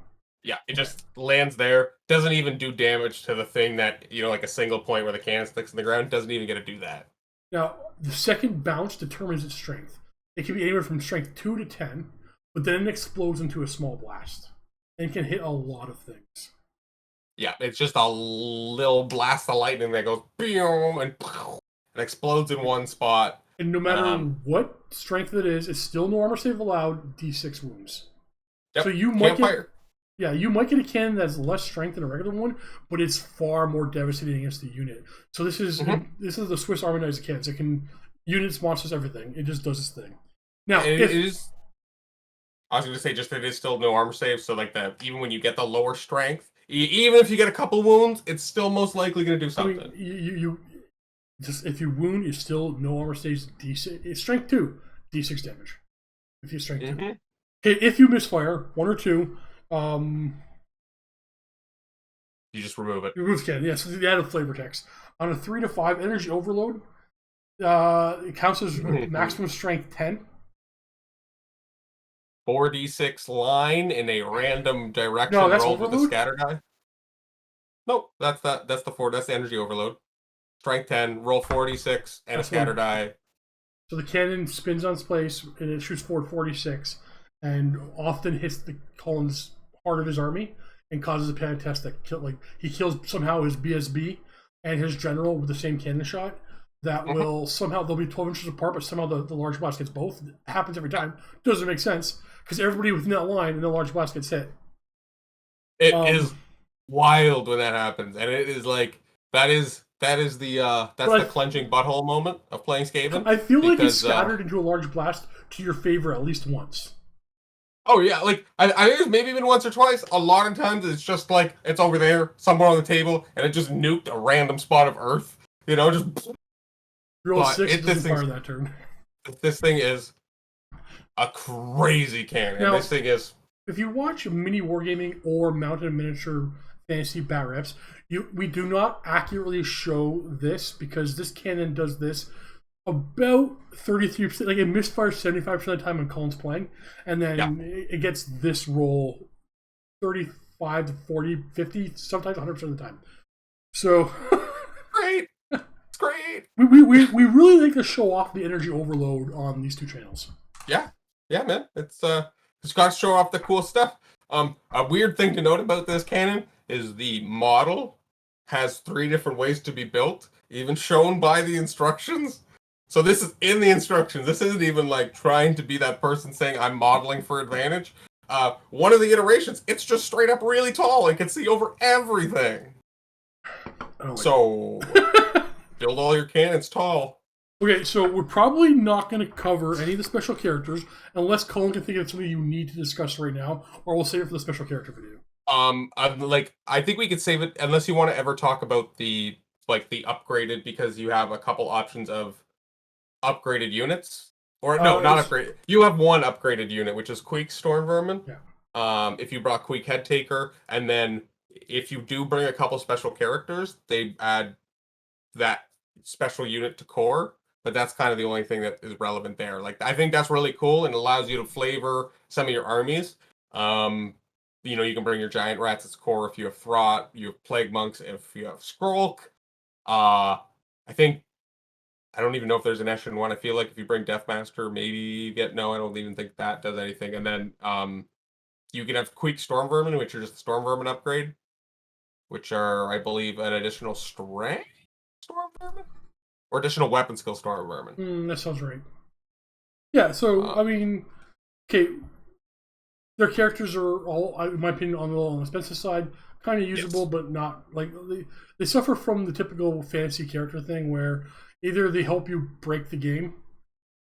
Yeah, it just lands there. Doesn't even do damage to the thing that, like a single point where the cannon sticks in the ground. Doesn't even get to do that. Now, the second bounce determines its strength. It can be anywhere from strength 2 to 10, but then it explodes into a small blast and can hit a lot of things. Yeah, it's just a little blast of lightning that goes boom and explodes in one spot. And no matter what strength it is, it's still no armor save allowed, D6 wounds. Yep. So you might you might get a cannon that has less strength than a regular one, but it's far more devastating against the unit. So this is the Swiss Army knife cannons. It can units, monsters, everything. It just does its thing. Now it is. I was going to say it is still no armor save. So like that, even when you get the lower strength, even if you get a couple wounds, it's still most likely going to do something. I mean, you just if you wound, you still no armor saves. D6. It's strength 2, D6 damage. If you strength 2. Okay, if you misfire 1 or 2. You just remove it. You remove cannon, yeah. So they add a flavor text. On a 3 to 5 energy overload, it counts as maximum strength 10. 4d6 line in a random direction. No, that's rolled overload? with a scatter die. Nope, that's the 4. That's the energy overload. Strength 10, roll 4d6 and a scatter die. So the cannon spins on its place and it shoots forward 46, and often hits the Cullen's heart of his army and causes a panic test that he kills somehow his BSB and his general with the same cannon shot. That will somehow, they'll be 12 inches apart, but somehow the large blast gets both. It happens every time. Doesn't make sense because everybody within that line and the large blast gets hit. It is wild when that happens, and it is like that is the clenching butthole moment of playing Skaven. I feel like it's scattered into a large blast to your favor at least once. Oh yeah, like I think it's maybe even once or twice. A lot of times it's just like it's over there somewhere on the table, and it just nuked a random spot of Earth. Just. Roll 6, it doesn't fire that turn. This thing is a crazy cannon. Now, this thing is. If you watch mini wargaming or mounted miniature fantasy bat reps, we do not accurately show this because this cannon does this about 33%. Like it misfires 75% of the time when Cullen's playing, and then it gets this roll 35 to 40, 50, sometimes 100% of the time. So great. Great. We really like to show off the energy overload on these two channels. Yeah, man. It's got to show off the cool stuff. A weird thing to note about this cannon is the model has 3 different ways to be built, even shown by the instructions. So this is in the instructions. This isn't even like trying to be that person saying I'm modeling for advantage. One of the iterations, it's just straight up really tall and can see over everything. So. Build all your cannons tall. Okay, so we're probably not going to cover any of the special characters unless Cullen can think of something you need to discuss right now, or we'll save it for the special character video. I think we could save it unless you want to ever talk about the upgraded, because you have a couple options of upgraded units. Or no, not upgraded. You have one upgraded unit, which is Queek Storm Vermin. Yeah. If you brought Queek Head Taker, and then if you do bring a couple special characters, they add that special unit to core, but that's kind of the only thing that is relevant there. Like I think that's really cool and allows you to flavor some of your armies. You can bring your giant rats as core if you have Throt, you have Plague Monks if you have Skrulk. I don't even know if there's an Eshin one. I feel like if you bring Deathmaster, maybe you get I don't even think that does anything. And then you can have Queek Storm Vermin, which are just the Storm Vermin upgrade, which are, I believe, an additional strength Storm Vermin? Or additional weapon skill Storm Vermin. That sounds right. Yeah, so, I mean, okay, their characters are all, in my opinion, on the expensive side, kind of usable, but not, like, they suffer from the typical fantasy character thing where either they help you break the game,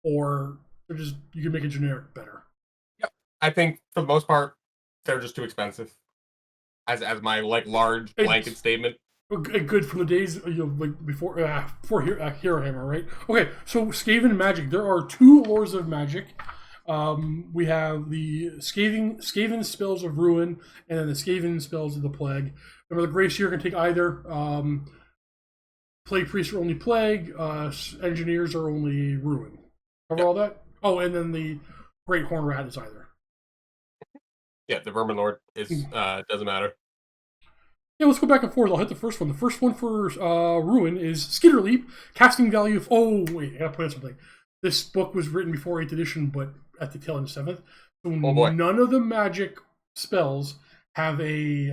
or they're just, you can make it generic better. Yep. I think, for the most part, they're just too expensive. As my, large blanket statement. Good from the days before Hero Hammer, right? Okay, so Skaven magic. There are 2 lores of magic. We have the Skaven spells of ruin, and then the Skaven spells of the plague. Remember, the Grey Seer can take either. Plague priests are only plague. Engineers are only ruin. Cover all that. Oh, and then the Great Horn Rat is either. Yeah, the Vermin Lord is doesn't matter. Yeah, let's go back and forth. I'll hit the first one. The first one for Ruin is Skitter Leap, casting value of... Oh, wait, I gotta point out something. This book was written before 8th edition, but at the tail end of 7th. So none of the magic spells have a...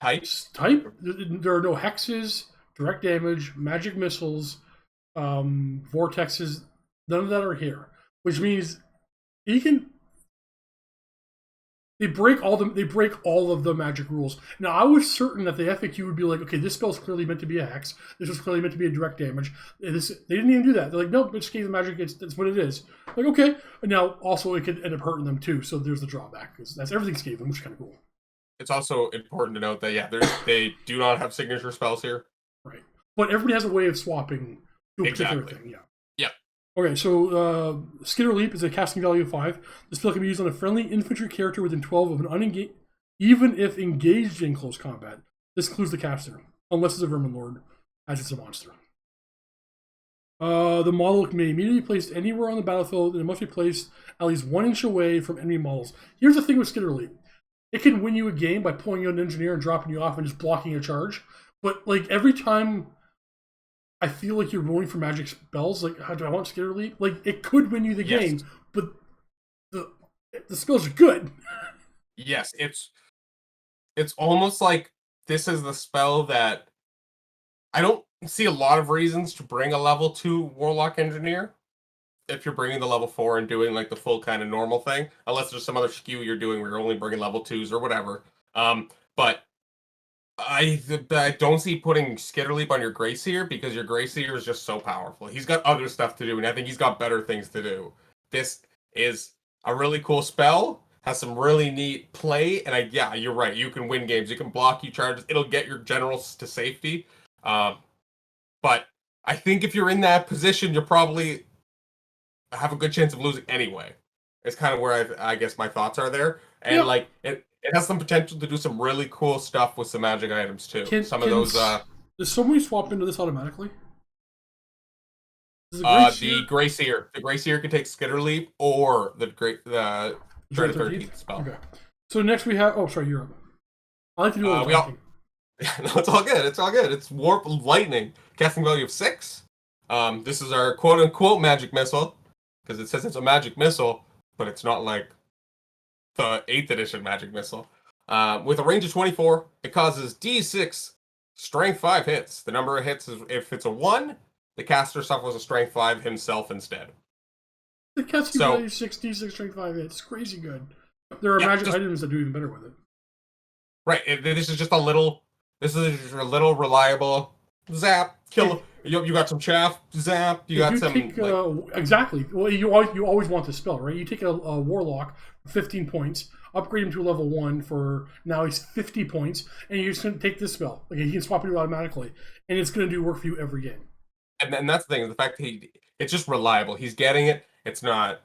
Type? There are no hexes, direct damage, magic missiles, vortexes. None of that are here. Which means you can... They break all of the magic rules. Now, I was certain that the FAQ would be like, okay, this spell's clearly meant to be a hex. This was clearly meant to be a direct damage. They didn't even do that. They're like, nope, it's Skaven magic. That's what it is. Like, okay. And now, also, it could end up hurting them too. So there's the drawback. Because that's everything's Skaven, which is kind of cool. It's also important to note that, yeah, they do not have signature spells here. Right. But everybody has a way of swapping to a particular thing. Yeah. Yeah. Okay, so Skitter Leap is a casting value of 5. The spell can be used on a friendly infantry character within 12 of an unengaged, even if engaged in close combat. This includes the caster, unless it's a Vermin Lord, as it's a monster. The model may immediately be placed anywhere on the battlefield, and it must be placed at least 1 inch away from enemy models. Here's the thing with Skitter Leap. It can win you a game by pulling you an engineer and dropping you off and just blocking a charge. But, like, every time I feel like you're rolling for magic spells, like, how do I want Skitter Leap? Like, it could win you the game, but the spells are good. Yes, it's almost like this is the spell that I don't see a lot of reasons to bring a level 2 Warlock Engineer if you're bringing the level 4 and doing like the full kind of normal thing, unless there's some other skew you're doing where you're only bringing level 2s or whatever. But I don't see putting Skitter Leap on your Grey Seer because your Grey Seer is just so powerful. He's got other stuff to do, and I think he's got better things to do. This is a really cool spell, has some really neat play, and yeah, you're right. You can win games. You can block you charges. It'll get your generals to safety. But I think if you're in that position, you're probably have a good chance of losing anyway. It's kind of where I guess my thoughts are there. And like it has some potential to do some really cool stuff with some magic items too. Does somebody swap into this automatically? The Grey Seer. The Grey Seer can take Skitter Leap or the 13th spell. Okay. So next we have you're up. I like to do all no, it's all good. It's all good. It's Warp Lightning. Casting value of 6. This is our quote unquote magic missile. Because it says it's a magic missile, but it's not like the 8th edition magic missile. With a range of 24, it causes D6 strength 5 hits. The number of hits is if it's a 1, the caster suffers a strength 5 himself instead. The casting value 6 D6 strength 5 hits. Crazy good. There are magic items that do even better with it. Right. This is just a little reliable zap kill. You got some chaff, zap. You got some. Exactly. Well, you always want the spell, right? You take a Warlock for 15 points, upgrade him to a level 1 for now he's 50 points, and you're just going to take this spell. Like, he can swap it automatically, and it's going to do work for you every game. And that's the thing, the fact that it's just reliable. He's getting it. It's not.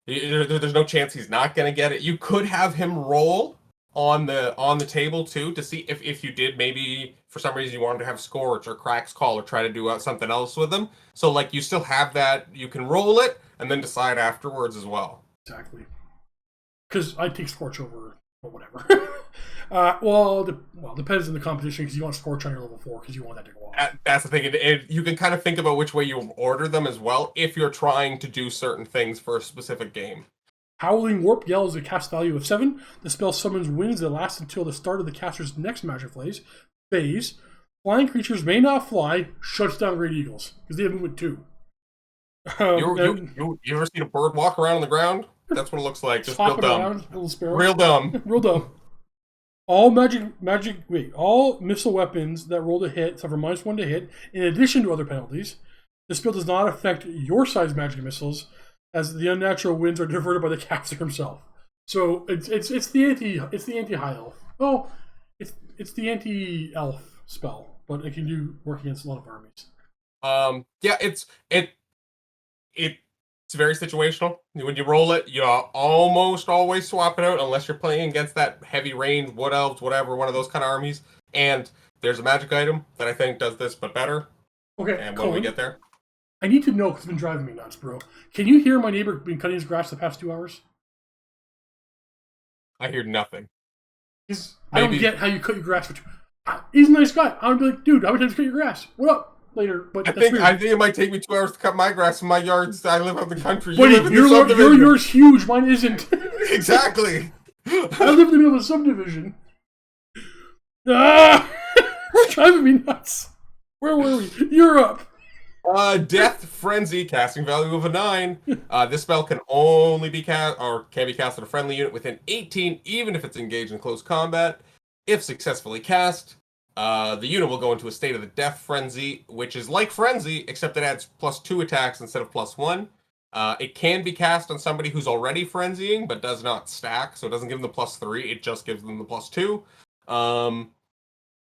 There's no chance he's not going to get it. You could have him roll on the table too to see if you did maybe for some reason you wanted to have Scorch or Crack's Call or try to do something else with them. So like you still have that, you can roll it and then decide afterwards as well. Exactly. Because I take Scorch over or whatever. Depends on the competition because you want Scorch on your level 4 because you want that to go off. That's the thing. And you can kind of think about which way you order them as well if you're trying to do certain things for a specific game. Howling Warp Yell is a cast value of 7. The spell summons winds that last until the start of the caster's next magic phase. Flying creatures may not fly, shuts down Great Eagles, because they have movement 2. You ever seen a bird walk around on the ground? That's what it looks like. Just real dumb. Real dumb. Real dumb. All missile weapons that roll to hit suffer -1 to hit, in addition to other penalties. The spell does not affect your size magic missiles, as the unnatural winds are diverted by the caster himself. So it's the anti high elf. Oh, it's the anti elf spell, but it can do work against a lot of armies. It It's very situational. When you roll it, you almost always swap it out unless you're playing against that heavy range, wood elves, whatever, one of those kind of armies. And there's a magic item that I think does this but better. Okay, And when we Cullen, get there, I need to know because it's been driving me nuts, bro. Can you hear my neighbor been cutting his grass the past 2 hours? I hear nothing. I don't get how you cut your grass for he's a nice guy. I would be like, dude, how many times you cut your grass? What up? Later, but I think it might take me 2 hours to cut my grass in my yards. I live out in the country. You live in the subdivision. Yours huge. Mine isn't. Exactly. I live in the middle of a subdivision. It's driving me nuts. Where were we? Europe. Death Frenzy, casting value of a 9. This spell can only be cast on a friendly unit within 18, even if it's engaged in close combat. If successfully cast, the unit will go into a state of the Death Frenzy, which is like Frenzy, except it adds +2 attacks instead of +1. It can be cast on somebody who's already frenzying, but does not stack, so it doesn't give them the +3, it just gives them the +2.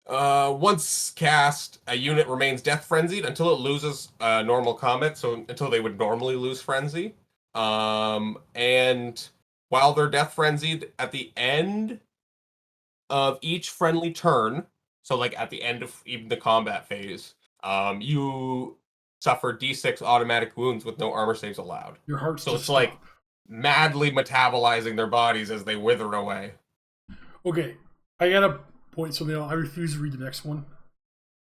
Once cast, a unit remains death frenzied until it loses normal combat, so until they would normally lose frenzy. And while they're death frenzied, at the end of each friendly turn, so like at the end of even the combat phase, you suffer D6 automatic wounds with no armor saves allowed. Your heart's so it's like madly metabolizing their bodies as they wither away. Okay, I gotta point something out. I refuse to read the next one.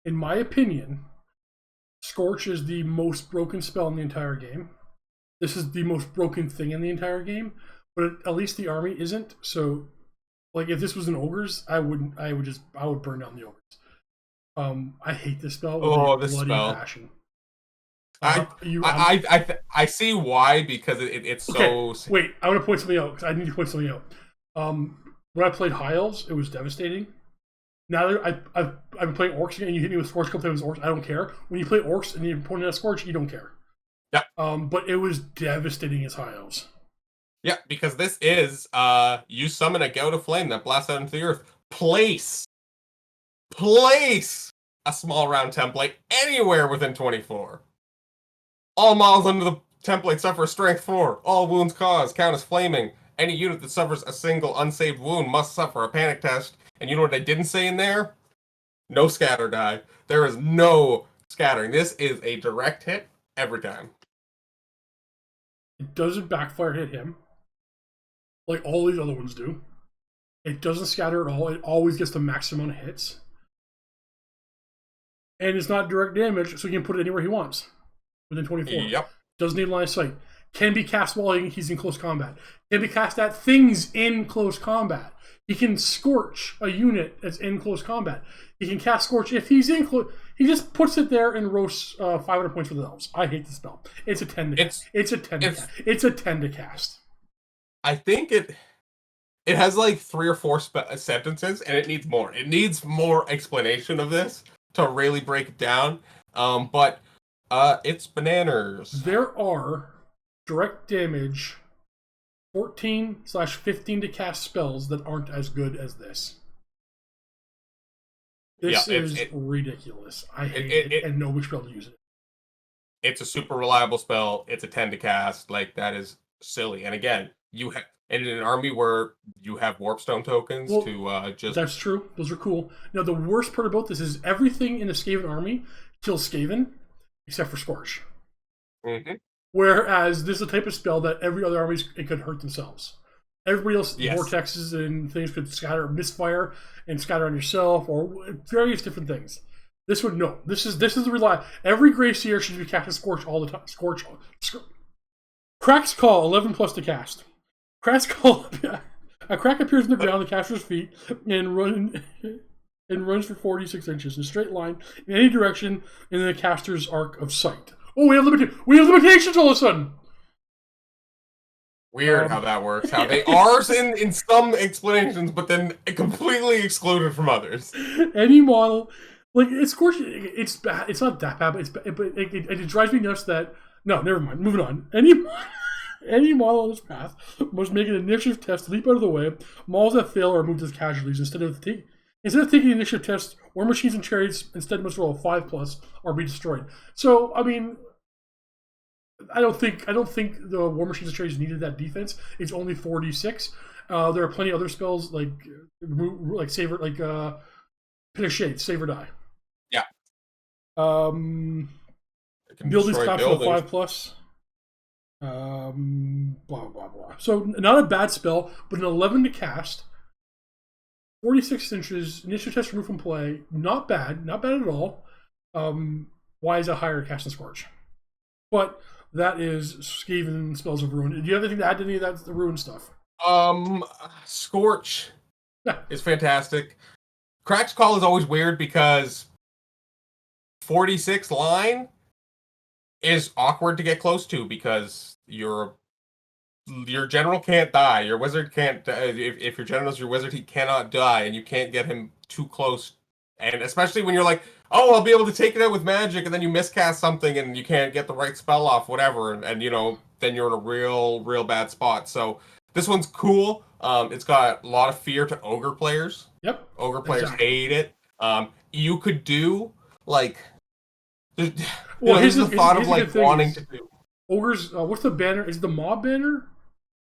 In my opinion, Scorch is the most broken spell in the entire game. This is the most broken thing in the entire game, but at least the army isn't. So, like, if this was an ogres, I would burn down the ogres. I hate this spell with this bloody spell. Passion. I see why, because it's okay, so. Wait, I want to point something out because I need to point something out. When I played High Elves, it was devastating. Now that I've been playing Orcs again, and you hit me with Scorch, couple times with Orcs, I don't care. When you play Orcs and you're pointing at Scorch, you don't care. Yeah. But it was devastating as High Elves. Yeah, because this is you summon a gout of flame that blasts out into the earth. Place a small round template anywhere within 24. All models under the template suffer strength 4. All wounds caused count as flaming. Any unit that suffers a single unsaved wound must suffer a panic test. And you know what I didn't say in there? No scatter die. There is no scattering. This is a direct hit every time. It doesn't backfire hit him like all these other ones do. It doesn't scatter at all. It always gets the maximum amount of hits. And it's not direct damage, so he can put it anywhere he wants within 24. Yep. Doesn't need line of sight. Can be cast while he's in close combat. Can be cast at things in close combat. He can Scorch a unit that's in close combat. He can cast Scorch if he's in close. He just puts it there and roasts 500 points for the elves. I hate the spell. It's a 10 to cast. It's a 10 to cast. I think it has like 3 or 4 sentences, and it needs more. It needs more explanation of this to really break it down. But it's bananas. There are direct damage 14/15 to cast spells that aren't as good as this. This is ridiculous. I hate it and know which spell to use it. It's a super reliable spell. It's a 10 to cast. Like, that is silly. And again, you have in an army where you have Warpstone tokens to just... That's true. Those are cool. Now, the worst part about this is everything in the Skaven army kills Skaven except for Scorch. Mm-hmm. Whereas this is a type of spell that every other army it could hurt themselves. Everybody else, vortexes and things could scatter, misfire, and scatter on yourself, or various different things. This would no. This is the rely. Every Grey Seer should be casting Scorch all the time. Scorch. Crack's Call 11+ to cast. Crack's Call. A crack appears in the ground at the caster's feet and runs for 46 inches in a straight line in any direction in the caster's arc of sight. Oh, we have limitations all of a sudden. Weird how that works. How they are in some explanations, but then completely excluded from others. Any model, like it's it's bad. It's not that bad, but it drives me nuts that no, never mind. Moving on. Any model on this path must make an initiative test to leap out of the way. Models that fail are moved as casualties instead of taking the initiative test. War machines and chariots instead must roll a 5+ or be destroyed. So I mean, I don't think the War Machines of Trades needed that defense. It's only 4d6. There are plenty of other spells like Saver, like Pit of Shades, Save or Die. Yeah. It can Buildings destroy collapse with a buildings. 5+. Blah blah blah. So not a bad spell, but an 11 to cast. 46 inches, initial test removed from play. Not bad at all. Why is it higher cast and Scorch? But that is Skaven spells of ruin. Do you have anything to add to any of that, the ruin stuff? Scorch is fantastic. Crack's Call is always weird because 46 line is awkward to get close to because your general can't die. Your wizard can't. If your general's your wizard, he cannot die, and you can't get him too close. And especially when you're like, oh, I'll be able to take it out with magic, and then you miscast something, and you can't get the right spell off, whatever, and you know, then you're in a real bad spot. So this one's cool. It's got a lot of fear to ogre players. Yep. Ogre players hate it. You could do like. Well, here's the thought of like wanting to do ogres. What's the banner? Is it the mob banner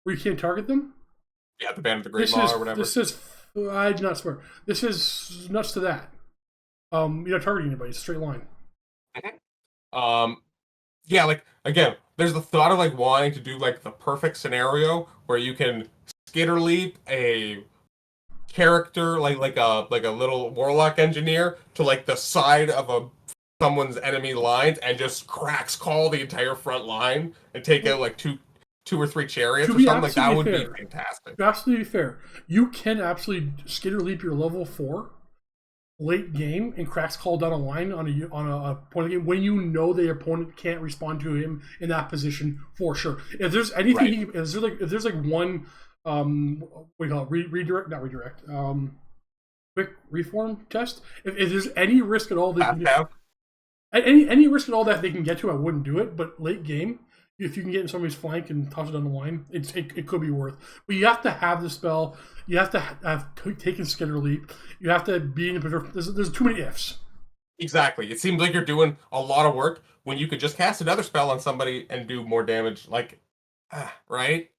where you can't target them? Yeah, the banner of the Great Maw or whatever. This is I do not swear. This is nuts to that. You're not targeting anybody. It's a straight line. Yeah, like again, there's the thought of like wanting to do like the perfect scenario where you can skitter leap a character like a little warlock engineer to like the side of someone's enemy lines and just cracks call the entire front line and take out like two or three chariots or something like that would be fantastic. To absolutely be fair, you can absolutely skitter leap your level 4 late game and cracks call down a line on a point of the game when you know the opponent can't respond to him in that position for sure. If there's anything, right. if there's like one what do you call it? Not redirect. Quick reform test. If there's any risk at all that any risk at all that they can get to, I wouldn't do it. But late game, if you can get in somebody's flank and toss it down the line, it could be worth. But you have to have the spell. You have to have taken skitter leap. You have to be in a there's too many ifs. Exactly. It seems like you're doing a lot of work when you could just cast another spell on somebody and do more damage. Like, right?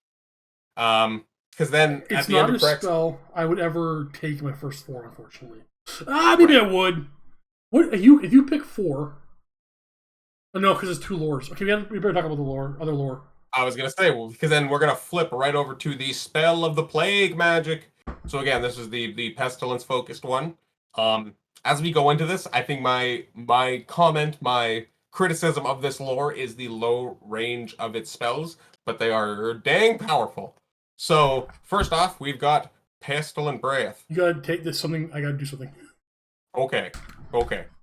Because then it's at the not end of a spell I would ever take my first 4, unfortunately. Maybe right. I would. What if you pick 4? Oh, no, because it's 2 lores. Okay, we better talk about the other lore. I was gonna say, well, because then we're gonna flip right over to the Spell of the Plague magic. So again, this is the pestilence focused one. As we go into this, I think my criticism of this lore is the low range of its spells, but they are dang powerful. So first off, we've got Pestilent Breath. You gotta take this something. I gotta do something. Okay.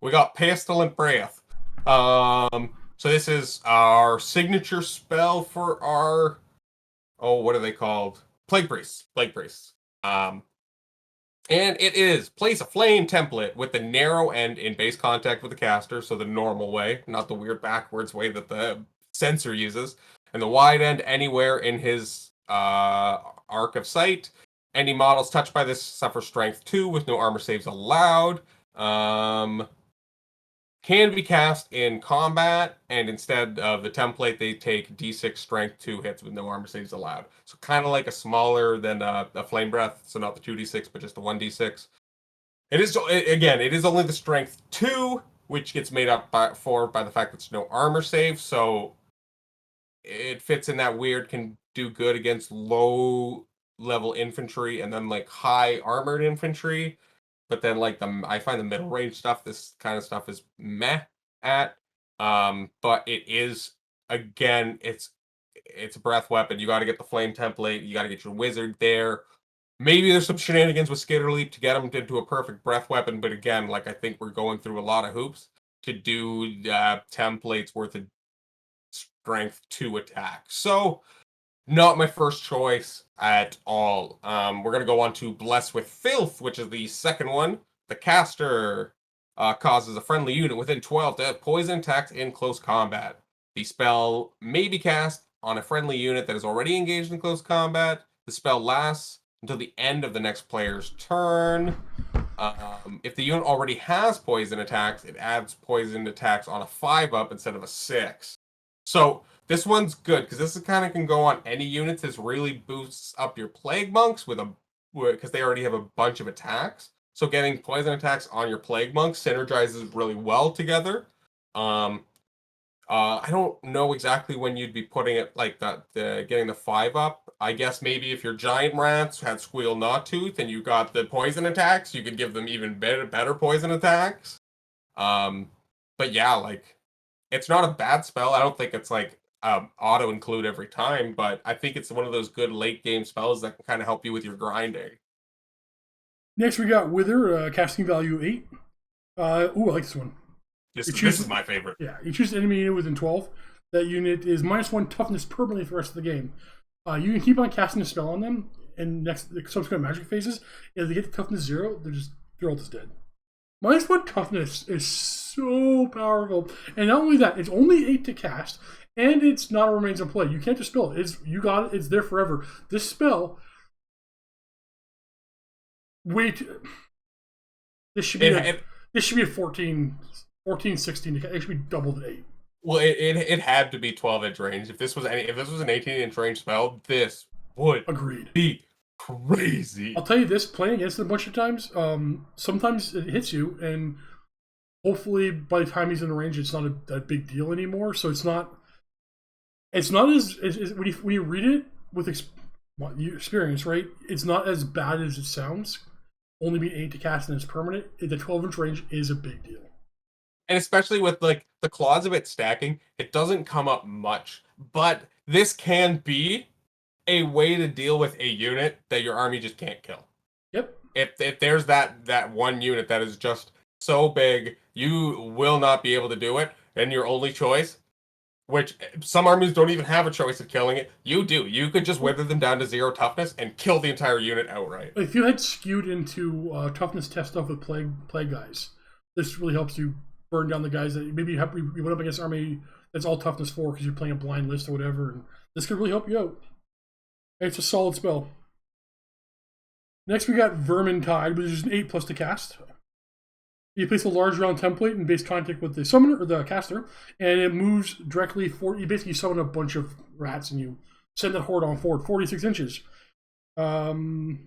We got Pestilent Breath. So this is our signature spell for our what are they called? Plague Priests. And it is place a flame template with the narrow end in base contact with the caster, so the normal way, not the weird backwards way that the censor uses, and the wide end anywhere in his arc of sight. Any models touched by this suffer strength 2 with no armor saves allowed. Can be cast in combat, and instead of the template, they take D6 strength 2 hits with no armor saves allowed. So kind of like a smaller than a flame breath, so not the 2d6, but just the 1d6. It is only the strength 2, which gets made up by the fact that it's no armor save, so it fits in that weird, can do good against low level infantry and then like high armored infantry. But then, like I find the middle range stuff, this kind of stuff is meh at. But it is, again, it's a breath weapon. You got to get the flame template. You got to get your wizard there. Maybe there's some shenanigans with Skitter Leap to get them into a perfect breath weapon. But again, like I think we're going through a lot of hoops to do templates worth of strength 2 attack. So not my first choice at all. We're going to go on to Bless with Filth, which is the second one. The caster causes a friendly unit within 12 to have poison attacks in close combat. The spell may be cast on a friendly unit that is already engaged in close combat. The spell lasts until the end of the next player's turn. If the unit already has poison attacks, it adds poison attacks on a 5-up instead of a 6. So This one's good because this kind of can go on any units. This really boosts up your plague monks because they already have a bunch of attacks. So getting poison attacks on your plague monks synergizes really well together. Um, I don't know exactly when you'd be putting it like that, getting the 5 up. I guess maybe if your giant rats had Squeal Gnawtooth and you got the poison attacks, you could give them even better poison attacks. But yeah, like it's not a bad spell. I don't think it's like auto include every time, but I think it's one of those good late game spells that can kind of help you with your grinding. Next, we got Wither, casting value 8. I like this one. This is my favorite. Yeah, you choose an enemy unit within 12. That unit is -1 toughness permanently for the rest of the game. You can keep on casting a spell on them, and the subsequent magic phases, if they get to toughness 0, they're all just dead. -1 toughness is so powerful, and not only that, it's only 8 to cast, and it's not a remains in play. You can't just spell it. You got it. It's there forever. This spell, this should be a 14, 16. It should be doubled at 8. Well, it had to be 12-inch range. If this was an 18-inch range spell, this would be crazy. I'll tell you this: playing against it a bunch of times, sometimes it hits you, and hopefully by the time he's in the range, it's not a big deal anymore. So it's not as when you read it with experience, right? It's not as bad as it sounds. Only being 8 to cast and it's permanent. The 12-inch range is a big deal. And especially with like the claws of it stacking, it doesn't come up much. But this can be a way to deal with a unit that your army just can't kill. Yep. If there's that one unit that is just so big, you will not be able to do it, and your only choice, which some armies don't even have a choice of killing it, you do. You could just wither them down to 0 toughness and kill the entire unit outright. If you had skewed into toughness test stuff with plague guys, this really helps you burn down the guys that maybe you went up against an army that's all toughness 4 because you're playing a blind list or whatever, and this could really help you out. And it's a solid spell. Next, we got Vermintide, which is an 8+ to cast. You place a large round template in base contact with the summoner or the caster, and it moves directly for you. Basically, summon a bunch of rats and you send that horde on forward, 46 inches. Template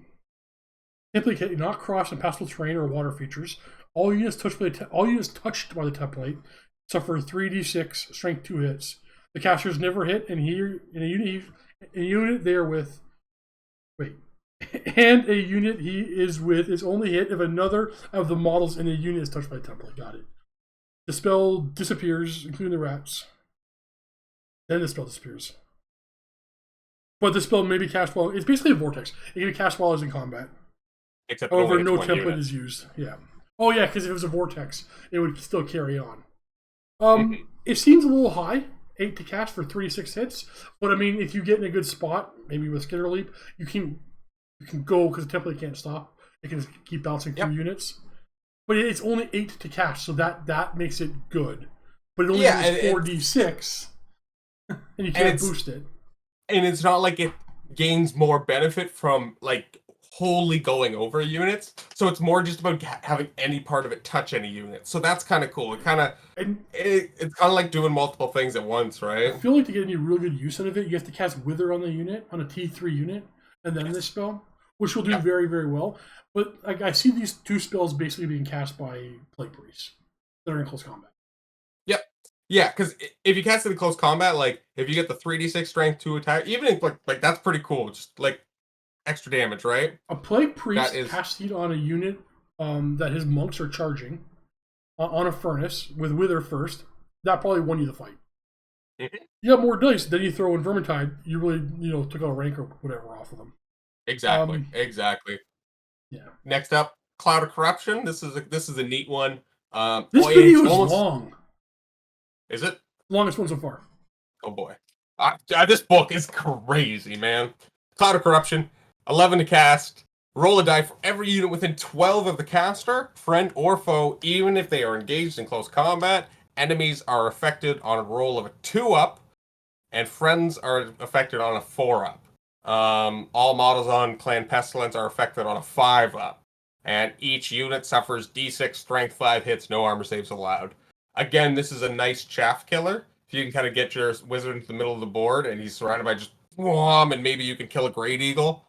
cannot cross impassable terrain or water features. All units touched by the template suffer 3d6 strength 2 hits. The caster is never hit, and a unit he is with is only hit if another of the models in a unit is touched by a template. Got it. The spell disappears, including the rats. Then the spell disappears. But the spell may be cast while it's basically a vortex. It can be cast while it's in combat. Except however, no template is used. Yeah. Oh yeah, because if it was a vortex, it would still carry on. It seems a little high, 8 to cast for 3-6 hits. But I mean, if you get in a good spot, maybe with Skitter Leap, you can go because the template can't stop. It can just keep bouncing through units. But it's only 8 to cast, so that makes it good. But it only has 4d6, and you can't boost it. And it's not like it gains more benefit from like wholly going over units. So it's more just about having any part of it touch any unit. So that's kind of cool. It's kind of like doing multiple things at once, right? I feel like to get any real good use out of it, you have to cast Wither on the unit, on a T3 unit, and then this spell, which will do very, very well. But I see these 2 spells basically being cast by Plague Priests that are in close combat. Yep. Yeah, because if you cast it in close combat, like if you get the 3d6 strength 2 attack, even if like that's pretty cool. Just like extra damage, right? A Plague Priest casting on a unit that his monks are charging on a furnace with Wither first, that probably won you the fight. Mm-hmm. You got more dice, then you throw in Vermintide, you really took out a rank or whatever off of them. Exactly. Yeah. Next up, Cloud of Corruption. This is a neat one. This video is long. Is it? Longest one so far. Oh boy. This book is crazy, man. Cloud of Corruption, 11 to cast. Roll a die for every unit within 12 of the caster, friend or foe, even if they are engaged in close combat. Enemies are affected on a roll of a 2-up, and friends are affected on a 4-up. All models on Clan Pestilence are affected on a 5-up. And each unit suffers D6 strength 5 hits, no armor saves allowed. Again, this is a nice chaff killer. If if you can kind of get your wizard into the middle of the board and he's surrounded by just and maybe you can kill a great eagle.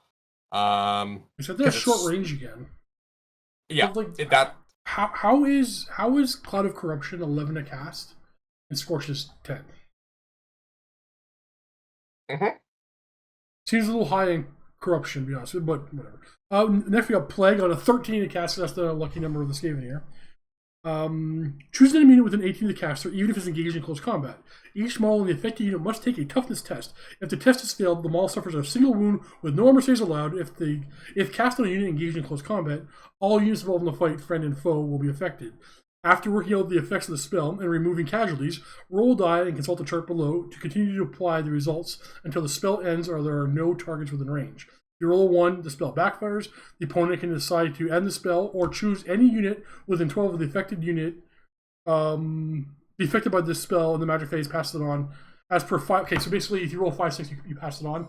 So that's short range again. Yeah, like, that. How is Cloud of Corruption 11 to cast and Scorches 10? Mm-hmm. Seems a little high in corruption, to be honest with you, but whatever. Next we got Plague on a 13 to cast, so that's the lucky number of the Skaven here. Choose an enemy unit with an 18 to caster, even if it's engaged in close combat. Each model in the affected unit must take a toughness test. If the test is failed, the model suffers a single wound with no armor saves allowed. If cast on a unit engaged in close combat, all units involved in the fight, friend and foe, will be affected. After working out the effects of the spell and removing casualties, roll a die and consult the chart below to continue to apply the results until the spell ends or there are no targets within range. If you roll a 1, the spell backfires. The opponent can decide to end the spell or choose any unit within 12 of the affected unit be affected by this spell in the magic phase, pass it on. As per 5. Okay, so basically, if you roll 5, 6, you pass it on.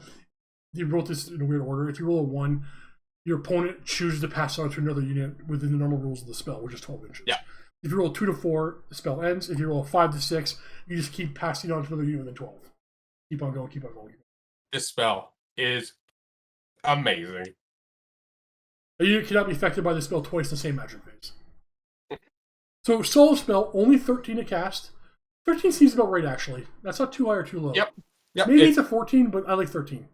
You roll this in a weird order. If you roll a 1, your opponent chooses to pass it on to another unit within the normal rules of the spell, which is 12 inches. Yeah. If you roll 2 to 4, the spell ends. If you roll 5 to 6, you just keep passing on to another unit within 12. Keep on going, keep on going. This spell is amazing. A unit cannot be affected by the spell twice in the same magic phase. So, solo spell, only 13 to cast. 13 seems about right, actually. That's not too high or too low. Yep. Maybe it's a 14, but I like 13.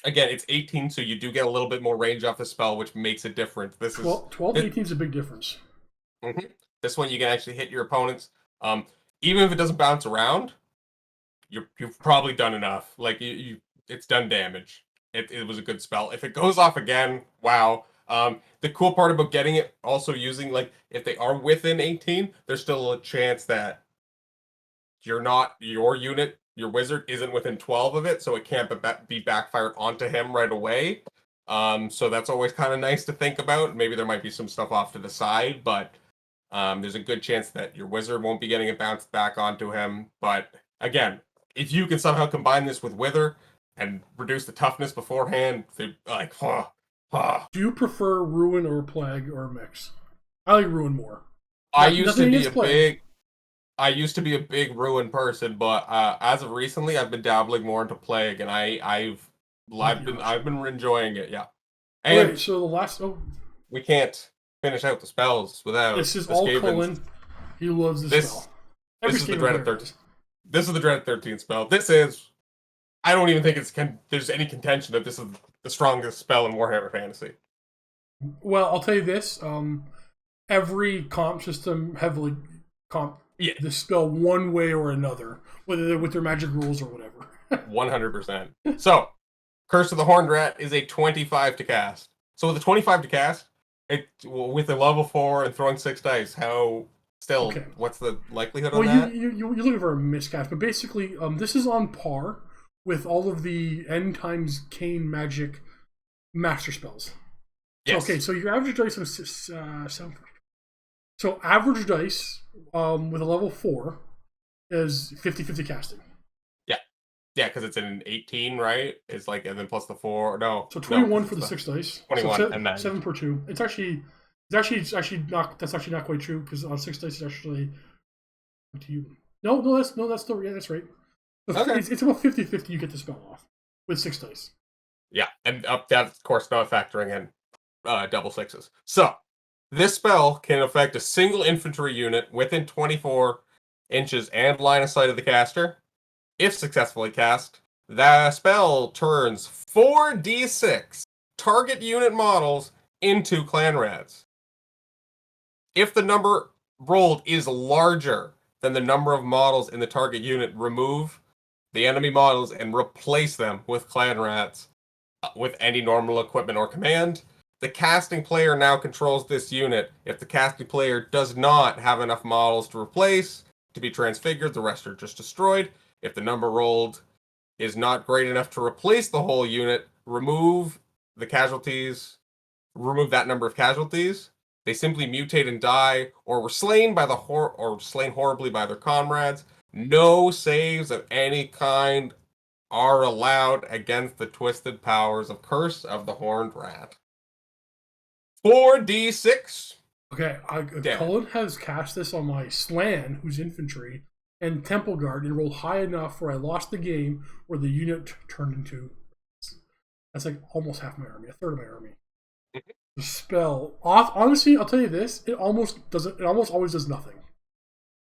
Again, it's 18, so you do get a little bit more range off the spell, which makes it different. This 12 to 18 is a big difference. Mm-hmm. This one you can actually hit your opponents. Even if it doesn't bounce around, you've probably done enough. Like it's done damage. It was a good spell. If it goes off again, wow. The cool part about getting it also using, like, if they are within 18, there's still a chance that your unit, your wizard, isn't within 12 of it, so it can't be backfired onto him right away. So that's always kind of nice to think about. Maybe there might be some stuff off to the side, but there's a good chance that your wizard won't be getting it bounced back onto him. But again, if you can somehow combine this with Wither and reduce the toughness beforehand, Do you prefer Ruin or Plague or a mix? I like Ruin more. I used to be a big Ruin person, but as of recently, I've been dabbling more into Plague, and I've been enjoying it. Yeah. And right, so the last we can't finish out the spells without. This is all Cullen. He loves this spell. This is the dreaded 13th. This is the dreaded 13th spell. This is. I don't even think there's any contention that this is the strongest spell in Warhammer Fantasy. Well, I'll tell you this. Every comp system heavily comp this spell one way or another, whether they're with their magic rules or whatever. 100%. So, Curse of the Horned Rat is a 25 to cast. So with a 25 to cast, with a level 4 and throwing 6 dice, what's the likelihood on that? You're looking for a miscast, but basically, this is on par with all of the End Times Kane magic master spells. Yes. Okay, so your average dice is 7. So average dice with a level 4 is 50-50 casting. Yeah, because it's an 18, right? It's like, and then plus the 4. No. So 21 for the 6 dice. 21 so and then 7 per 2. It's actually not. That's actually not quite true because on 6 dice it's actually. No, that's still that's right. Okay. It's about 50-50 you get the spell off with 6 dice. Yeah, and that, of course, not factoring in double 6s. So, this spell can affect a single infantry unit within 24 inches and line of sight of the caster. If successfully cast, the spell turns 4d6 target unit models into clan rats. If the number rolled is larger than the number of models in the target unit, remove the enemy models and replace them with clan rats with any normal equipment or command. The casting player now controls this unit. If the casting player does not have enough models to replace, to be transfigured, the rest are just destroyed. If the number rolled is not great enough to replace the whole unit, remove that number of casualties. They simply mutate and die, or were slain by slain horribly by their comrades. No saves of any kind are allowed against the twisted powers of Curse of the Horned Rat. 4d6. Okay, Cullen has cast this on my Slan, who's infantry, and Temple Guard and rolled high enough where I lost the game where the unit turned into. That's like almost half my army, a third of my army. The spell, honestly, I'll tell you this: it almost always does nothing,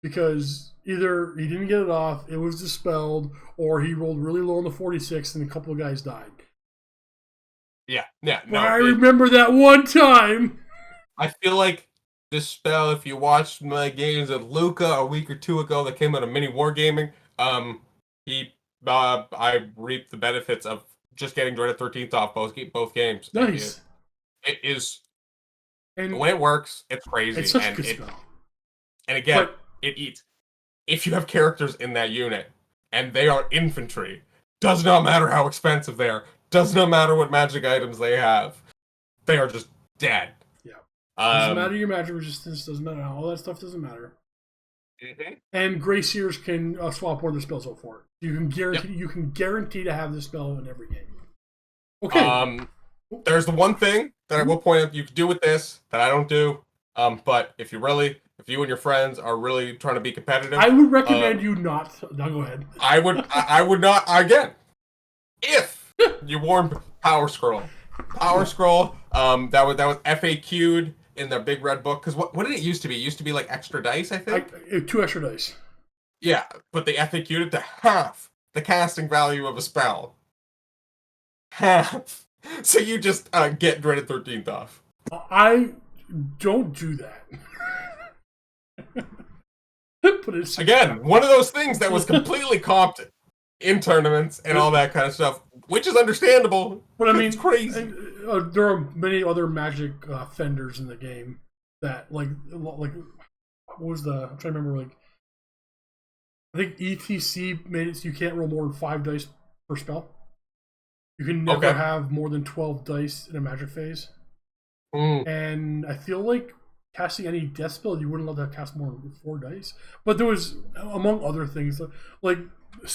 because either he didn't get it off, it was dispelled, or he rolled really low on the 46 and a couple of guys died. Yeah. No, I remember that one time. I feel like this spell, if you watched my games of Luca a week or two ago that came out of mini wargaming, I reaped the benefits of just getting dreaded 13th off both games. Nice. It is, and when it works, it's crazy. It's such a good spell. And again, it eats. If you have characters in that unit and they are infantry, does not matter how expensive they are, does not matter what magic items they have, they are just dead. Yeah. Doesn't matter your magic resistance, doesn't matter. All that stuff doesn't matter. Mm-hmm. And Grey Seers can swap one of the spells out for it. You can guarantee to have this spell in every game. Okay. There's the one thing that I will point out you can do with this that I don't do. But if you and your friends are really trying to be competitive, I would recommend you not. No, go ahead. I would not, again, if you warn Power Scroll. Power Scroll, that was FAQ'd in the big red book, because what did it used to be? It used to be like extra dice, I think? 2 extra dice. Yeah, but they FAQ'd it to half the casting value of a spell. Half. So you just get dreaded 13th off. I don't do that. Again, one of those things that was completely comped in tournaments and all that kind of stuff, which is understandable. But I mean, it's crazy. There are many other magic fenders in the game that, like what was the? I'm trying to remember. Like, I think ETC made it so you can't roll more than 5 dice per spell. You can never have more than 12 dice in a magic phase. And I feel like casting any death spell, you wouldn't let that cast more than 4 dice. But there was, among other things, like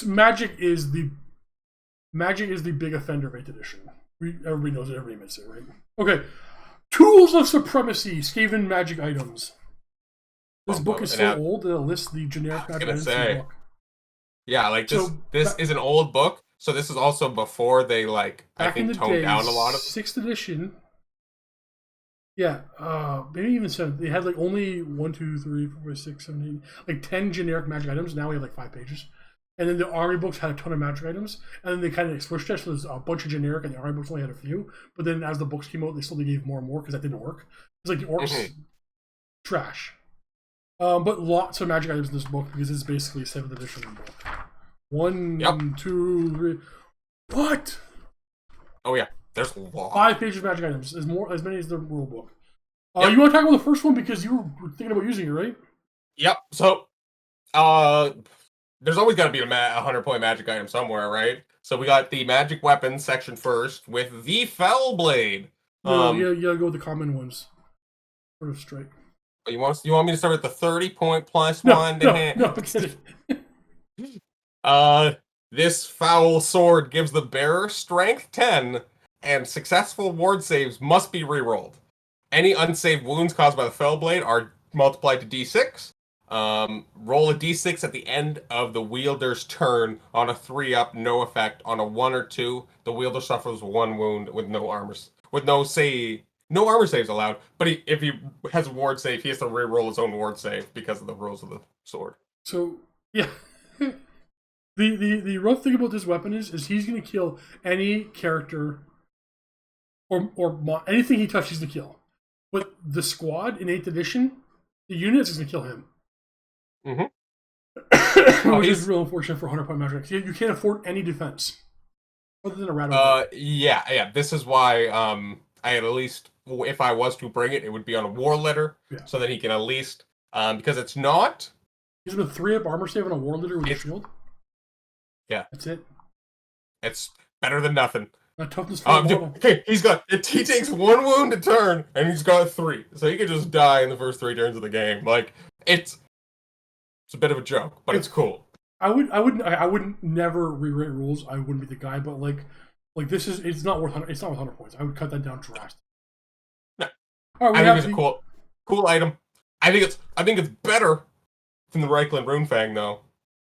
magic is the big offender of 8th edition. Everybody knows it. Everybody admits it, right? Okay. Tools of Supremacy, Skaven magic items. This book is so old that it lists the generic magic items in the book. Yeah, like this is an old book. So this is also before they, like, I think, toned down a lot of 6th edition. Yeah, maybe even 7th. They had like only 1, 2, 3, 4, 5, 6, 7, 8, like 10 generic magic items. Now we have like 5 pages. And then the army books had a ton of magic items. And then they kind of switched it, so there's a bunch of generic, and the army books only had a few. But then as the books came out, they slowly gave more and more because that didn't work. It's like the orcs, trash. But lots of magic items in this book because it's basically a 7th edition book. 1, 2, 3. What? Oh yeah, there's a lot. 5 pages of magic items. As many as the rule book. You want to talk about the first one because you were thinking about using it, right? Yep. So, there's always got to be a 100-point magic item somewhere, right? So we got the magic weapons section first with the Fell Blade. No, you gotta go with the common ones. Sort of strike. You want me to start with the 30-point plus no, one? No, I'm kidding. This foul sword gives the bearer strength 10, and successful ward saves must be rerolled. Any unsaved wounds caused by the Fell Blade are multiplied to d6. Roll a d6 at the end of the wielder's turn. On a 3-up, no effect. On a 1 or 2, the wielder suffers 1 wound with no armor saves allowed. But if he has a ward save, he has to reroll his own ward save because of the rules of the sword. So yeah. The rough thing about this weapon is he's going to kill any character or anything he touches to kill. But the squad in 8th edition, the units is going to kill him. Which is real unfortunate for 100-point magic. You can't afford any defense other than a rat. Yeah. This is why I at least, if I was to bring it, it would be on a war letter, so that he can at least, because it's not. He's with 3-up armor save on a war letter with a shield. Yeah, that's it. It's better than nothing. Toughness okay, he takes 1 wound a turn, and he's got 3, so he could just die in the first 3 turns of the game. Like, it's a bit of a joke, but it's cool. I wouldn't never rewrite rules. I wouldn't be the guy, but like it's not worth 100 points. I would cut that down drastically. No, right, I think it's a cool item. I think it's better than the Reichland Runefang though.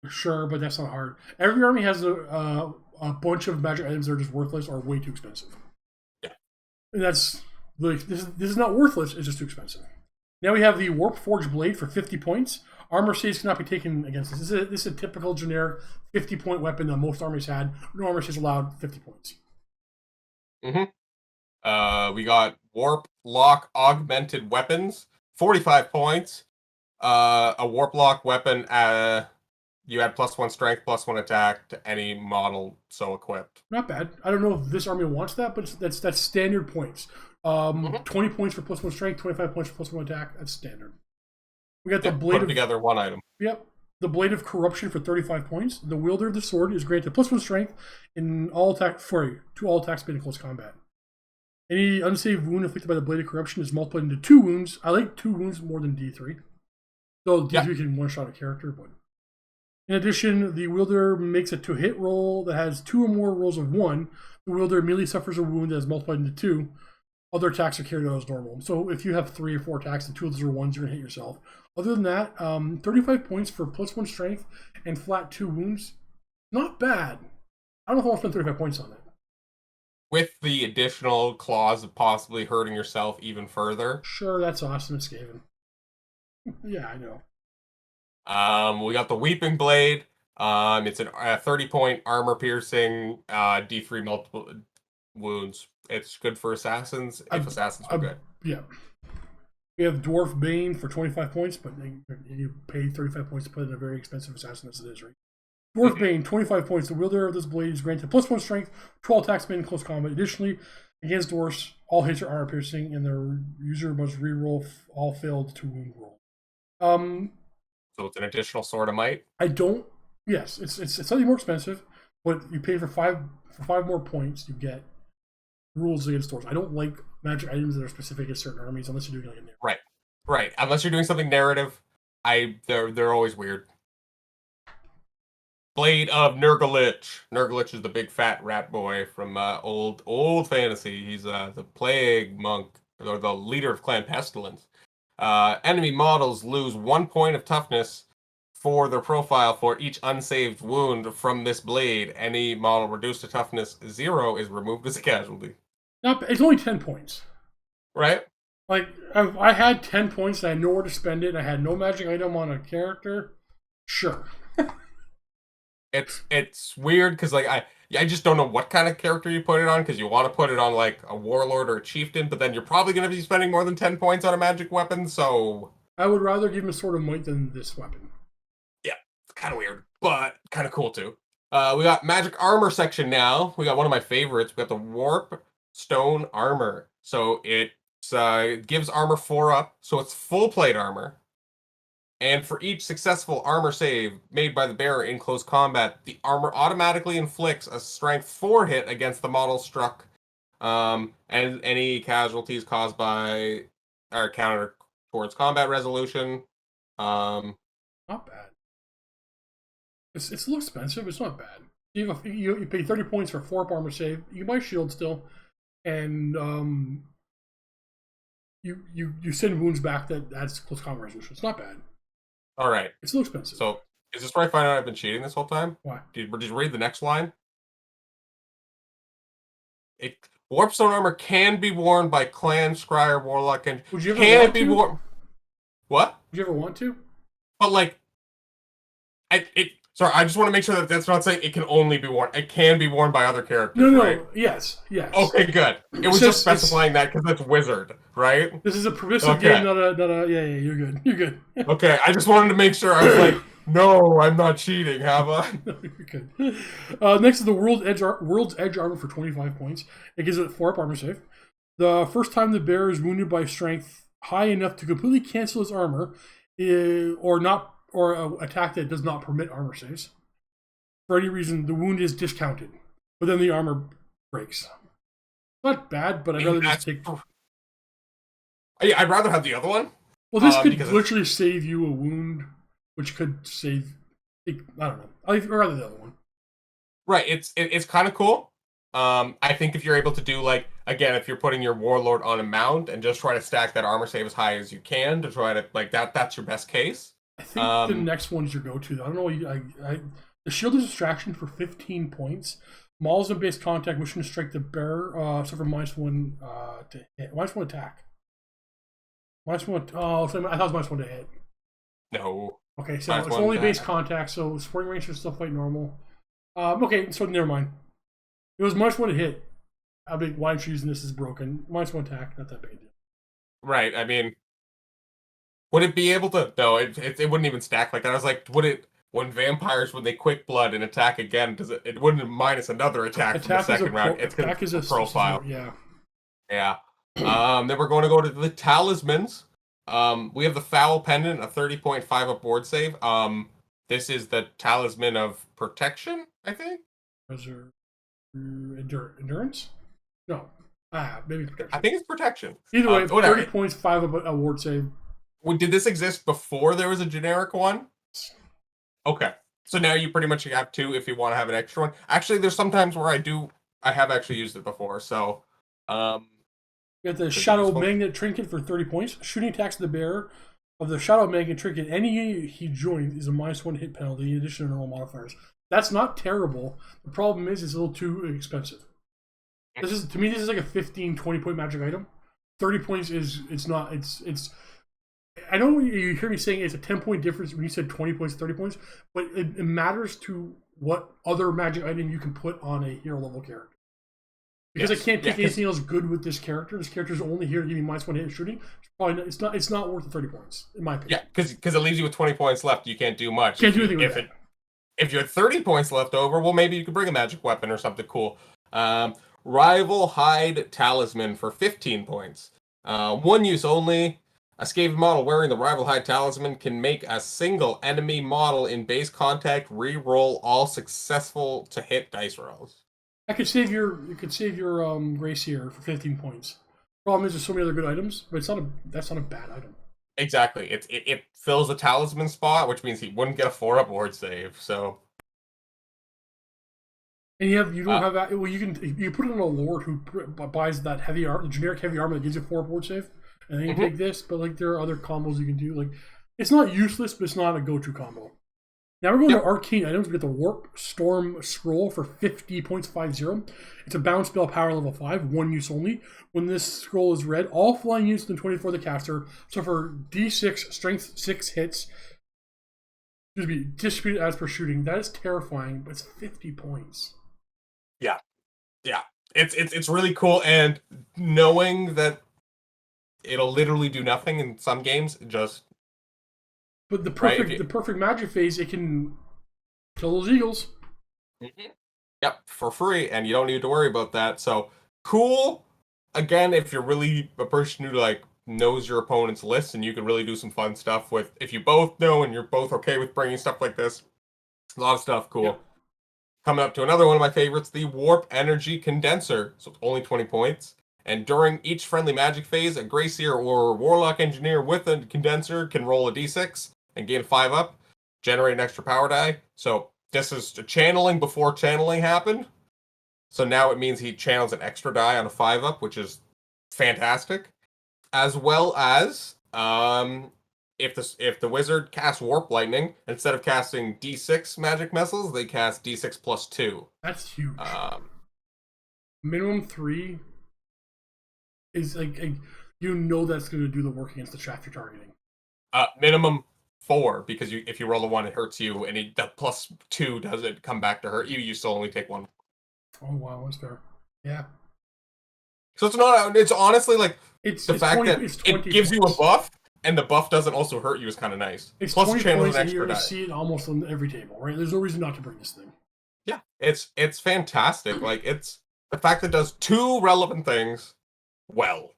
Sure, but that's not hard. Every army has a bunch of magic items that are just worthless or way too expensive. Yeah. And that's like this is not worthless. It's just too expensive. Now we have the Warp Forge Blade for 50 points. Armor saves cannot be taken against this. This is a typical generic 50-point weapon that most armies had. No armor saves allowed 50 points. We got Warp Lock Augmented Weapons, 45 points. A Warp Lock weapon, you add +1 strength, +1 attack to any model so equipped. Not bad. I don't know if this army wants that, but that's standard points. 20 points for +1 strength, 25 points for +1 attack. That's standard. We got the blade put together one item. Yep. The Blade of Corruption for 35 points. The wielder of the sword is granted +1 strength in all attack to all attacks made in close combat. Any unsaved wound inflicted by the Blade of Corruption is multiplied into 2 wounds. I like 2 wounds more than D3. So D3 can one-shot a character, but in addition, the wielder makes a to-hit roll that has 2 or more rolls of 1. The wielder immediately suffers a wound that is multiplied into 2. Other attacks are carried out as normal. So if you have 3 or 4 attacks and 2 of those are 1s, you're going to hit yourself. Other than that, 35 points for +1 strength and flat 2 wounds. Not bad. I don't know if I want to spend 35 points on it. With the additional clause of possibly hurting yourself even further. Sure, that's awesome. It's Skaven. Yeah, I know. We got the Weeping Blade. It's a 30-point armor piercing, D3 multiple wounds. It's good for assassins if assassins are good. Yeah. We have Dwarf Bane for 25 points, but you pay 35 points to put in a very expensive assassin as it is, right? Dwarf Bane, 25 points. The wielder of this blade is granted +1 strength, 12 attacks made in close combat. Additionally, against dwarfs, all hits are armor piercing, and the user must reroll all failed to wound roll. So it's an additional sword of might. Yes, it's slightly more expensive, but you pay for five more points. You get rules against dwarves. I don't like magic items that are specific to certain armies unless you're doing like a narrative. Right. Unless you're doing something narrative, they're always weird. Blade of Nurgle-Lich. Nurgle-Lich is the big fat rat boy from old fantasy. He's the plague monk, or the leader of Clan Pestilence. Enemy models lose 1 point of toughness for their profile for each unsaved wound from this blade. Any model reduced to toughness 0 is removed as a casualty. It's only 10 points. Right? Like, I had 10 points and I had nowhere to spend it. I had no magic item on a character. Sure. It's weird because like I just don't know what kind of character you put it on, because you want to put it on like a warlord or a chieftain, but then you're probably going to be spending more than 10 points on a magic weapon, so I would rather give him a Sword of Might than this weapon. Yeah, it's kind of weird, but kind of cool too. We got magic armor section now. We got one of my favorites. We got the Warp Stone Armor. So it gives armor 4 up, so it's full plate armor. And for each successful armor save made by the bearer in close combat, the armor automatically inflicts a strength 4 hit against the model struck, and any casualties caused by or counter towards combat resolution. Not bad. It's a little expensive. It's not bad. You pay 30 points for 4 armor save. You can buy shield still, and you send wounds back that adds close combat resolution. It's not bad. All right. It's a little expensive. So, is this where I find out I've been cheating this whole time? Why? Did you read the next line? Warpstone armor can be worn by clan, scryer, warlock, and would you ever can want be to? worn. What? Would you ever want to? But like, sorry, I just want to make sure that that's not saying it can only be worn. It can be worn by other characters. No. Right? Yes. Okay, good. It was just specifying that because that's wizard, right? This is a permissive game, not a. Yeah. You're good. You're good. Okay, I just wanted to make sure. I was like, no, I'm not cheating, have I? No, you're good. Next is the World's Edge armor for 25 points. It gives it 4 armor save. The first time the bearer is wounded by strength high enough to completely cancel his armor, or an attack that does not permit armor saves, for any reason, the wound is discounted, but then the armor breaks. Not bad, but I'd rather just take. I'd rather have the other one. Well, this could literally save you a wound, which could save. I don't know. I'd rather the other one. Right. It's kind of cool. I think if you're able to do, like, again, if you're putting your warlord on a mount and just try to stack that armor save as high as you can to try to, like, that's your best case. I think the next one's your go-to. I don't know. The shield is distraction for 15 points. Mauls and base contact wishing to strike the bearer suffer -1 to hit. -1 attack. -1. Oh, so I thought it was -1 to hit. No. Okay, so it's only base contact, so sporting range should still fight normal. Okay, so never mind. It was -1 to hit. I'll be why aren't you using this is broken. -1 attack, not that big a deal. Right. I mean, would it be able to? No, it wouldn't even stack like that. I was like, would it? When vampires, when they quick blood and attack again, does it wouldn't minus another attack from the second round. It's because it's a profile. Yeah. Yeah. Then we're going to go to the talismans. We have the foul pendant, a 30.5 up board save. This is the talisman of protection, I think. Endurance? No. Maybe protection. I think it's protection. Either way, 30 points, 5 award save. Did this exist before there was a generic one? Okay. So now you pretty much have 2 if you want to have an extra one. Actually, there's sometimes where I have actually used it before. So, you got the Shadow Magnet Trinket for 30 points. Shooting attacks the bearer of the Shadow Magnet Trinket. Any unit he joins is a -1 hit penalty in addition to normal modifiers. That's not terrible. The problem is it's a little too expensive. To me, this is like a 15, 20 point magic item. 30 points it's not. I know you hear me saying it's a 10-point difference when you said 20 points, 30 points, but it matters to what other magic item you can put on a hero level character. Because I can't take anything else good with this character. This character is only here to give me -1 hit shooting. It's not worth the 30 points, in my opinion. Yeah, because it leaves you with 20 points left. You can't do much. Can't do anything with it. If you had 30 points left over, well, maybe you could bring a magic weapon or something cool. Rival Hide Talisman for 15 points. 1 use only. A Skaven model wearing the Rival Hide Talisman can make a single enemy model in base contact re-roll all successful to hit dice rolls. You could save your Grace here for 15 points. Problem is there's so many other good items, but that's not a bad item. Exactly. It fills the talisman spot, which means he wouldn't get a 4-up ward save. So, and you don't have that. Well, you put it on a lord who buys that the generic heavy armor that gives you 4-up ward save, and then you take this. But like there are other combos you can do. Like it's not useless, but it's not a go-to combo. Now we're going to arcane items. We get the Warp Storm Scroll for 50 points, 5-0. It's a bound spell, power level 5, 1 use only. When this scroll is read, all flying units within 24 the caster suffer D6 strength 6 hits. Distributed as per shooting. That is terrifying, but it's 50 points. Yeah. It's really cool, and knowing that it'll literally do nothing in some games, just. But the perfect magic phase, it can kill those eagles. Mm-hmm. Yep, for free, and you don't need to worry about that. So cool. Again, if you're really a person who like knows your opponent's list, and you can really do some fun stuff with. If you both know and you're both okay with bringing stuff like this, a lot of stuff cool. Yep. Coming up to another one of my favorites, the Warp Energy Condenser. So it's only 20 points. And during each friendly magic phase, a Gracier or Warlock Engineer with a condenser can roll a d6 and gain 5-up, generate an extra power die. So this is a channeling before channeling happened. So now it means he channels an extra die on a 5-up, which is fantastic. As well as if the wizard casts Warp Lightning, instead of casting d6 magic missiles, they cast d6 plus 2. That's huge. Minimum 3 is like that's going to do the work against the shaft you're targeting. Minimum 4, because if you roll a 1, it hurts you, and the plus 2 doesn't come back to hurt you. You still only take 1. Oh wow, that's fair. Yeah. So it's not. It's honestly like it's the fact 20, that it gives you a buff, and the buff doesn't also hurt you is kind of nice. It's plus 20 channel points, an and extra you're going die. to see it almost on every table, right? There's no reason not to bring this thing. Yeah, it's fantastic. Like it's the fact that it does 2 relevant things well,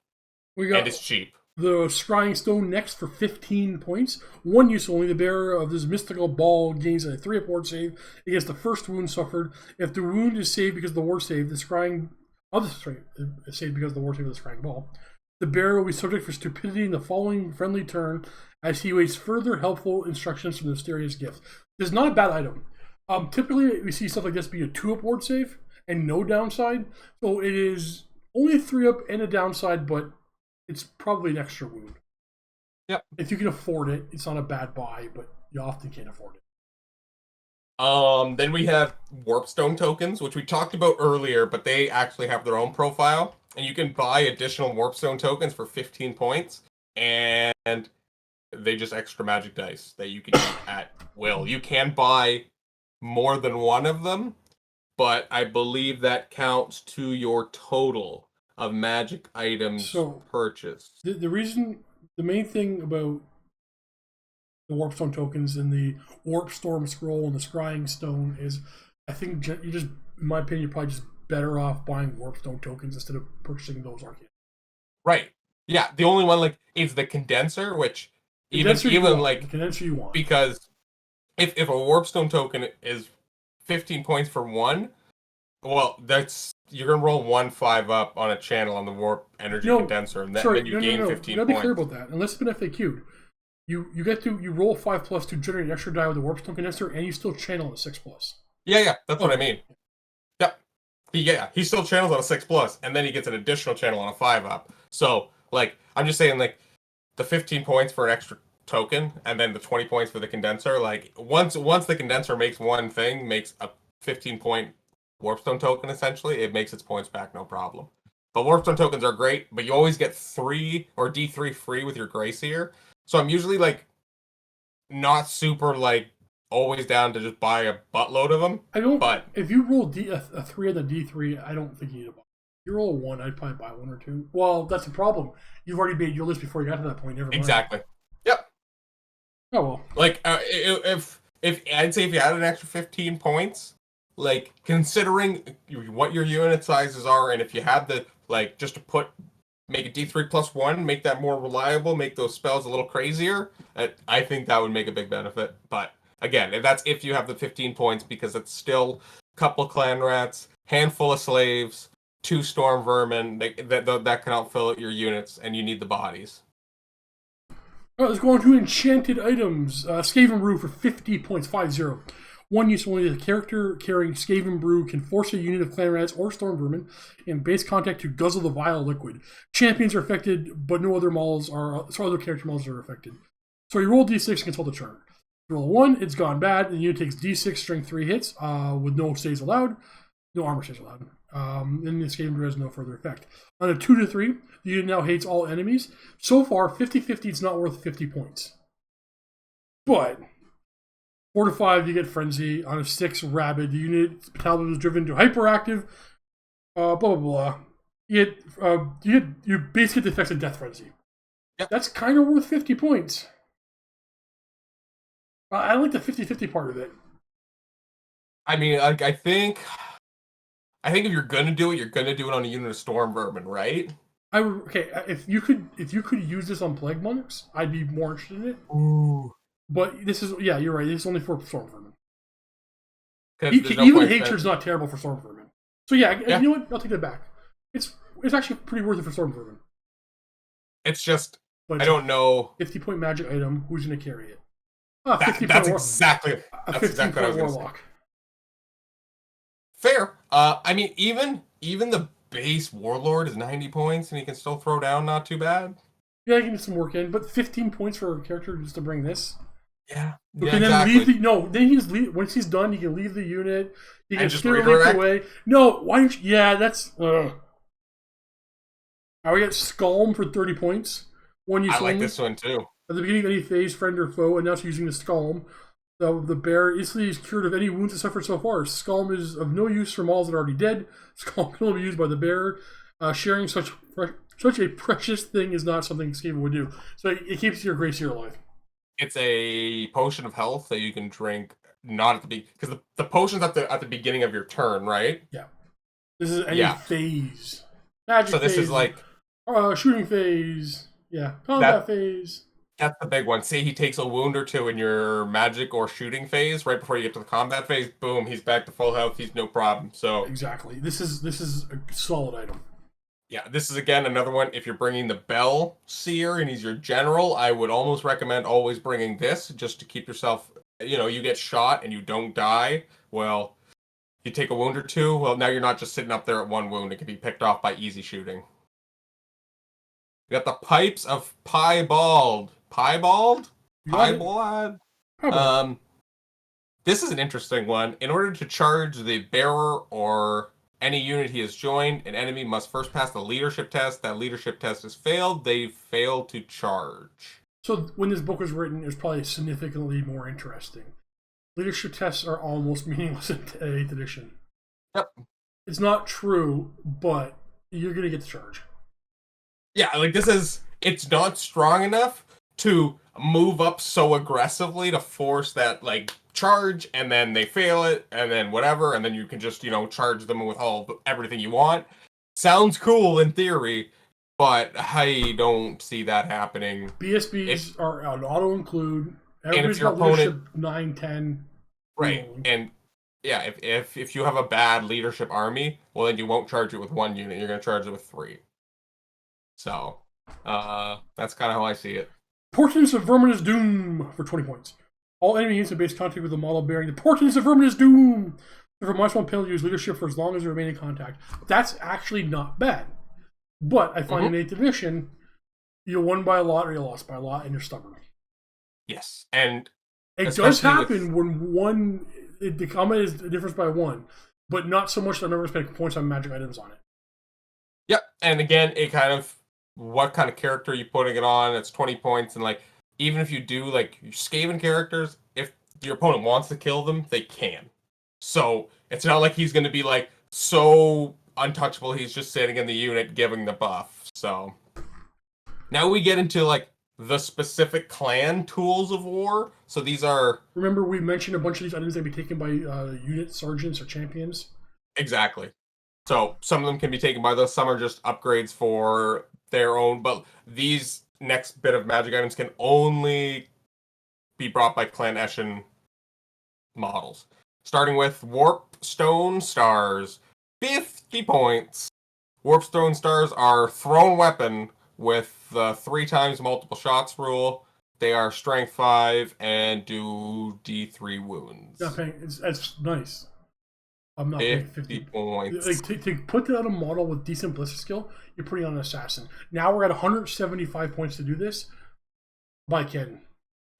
and it's cheap. The Scrying Stone next for 15 points. 1 use only. The bearer of this mystical ball gains a 3-up ward save against the first wound suffered. If the wound is saved because of the ward save, the scrying is saved because of the ward save of the scrying ball. The bearer will be subject for stupidity in the following friendly turn as he waits further helpful instructions from the mysterious gift. This is not a bad item. Typically, we see stuff like this be a 2-up ward save and no downside. So it is only a 3-up and a downside, but it's probably an extra wound. Yep. If you can afford it, it's not a bad buy, but you often can't afford it. Then we have Warpstone tokens, which we talked about earlier, but they actually have their own profile, and you can buy additional Warpstone tokens for 15 points, and they just extra magic dice that you can use at will. You can buy more than one of them, but I believe that counts to your total of magic items purchased. The main thing about the Warpstone tokens and the Warp Storm Scroll and the Scrying Stone is, I think you just, in my opinion, you're probably just better off buying Warpstone tokens instead of purchasing those arcane. Right. Yeah. The only one is the condenser, which condenser even the condenser you want, because if a Warpstone token is 15 points for one, well, you're gonna roll 1/5 up on a channel on the warp energy condenser, and then you gain 15 points. You gotta be clear about that. Unless it's been FAQ'd, you roll 5+ to generate an extra die with the Warpstone condenser, and you still channel a 6+. Yeah, that's what I mean. Yep. He still channels on a 6+, and then he gets an additional channel on a 5-up. So, I'm just saying, the 15 points for an extra token, and then the 20 points for the condenser. Once the condenser makes a 15-point Warpstone token, essentially, it makes its points back, no problem. But Warpstone tokens are great, but you always get 3 or D3 free with your Grey Seer. So I'm usually, not super, always down to just buy a buttload of them. If you roll a 3 on the D3, I don't think you need to buy. If you roll a 1, I'd probably buy 1 or 2. Well, that's the problem. You've already made your list before you got to that point. Never mind. Exactly. Yep. Oh, well. If I'd say if you had an extra 15 points, considering what your unit sizes are, and if you had the just to make a D3 +1, make that more reliable, make those spells a little crazier, I think that would make a big benefit. But again, that's if you have the 15 points, because it's still a couple clan rats, handful of slaves, 2 storm vermin that can outfill your units, and you need the bodies. Alright, let's go on to enchanted items. Skaven Brew for 50 points, 5-0. One use only, the character carrying Skaven Brew can force a unit of clan rats or storm vermin in base contact to guzzle the vile liquid. Champions are affected, but no other other character models are affected. So you roll d6 against all the turn. You roll a 1, it's gone bad, and the unit takes d6 strength 3 hits with no saves allowed. No armor saves allowed. And this Skaven Brew has no further effect. On a 2 to 3, the unit now hates all enemies. So far, 50-50 is not worth 50 points. But 4 to 5, you get Frenzy. On a 6, Rabid. The unit Talisman is driven to hyperactive. Blah, blah, blah. You basically get the effects of Death Frenzy. Yep. That's kind of worth 50 points. I like the 50-50 part of it. I mean, I think if you're gonna do it, you're gonna do it on a unit of storm vermin, right? If you could use this on Plague Monarchs, I'd be more interested in it. Ooh. But this is, you're right. This is only for storm vermin. No even Hatred's not terrible for storm vermin. So you know what? I'll take that back. It's actually pretty worth it for storm vermin. It's just I don't know. 50-point magic item. Who's going to carry it? That's exactly what I was going to say. Fair. I mean, even the base Warlord is 90 points, and he can still throw down not too bad. Yeah, he can get some work in, but 15 points for a character just to bring this. Yeah. Okay, exactly. Then he just leave. Once he's done, he can leave the unit. He can just steer it away. No, why? That's. Now we got Skalm for 30 points. One use I like this one too. At the beginning of any phase, friend or foe, and now she's using the Skalm. The bear instantly is cured of any wounds it suffered so far. Skalm is of no use for models that are already dead. Skalm can only be used by the bearer. Sharing such a precious thing is not something Skaven would do. So it keeps your Grey Seer alive. It's a potion of health that you can drink, not at the beginning, because the potion's at the beginning of your turn, right? Yeah. This is any phase. Magic so this phase, is like shooting phase. Yeah, combat phase. That's the big one. Say he takes a wound or two in your magic or shooting phase, right before you get to the combat phase. Boom, he's back to full health. He's no problem. So exactly, this is a solid item. Yeah, this is again another one. If you're bringing the Bell Seer and he's your general, I would almost recommend always bringing this just to keep yourself. You get shot and you don't die. Well, you take a wound or two. Well, now you're not just sitting up there at one wound. It can be picked off by easy shooting. We got the Pipes of Piebald. Piebald? Piebald. Piebald? Piebald. This is an interesting one. In order to charge the bearer or any unit he has joined, an enemy must first pass the leadership test. That leadership test is failed. They fail to charge. So when this book was written, it was probably significantly more interesting. Leadership tests are almost meaningless in 8th edition. Yep. It's not true, but you're going to get the charge. Yeah, like it's not strong enough to move up so aggressively to force that, like, charge, and then they fail it, and then whatever, and then you can just, charge them with everything you want. Sounds cool in theory, but I don't see that happening. BSBs are an auto-include. Everybody's got leadership 9, 10. Right, and yeah, if you have a bad leadership army, well, then you won't charge it with 1 unit, you're going to charge it with 3. So, that's kind of how I see it. Portents of Verminous Doom for 20 points. All enemy units in base contact with a model bearing the Portents of Verminous Doom. For -1 penalty, use leadership for as long as they remain in contact. That's actually not bad. But I find in 8th edition, you won by a lot or you lost by a lot, and you're stubborn. Yes, and it does happen when the combat is the difference by 1, but not so much that I'm ever spending points on magic items on it. Yep, and again, it kind of what kind of character are you putting it on? It's 20 points, and like even if you do like Skaven characters, if your opponent wants to kill them, they can. So it's not like he's going to be like so untouchable. He's just sitting in the unit giving the buff. So now we get into like the specific clan tools of war. So these are... Remember we mentioned a bunch of these items that can be taken by unit sergeants or champions? Exactly. So some of them can be taken by those. Some are just upgrades for their own. But these next bit of magic items can only be brought by Clan Eshin models. Starting with Warp Stone Stars. 50 points. Warp Stone Stars are thrown weapon with the 3 times multiple shots rule. They are strength 5 and do D3 wounds. Yeah, that's nice. I'm not 50 points. Like, to put that on a model with decent ballistic skill, you're putting on an assassin. Now we're at 175 points to do this. By kidding.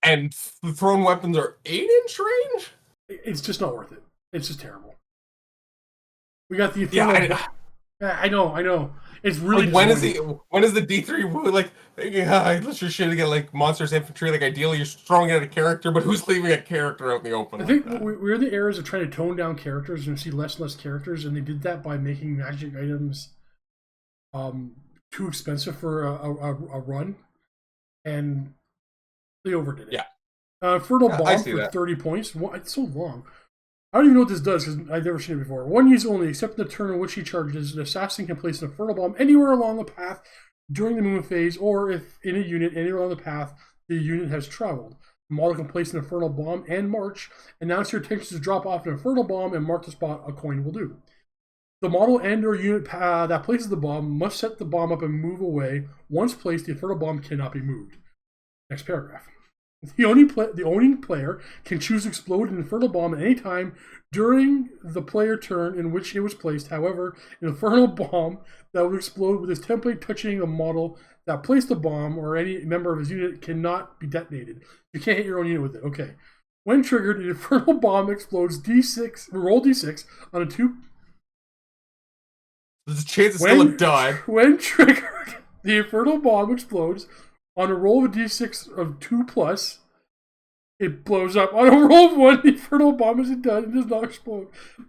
And the thrown weapons are 8-inch range? It's just not worth it. It's just terrible. We got the Ethereal... Yeah, I know. It's really like, when is the D3 wound? Like, unless you're shooting at like monsters infantry, like ideally you're throwing it at a character, but who's leaving a character out in the open? I think we're in the eras of trying to tone down characters and see less and less characters, and they did that by making magic items too expensive for a run, and they overdid it. Yeah. Fertile Bomb for that. 30 points. It's so long. I don't even know what this does because I've never seen it before. 1 use only, except in the turn in which he charges, an assassin can place an Infernal Bomb anywhere along the path during the movement phase, or if in a unit anywhere along the path the unit has traveled. The model can place an Infernal Bomb and march. Announce your intention to drop off an Infernal Bomb and mark the spot a coin will do. The model and or unit that places the bomb must set the bomb up and move away. Once placed, the Infernal Bomb cannot be moved. Next paragraph. The owning player can choose to explode an Infernal Bomb at any time during the player turn in which it was placed. However, an Infernal Bomb that would explode with his template touching the model that placed the bomb or any member of his unit cannot be detonated. You can't hit your own unit with it. Okay. When triggered, an Infernal Bomb explodes D6. Roll D6 on a 2. There's a chance it's still a die. When triggered, the Infernal Bomb explodes. On a roll of a d6 of 2+, it blows up. On a roll of 1, the Infernal Bomb isn't done. It does not explode.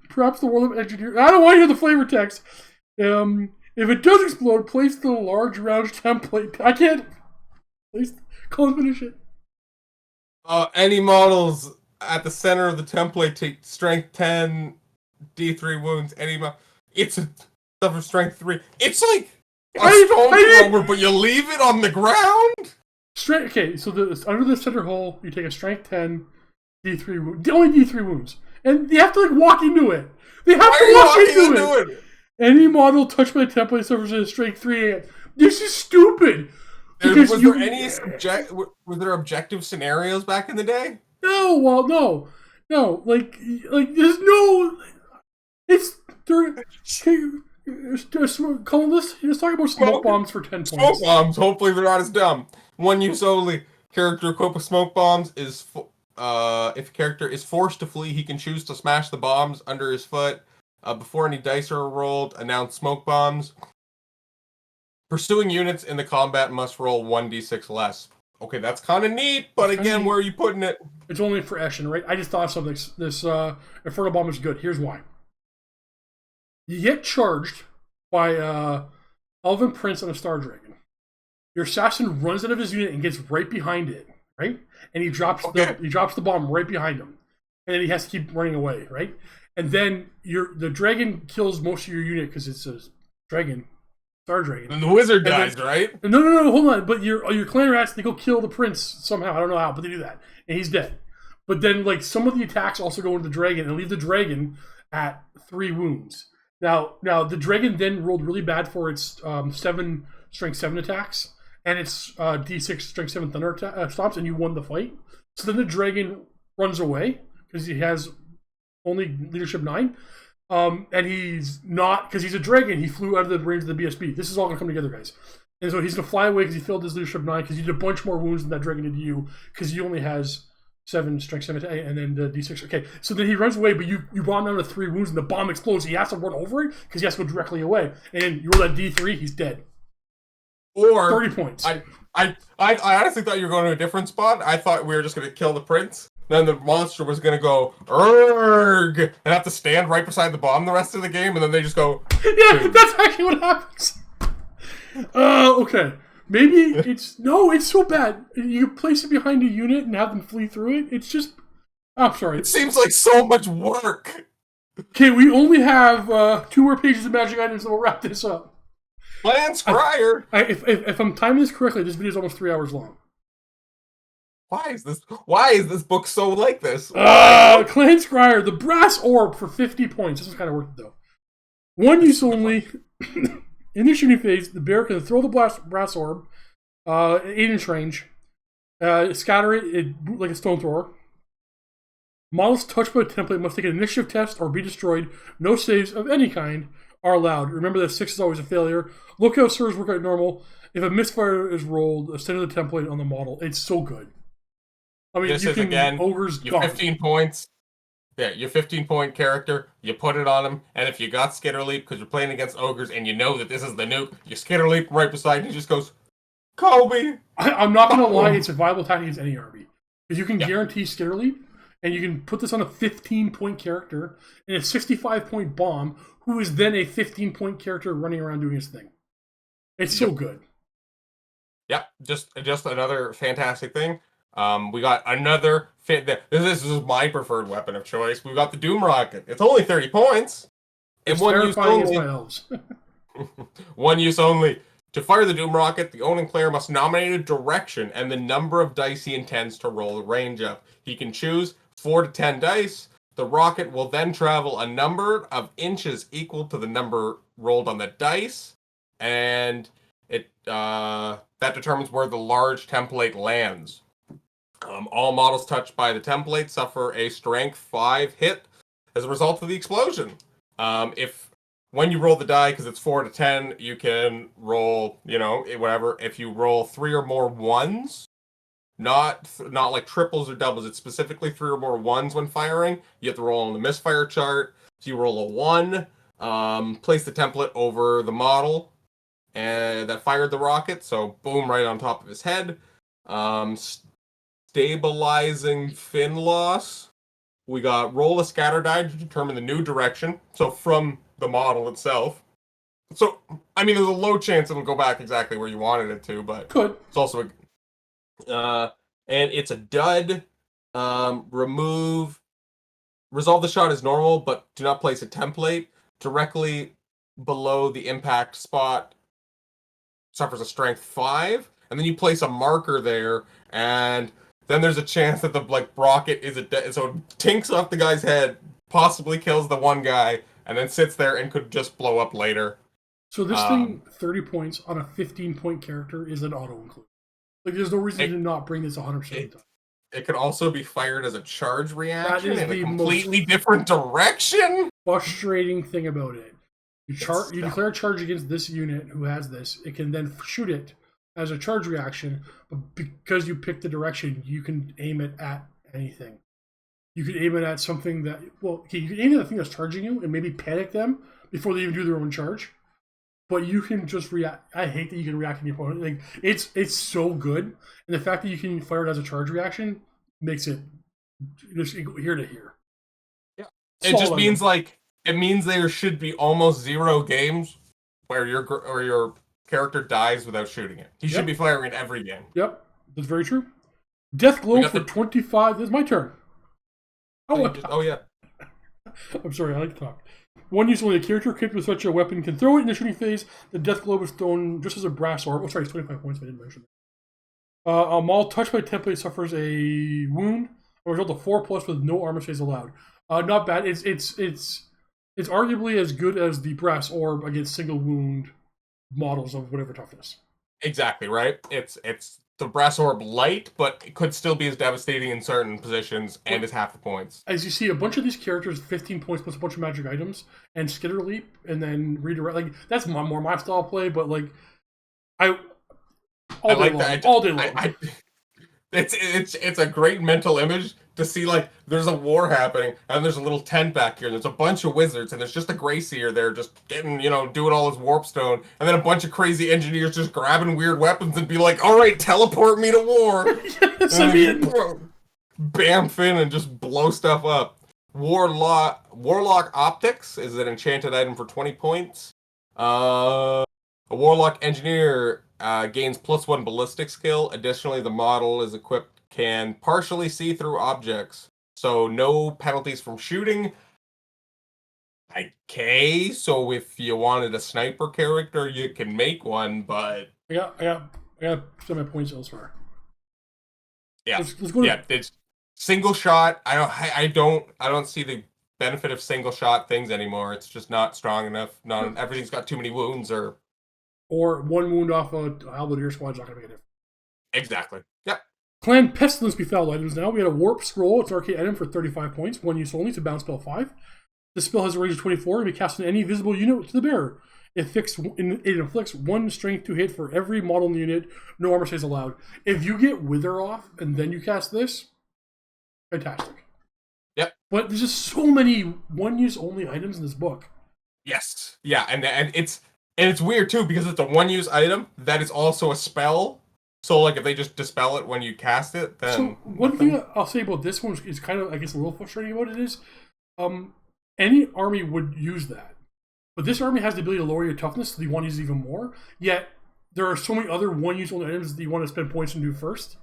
Perhaps the Warlock engineer... I don't want to hear the flavor text. If it does explode, place the large round template... I can't... Cullen, finish it. Any models at the center of the template take strength 10, D3 wounds. It's a stuff of strength 3. It's like... a stone thrower, but you leave it on the ground? Okay, so under the center hole, you take a strength 10, D3 wound. Only D3 wounds. And they have to, like, walk into it. They have to walk into it. Any model touched by the template suffers a strength 3. This is stupid. Was there objective scenarios back in the day? No, well, no. No, like there's no... It's... Cullen, let's talk about smoke bombs for 10 points. Smoke bombs, hopefully they're not as dumb. 1 use only. Character equipped with smoke bombs is if a character is forced to flee, he can choose to smash the bombs under his foot. Before any dice are rolled, announce smoke bombs. Pursuing units in the combat must roll 1d6 less. Okay, that's kind of neat, but again, where are you putting it? It's only for Eshin, right? I just thought of something. This Inferno Bomb is good. Here's why. You get charged by Elven Prince on a Star Dragon. Your assassin runs out of his unit and gets right behind it, right? And he drops the bomb right behind him. And then he has to keep running away, right? And then the dragon kills most of your unit because it's a dragon. Star Dragon. And the wizard dies, right? No, hold on. But your clan rats, they go kill the prince somehow. I don't know how, but they do that. And he's dead. But then, like, some of the attacks also go into the dragon and leave the dragon at 3 wounds. Now the dragon then rolled really bad for its 7 strength 7 attacks and its D6 strength 7 thunder stomps, and you won the fight. So then the dragon runs away because he has only leadership 9. And he's not, because he's a dragon, he flew out of the range of the BSB. This is all going to come together, guys. And so he's going to fly away because he failed his leadership 9, because he did a bunch more wounds than that dragon did to you, because he only has 7 strength 7 and then the D6. Okay, so then he runs away, but you bomb down to 3 wounds and the bomb explodes. He has to run over it because he has to go directly away. And then you roll that D3, he's dead. Or 30 points. I honestly thought you were going to a different spot. I thought we were just going to kill the prince. Then the monster was going to go, "Urgh," and have to stand right beside the bomb the rest of the game, and then they just go... Yeah, boom. That's actually what happens. Okay. Maybe it's... No, it's so bad. You place it behind a unit and have them flee through it. It's just... I'm sorry. It seems like so much work. Okay, we only have 2 more pages of magic items, and we'll wrap this up. Clan Scryer! If I'm timing this correctly, this video is almost 3 hours long. Why is this book so like this? Clan Scryer, the brass orb for 50 points. This is kind of worth it, though. 1 use only. In the shooting phase, the bear can throw the brass orb 8-inch range, scatter it like a stone thrower. Models touched by a template must take an initiative test or be destroyed. No saves of any kind are allowed. Remember that 6 is always a failure. Lookout serves work at normal. If a misfire is rolled, send the template on the model. It's so good. I mean, this is again, ogres your 15 points. Yeah, your 15-point character, you put it on him, and if you got Skitter Leap because you're playing against ogres and you know that this is the nuke, you Skitter Leap right beside and he just goes, "Kobe!" I'm not going to lie, it's a viable tactic against any army. Because you can guarantee Skitter Leap, and you can put this on a 15-point character and a 65-point bomb, who is then a 15-point character running around doing his thing. It's so good. Yep, just another fantastic thing. We got another this is my preferred weapon of choice. We got the Doom Rocket. It's only 30 points. It's terrifying as my elves. 1 use only. To fire the Doom Rocket, the owning player must nominate a direction and the number of dice he intends to roll the range of. He can choose 4 to 10 dice. The rocket will then travel a number of inches equal to the number rolled on the dice, and it that determines where the large template lands. All models touched by the template suffer a strength 5 hit as a result of the explosion. When you roll the die, because it's 4 to 10, you can roll, whatever. If you roll 3 or more 1s, not like triples or doubles, it's specifically 3 or more 1s when firing. You have to roll on the misfire chart. So you roll a 1, place the template over the model and that fired the rocket. So boom, right on top of his head. Stabilizing fin loss. We got roll a scatter die to determine the new direction. So from the model itself. So, I mean, there's a low chance it'll go back exactly where you wanted it to, but it's also and it's a dud. Resolve the shot as normal, but do not place a template directly below the impact spot. Suffers a strength 5, and then you place a marker there, and then there's a chance that the rocket is so it tinks off the guy's head, possibly kills the one guy, and then sits there and could just blow up later. So this thing, 30 points on a 15-point character, is an auto-include. There's no reason to not bring this 100% of the time. It could also be fired as a charge reaction in a completely most different direction. Frustrating thing about it. You declare a charge against this unit who has this. It can then shoot it as a charge reaction, but because you pick the direction, you can aim it at anything. You can aim it at something that, well, okay, you can aim at the thing that's charging you and maybe panic them before they even do their own charge. But you can just react. I hate that you can react to the opponent. Like, it's so good, and the fact that you can fire it as a charge reaction makes it just here to here. Yeah, it just means there should be almost 0 games where your character dies without shooting it. He should be firing it every game. Yep, that's very true. Death Glow for 25. It's my turn. Oh yeah. I'm sorry, I like to talk. One use only a character equipped with such a weapon can throw it in the shooting phase. The death globe is thrown just as a brass orb. Oh, sorry, it's 25 points, but I didn't mention that. A Maul touched by template suffers a wound, a result of 4+ with no armor saves allowed. Not bad. It's arguably as good as the brass orb against single wound models of whatever toughness. Exactly, right? It's the brass orb light, but it could still be as devastating in certain positions and is half the points. As you see, a bunch of these characters, 15 points plus a bunch of magic items, and skitter leap, and then redirect. Like, that's more my style of play, but like, all day long. It's a great mental image to see, like, there's a war happening, and there's a little tent back here, and there's a bunch of wizards, and there's just a Greyseer there just getting, doing all his warpstone, and then a bunch of crazy engineers just grabbing weird weapons and be like, alright, teleport me to war! Yes, I mean... Bamf in and just blow stuff up. Warlock Optics is an enchanted item for 20 points. A Warlock Engineer gains +1 ballistic skill. Additionally, the model is equipped can partially see through objects, so no penalties from shooting. Okay, so if you wanted a sniper character, you can make one, but I got some of my points elsewhere. Yeah, let's go to... it's single shot. I don't see the benefit of single shot things anymore. It's just not strong enough. Everything's got too many wounds, or one wound off a halberdier squad's not gonna make a difference. Exactly. Yep. Clan Pestilence Befouled items now. We had a Warp Scroll. It's an arcane item for 35 points. One use only to bounce spell 5. The spell has a range of 24 and be cast on any visible unit to the bearer. It inflicts 1 strength to hit for every model in the unit. No armor saves allowed. If you get Wither off and then you cast this, fantastic. Yep. But there's just so many one-use only items in this book. Yes. Yeah, and it's weird too because it's a one-use item that is also a spell. So, like, if they just dispel it when you cast it, then... So, one thing I'll say about this one is kind of, I guess, a little frustrating about it is, any army would use that. But this army has the ability to lower your toughness, so you want to use it even more. Yet, there are so many other one-use only items that you want to spend points and do first.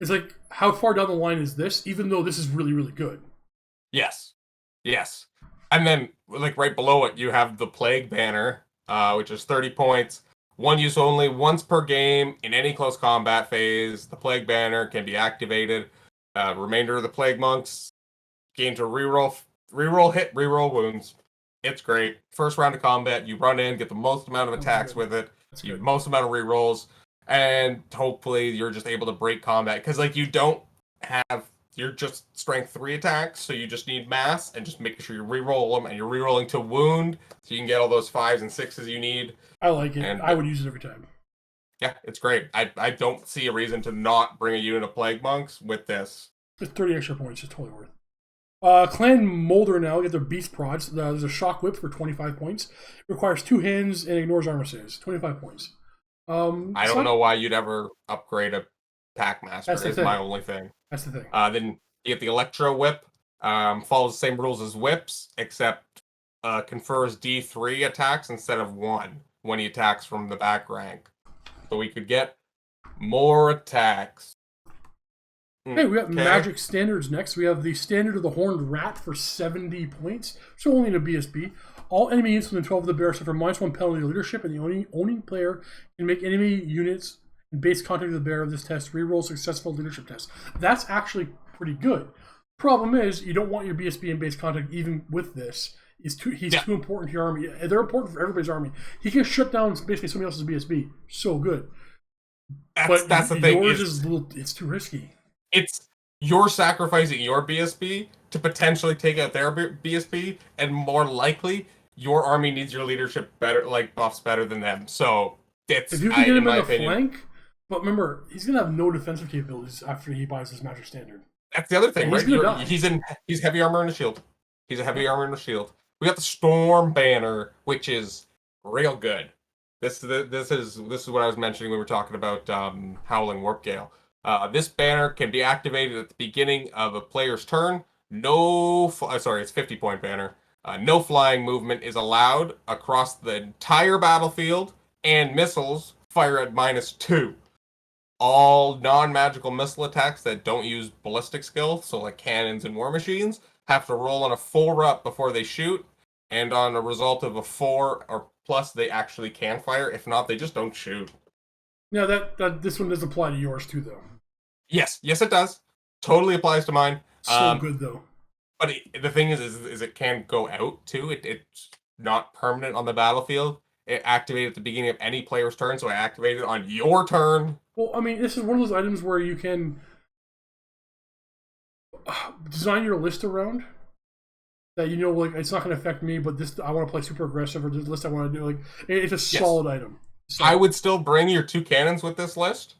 It's like, how far down the line is this, even though this is really, really good? Yes. Yes. And then, like, right below it, you have the Plague Banner, which is 30 points. One use only, once per game, in any close combat phase. The Plague Banner can be activated. Remainder of the Plague Monks gain to reroll hit, reroll wounds. It's great. First round of combat, you run in, get the most amount of attacks with it, you most amount of rerolls, and hopefully you're just able to break combat. Because, like, you're just strength 3 attacks, so you just need mass, and just making sure you reroll them, and you're rerolling to wound, so you can get all those 5s and 6s you need. I like it. And I would use it every time. Yeah, it's great. I don't see a reason to not bring a unit of Plague Monks with this. It's 30 extra points. It's totally worth it. Clan Molder now get their Beast Prods. There's a Shock Whip for 25 points. It requires 2 hands and ignores armor saves. 25 points. I don't know why you'd ever upgrade a Packmaster. Is my only thing. That's the thing. Then you get the Electro Whip. Follows the same rules as whips, except confers D3 attacks instead of 1 when he attacks from the back rank. So we could get more attacks. Hey, we got Magic Standards next. We have the Standard of the Horned Rat for 70 points. So only in a BSB. All enemy units within 12 of the bearer suffer -1 penalty to leadership, and the owning player can make enemy units in base contact with the bearer of this test reroll successful leadership tests. That's actually pretty good. Problem is, you don't want your BSB in base contact even with this. He's too important to your army. They're important for everybody's army. He can shut down basically somebody else's BSB. So good. That's the thing. Yours is it's too risky. You're sacrificing your BSB to potentially take out their BSB, and more likely, your army needs your leadership better, like buffs better than them. So if you can get him in the flank, But remember, he's gonna have no defensive capabilities after he buys his Magic Standard. That's the other thing, And he's right? gonna die. He's heavy armor and a shield. He's a heavy armor and a shield. We got the Storm Banner, which is real good. This is what I was mentioning when we were talking about Howling Warp Gale. This banner can be activated at the beginning of a player's turn. It's 50-point banner. No flying movement is allowed across the entire battlefield, and missiles fire at -2. All non-magical missile attacks that don't use ballistic skill, so like cannons and war machines, have to roll on a 4-up before they shoot, and on a result of a 4 or plus, they actually can fire. If not, they just don't shoot. Now that this one does apply to yours too, though. Yes, it does. Totally applies to mine. So good though. But the thing is it can go out too. It's not permanent on the battlefield. It activated at the beginning of any player's turn, so I activated it on your turn. Well, I mean, this is one of those items where you can design your list around that, you know, like, it's not going to affect me, but this I want to play super aggressive, or this list I want to do. Like, it's a solid item. So, I would still bring your 2 cannons with this list,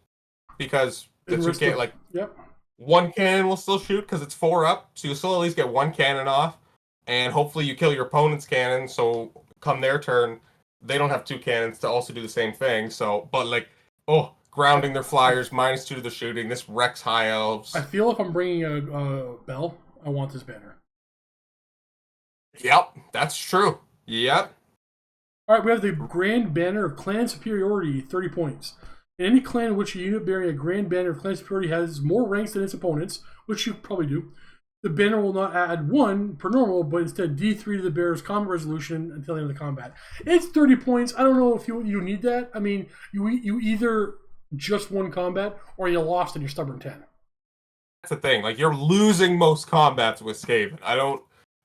because the 2 can, yep. 1 cannon will still shoot because it's 4 up, so you'll still at least get 1 cannon off, and hopefully you kill your opponent's cannon, so come their turn, they don't have 2 cannons to also do the same thing. So, but like, grounding their flyers, -2 to the shooting. This wrecks high elves. I feel if I'm bringing a bell, I want this banner. Yep, that's true. Yep. All right, we have the Grand Banner of Clan Superiority, 30 points. In any clan in which a unit bearing a Grand Banner of Clan Superiority has more ranks than its opponents, which you probably do, the banner will not add 1 per normal, but instead D3 to the bearer's combat resolution until the end of the combat. It's 30 points. I don't know if you need that. I mean, you either just won combat or you lost and you're stubborn 10. That's the thing. Like, you're losing most combats with Skaven.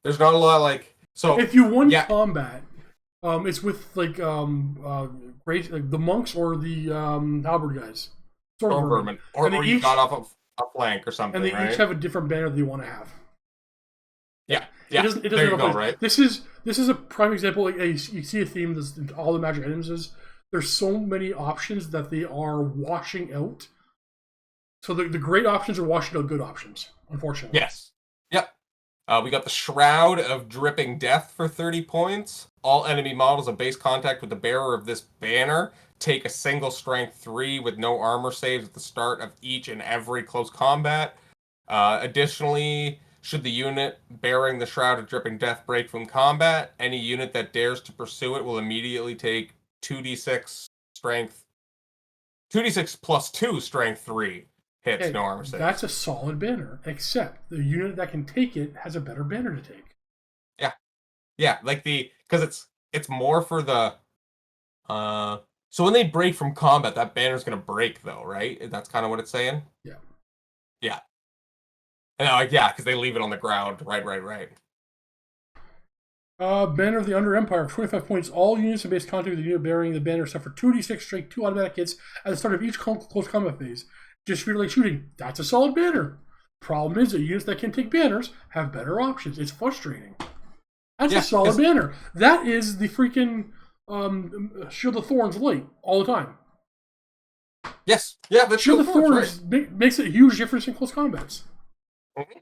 There's not a lot, like, so if you won combat, it's with like the monks or the halberd guys. Storm Vermin. Or you got off of a flank or something. And they right? each have a different banner that you want to have. Yeah. It there you go, right? This is a prime example. Like, you see a theme. All the magic items is there's so many options that they are washing out. So the great options are washing out good options, unfortunately. Yes. Yep. We got the Shroud of Dripping Death for 30 points. All enemy models in base contact with the bearer of this banner take a single strength 3 with no armor saves at the start of each and every close combat. Additionally, should the unit bearing the Shroud of Dripping Death break from combat, any unit that dares to pursue it will immediately take 2d6 strength, 2d6 plus 2 strength 3 hits, no armor saves. That's a solid banner, except the unit that can take it has a better banner to take. Yeah, like because it's more for the so when they break from combat, that banner's gonna break though, right? That's kind of what it's saying. Yeah. And because they leave it on the ground. Right. Banner of the Under Empire, 25 points. All units in base contact with the unit bearing the banner suffer 2d6 strength 2 automatic hits at the start of each close combat phase. Just for like shooting, that's a solid banner. Problem is that units that can take banners have better options. It's frustrating. That's a solid banner. That is the freaking Shield of Thorns light all the time. Yes. Yeah, the Shield of Thorns makes a huge difference in close combats. Mm-hmm.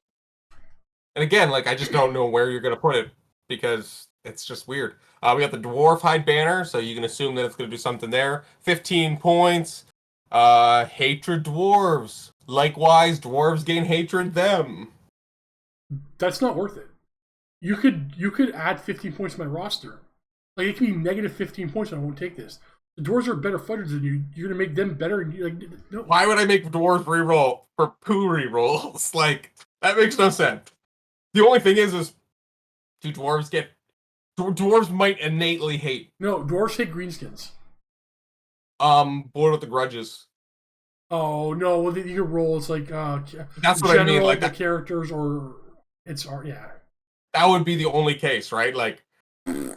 And again, like, I just don't know where you're going to put it because it's just weird. We got the Dwarf Hide banner, so you can assume that it's going to do something there. 15 points. Hatred dwarves. Likewise, dwarves gain hatred them. That's not worth it. You could add 15 points to my roster. Like, it could be negative 15 points and I won't take this. The dwarves are better fighters than you. You're gonna make them better. No. Why would I make dwarves reroll for poo rerolls? Like, that makes no sense. The only thing is do dwarves get... Dwarves might innately hate... No, dwarves hate greenskins. Board with the Grudges. Oh, no, well, you can roll, it's like, that's what I mean, like the characters, or it's, yeah. That would be the only case, right? Like, yeah.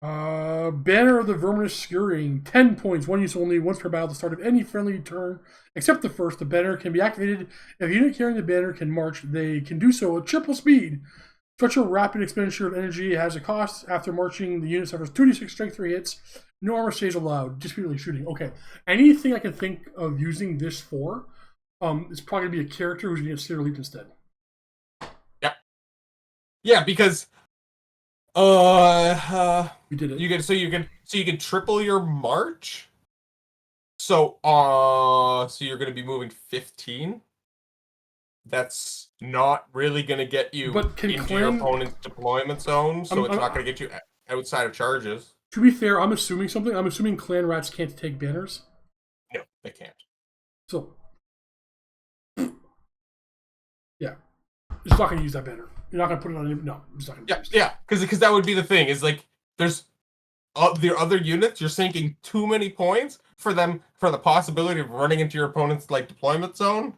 Banner of the Verminous Skirring, 10 points, 1 use only, once per battle at the start of any friendly turn, except the first. The banner can be activated. If a unit carrying the banner can march, they can do so at triple speed. Such a rapid expenditure of energy has a cost. After marching, the unit suffers 2d6 strength 3 hits No armor stays allowed. Just purely shooting. Okay. Anything I can think of using this for, it's probably gonna be a character who's gonna get Slither Leap instead. Yeah, because We did it. you can triple your march. So you're gonna be moving 15. That's not really gonna get you But can into your clan? opponent's deployment zone, so it's not gonna get you outside of charges. To be fair, I'm assuming something. I'm assuming clan rats can't take banners. No, they can't. So, yeah, it's not gonna use that banner. You're not gonna put it on. No, it's not gonna. Yeah, because that would be the thing. Is like there's the other units. You're sinking too many points for them for the possibility of running into your opponent's like deployment zone,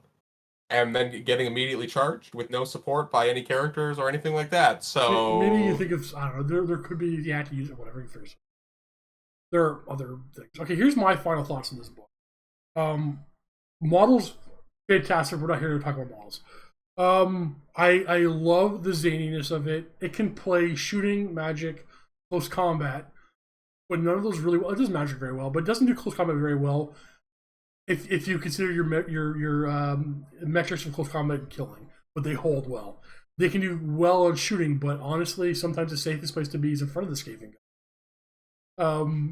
and then getting immediately charged with no support by any characters or anything like that. So maybe you think of, I don't know. There could be, you have to use it. Whatever you first. There are other things. Okay, here's my final thoughts on this book. Models, fantastic. We're not here to talk about models. I love the zaniness of it. It can play shooting, magic, close combat, but none of those really well. It does magic very well, but it doesn't do close combat very well. If you consider your metrics of close combat and killing, but they hold well. They can do well on shooting, but honestly, sometimes the safest place to be is in front of the Skaven guy.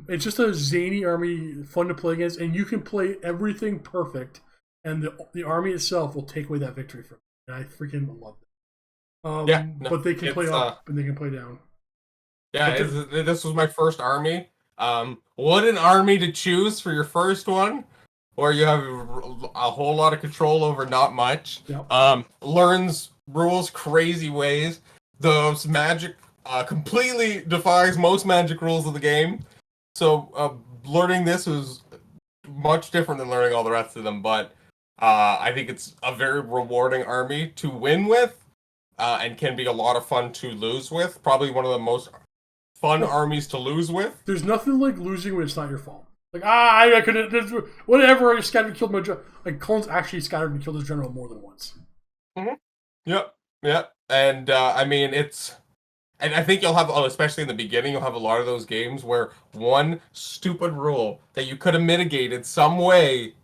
It's just a zany army, fun to play against, and you can play everything perfect, and the army itself will take away that victory from you. And I freaking love it. But they can play up and they can play down. Yeah, this was my first army. What an army to choose for your first one, where you have a whole lot of control over not much. Yep. Learns rules crazy ways. Those magic completely defies most magic rules of the game. So learning this was much different than learning all the rest of them. But I think it's a very rewarding army to win with, and can be a lot of fun to lose with. Probably one of the most fun armies to lose with. There's nothing like losing when it's not your fault. Like, I could have, whatever, I scattered and killed my general. Like, Cullen's actually scattered and killed his general more than once. Mm-hmm. Yep. And, I mean, and I think you'll have, especially in the beginning, you'll have a lot of those games where one stupid rule that you could have mitigated some way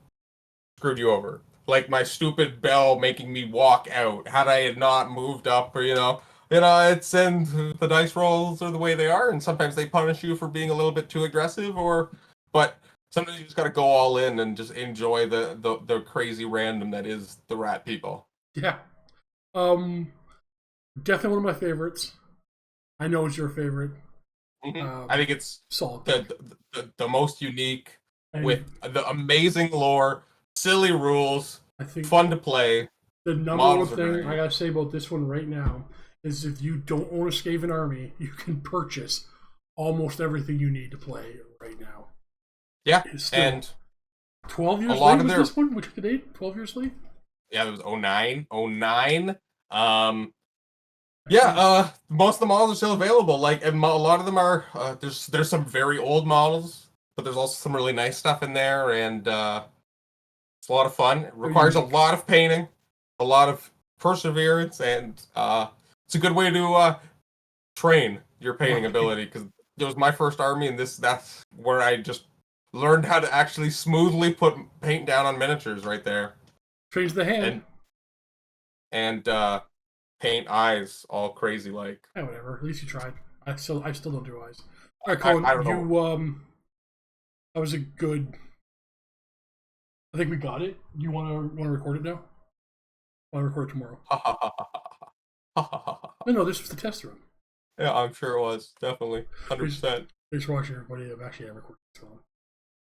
screwed you over. Like my stupid bell making me walk out. Had I had not moved up, or, it's, and the dice rolls are the way they are, and sometimes they punish you for being a little bit too aggressive, but sometimes you just gotta go all in and just enjoy the crazy random that is the rat people. Yeah. Definitely one of my favorites. I know it's your favorite. Mm-hmm. I think it's solid. The most unique, with the amazing lore, silly rules, I think fun to play. The number one thing I gotta say about this one right now is if you don't own a Skaven army, you can purchase almost everything you need to play right now. Yeah, and 12 years late with this one? Which the date? 12 years late? Yeah, it was 09. 09. Yeah, most of the models are still available. Like, and a lot of them are, there's some very old models, but there's also some really nice stuff in there, and it's a lot of fun. It requires a lot of painting, a lot of perseverance, and it's a good way to train your painting ability, because it was my first army, and that's where I just learned how to actually smoothly put paint down on miniatures right there. Trains the hand. And paint eyes all crazy like. Yeah, whatever. At least you tried. I still don't do eyes. All right, Cullen, I don't know. That was a good. I think we got it. You want to record it now? I'll record it tomorrow. No, this was the test run. Yeah, I'm sure it was. Definitely. 100%. Thanks for watching, everybody. I'm actually recording.